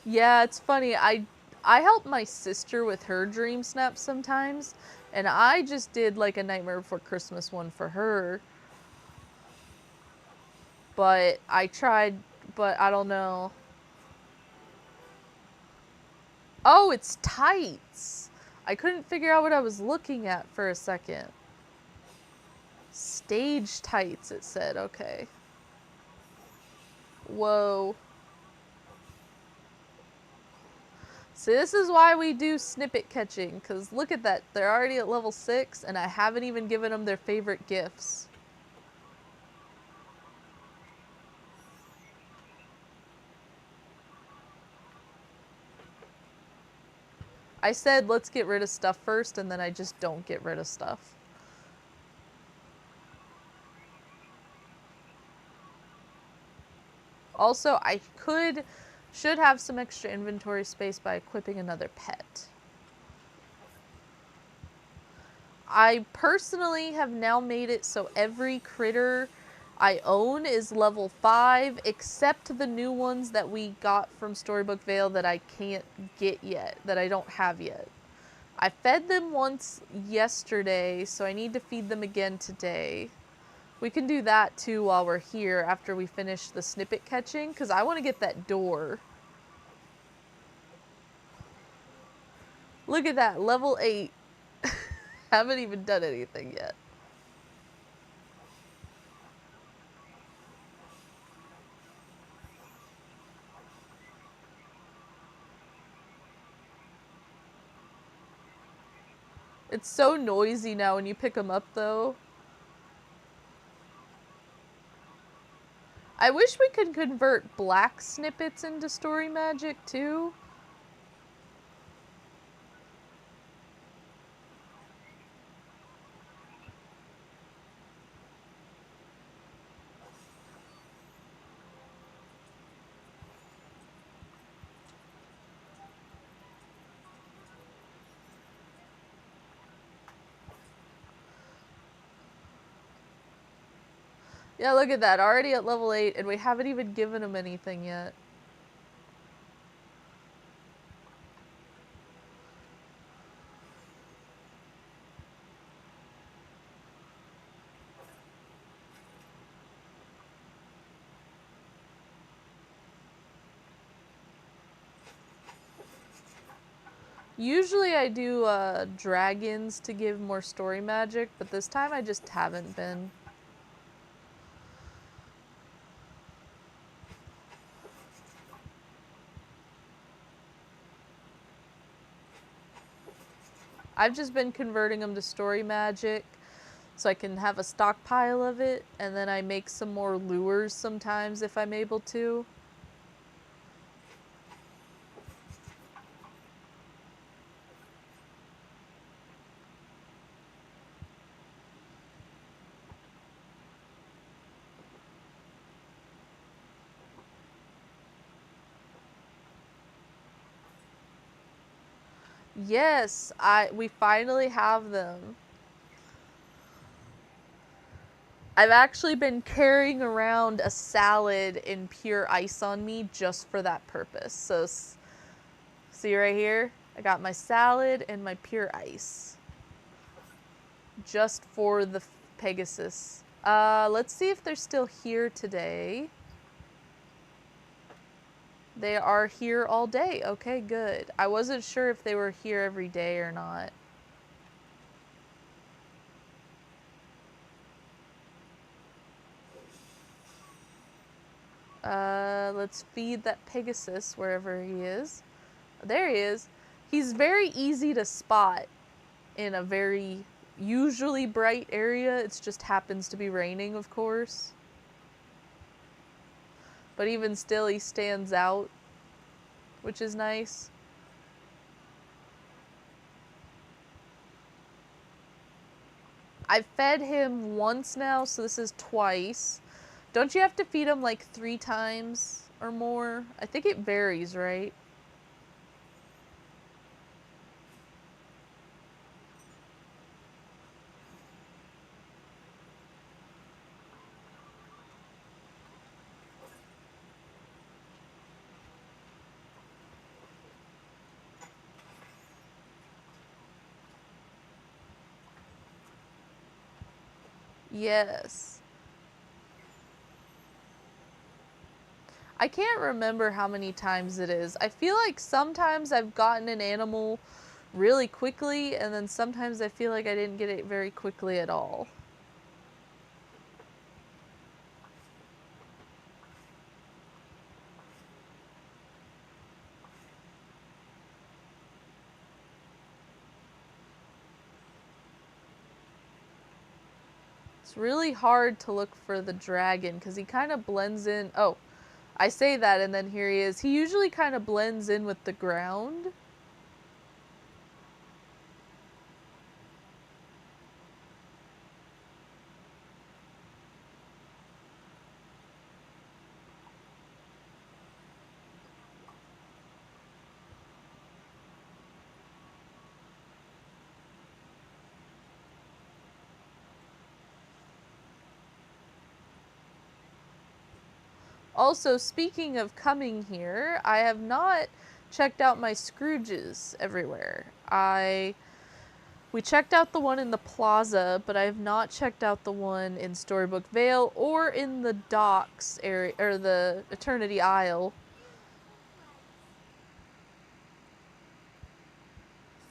Yeah, it's funny. I help my sister with her DREAMSNAP sometimes, and I just did like a Nightmare Before Christmas one for her. But I tried, but I don't know. Oh, it's tights. I couldn't figure out what I was looking at for a second. Stage tights, it said. Okay. Whoa. See, this is why we do snippet catching, because look at that. They're already at level 6, and I haven't even given them their favorite gifts. I said let's get rid of stuff first, and then I just don't get rid of stuff. Also, I should have some extra inventory space by equipping another pet. I personally have now made it so every critter I own is level 5, except the new ones that we got from Storybook Vale that I can't get yet, that I don't have yet. I fed them once yesterday, so I need to feed them again today. We can do that too while we're here after we finish the snippet catching, because I want to get that door. Look at that, level 8. Haven't even done anything yet. It's so noisy now when you pick them up, though. I wish we could convert black snippets into story magic, too. Yeah, look at that. Already at level 8, and we haven't even given them anything yet. Usually I do dragons to give more story magic, but this time I just haven't been. I've just been converting them to story magic so I can have a stockpile of it, and then I make some more lures sometimes if I'm able to. Yes, we finally have them. I've actually been carrying around a salad in pure ice on me just for that purpose. So, see right here? I got my salad and my pure ice. Just for the Pegasus. Let's see if they're still here today. They are here all day. Okay, good. I wasn't sure if they were here every day or not. Let's feed that Pegasus wherever he is. There he is. He's very easy to spot in a very usually bright area. It just happens to be raining, of course. But even still, he stands out, which is nice. I've fed him once now, so this is twice. Don't you have to feed him like 3 times or more? I think it varies, right? Yes. I can't remember how many times it is. I feel like sometimes I've gotten an animal really quickly, and then sometimes I feel like I didn't get it very quickly at all. It's really hard to look for the dragon because he kind of blends in. Oh, I say that and then here he is. He usually kind of blends in with the ground. Also, speaking of coming here, I have not checked out my Scrooges everywhere. We checked out the one in the plaza, but I have not checked out the one in Storybook Vale or in the docks area or the Eternity Isle.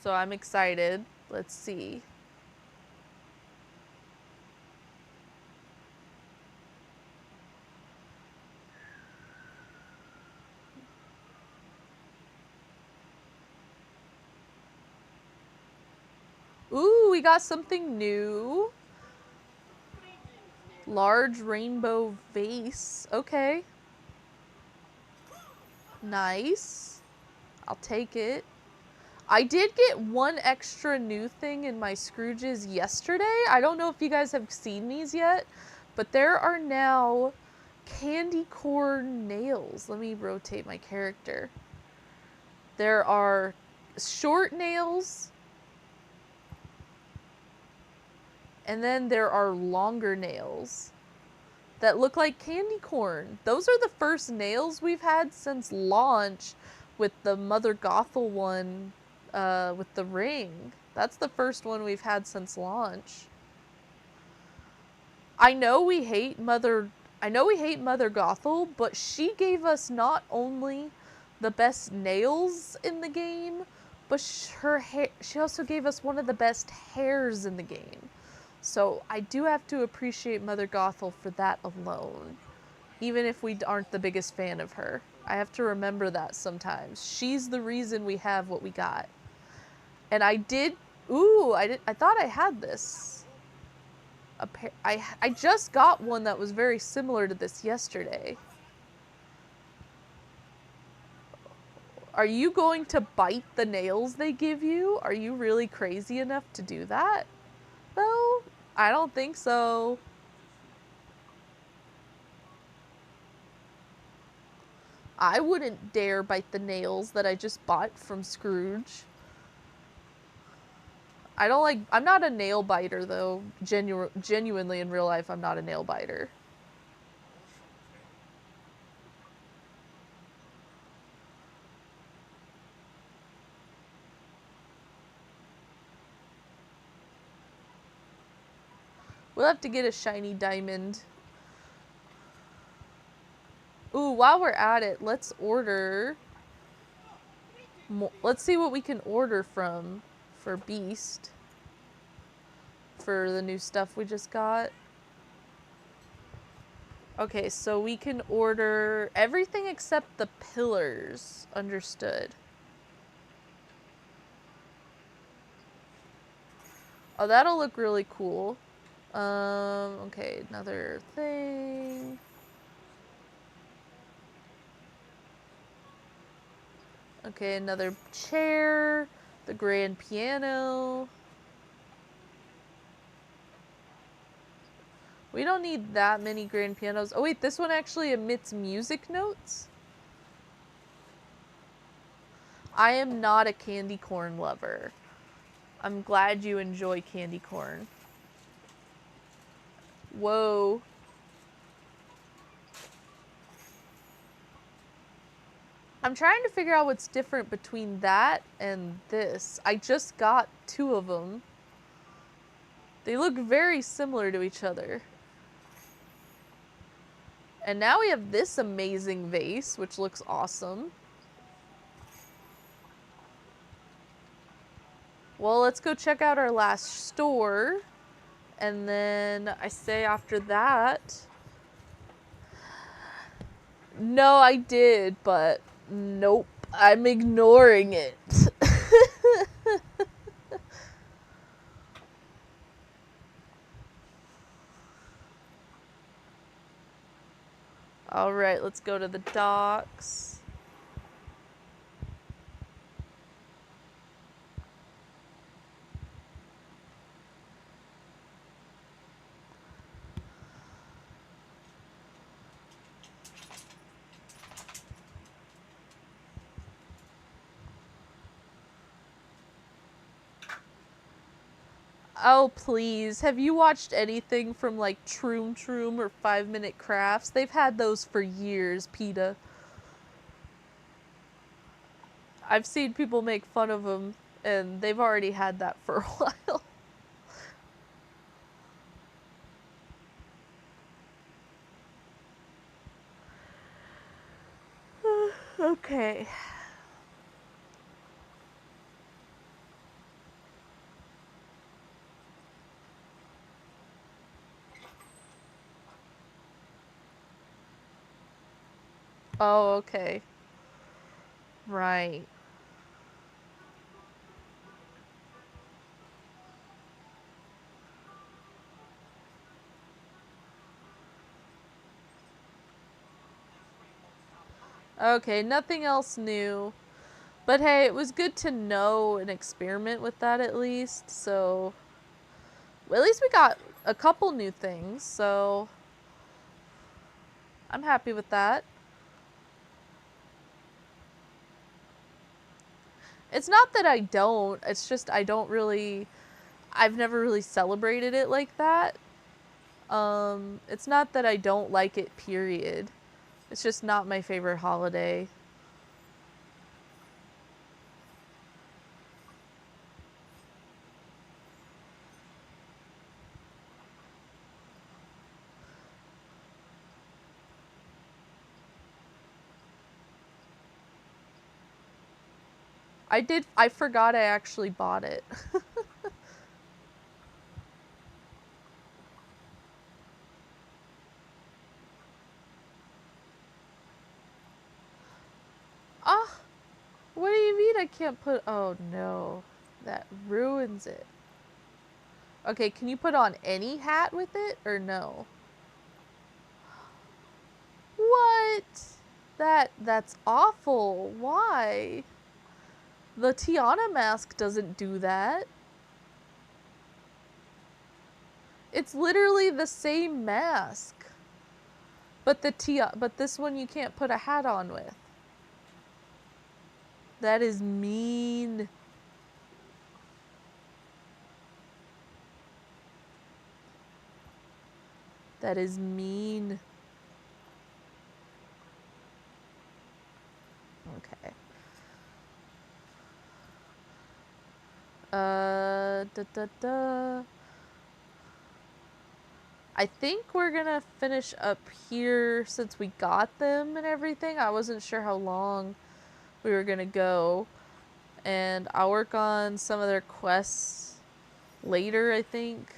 So I'm excited. Let's see. Ooh, we got something new. Large rainbow vase. Okay. Nice. I'll take it. I did get one extra new thing in my Scrooges yesterday. I don't know if you guys have seen these yet, but there are now candy corn nails. Let me rotate my character. There are short nails, and then there are longer nails that look like candy corn. Those are the first nails we've had since launch with the Mother Gothel one with the ring. That's the first one we've had since launch. I know we hate Mother Gothel, but she gave us not only the best nails in the game, but she also gave us one of the best hairs in the game. So I do have to appreciate Mother Gothel for that alone, even if we aren't the biggest fan of her. I have to remember that sometimes. She's the reason we have what we got. And I did. Ooh, I thought I had this. I just got one that was very similar to this yesterday. Are you going to bite the nails they give you? Are you really crazy enough to do that? Though? I don't think so. I wouldn't dare bite the nails that I just bought from Scrooge. I'm not a nail biter though. Genuinely in real life, I'm not a nail biter. We'll have to get a shiny diamond. Ooh, while we're at it, let's order. Let's see what we can order for Beast. For the new stuff we just got. Okay, so we can order everything except the pillars. Understood. Oh, that'll look really cool. Okay, another thing. Okay, another chair. The grand piano. We don't need that many grand pianos. Oh wait, this one actually emits music notes? I am not a candy corn lover. I'm glad you enjoy candy corn. Whoa. I'm trying to figure out what's different between that and this. I just got 2 of them. They look very similar to each other. And now we have this amazing vase, which looks awesome. Well, let's go check out our last store. And then I say after that... No, I did, but nope. I'm ignoring it. Alright, let's go to the docks. Oh, please. Have you watched anything from, like, Troom Troom or 5 Minute Crafts? They've had those for years, PETA. I've seen people make fun of them, and they've already had that for a while. Okay. Oh, okay. Right. Okay, nothing else new. But hey, it was good to know and experiment with that at least, so... Well, at least we got a couple new things, so... I'm happy with that. It's not that I don't, it's just I don't really... I've never really celebrated it like that. It's not that I don't like it, period. It's just not my favorite holiday. I forgot I actually bought it. Ah, what do you mean I can't put... Oh no, that ruins it. Okay, can you put on any hat with it, or no? What? That's awful. Why? The Tiana mask doesn't do that. It's literally the same mask. But but this one you can't put a hat on with. That is mean. That is mean. Okay. Da da da. I think we're gonna finish up here since we got them and everything. I wasn't sure how long we were gonna go. And I'll work on some of their quests later, I think.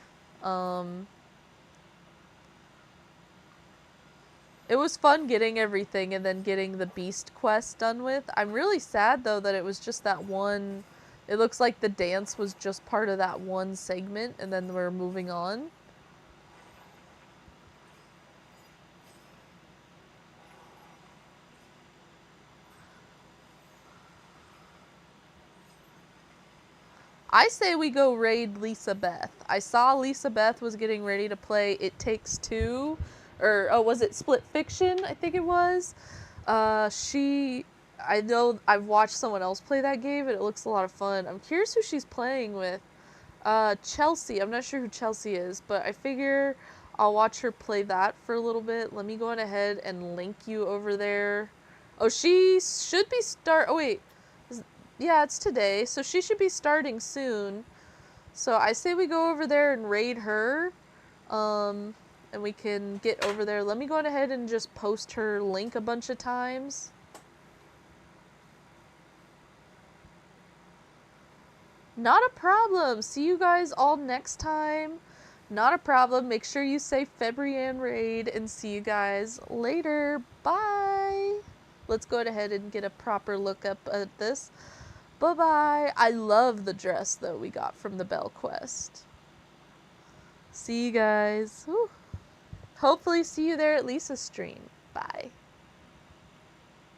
It was fun getting everything and then getting the beast quest done with. I'm really sad though that it was just that one. It looks like the dance was just part of that one segment and then we're moving on. I say we go raid Lisa Beth. I saw Lisa Beth was getting ready to play It Takes Two, or oh, was it Split Fiction? I think it was. I know I've watched someone else play that game and it looks a lot of fun. I'm curious who she's playing with. Chelsea. I'm not sure who Chelsea is, but I figure I'll watch her play that for a little bit. Let me go on ahead and link you over there. Oh, she should be Oh, wait. Yeah, it's today, so she should be starting soon. So I say we go over there and raid her. And we can get over there. Let me go on ahead and just post her link a bunch of times. Not a problem. See you guys all next time. Not a problem. Make sure you say Febrianne Raid and see you guys later. Bye. Let's go ahead and get a proper look up at this. Bye-bye. I love the dress, though, we got from the Belle Quest. See you guys. Whew. Hopefully see you there at Lisa's stream. Bye.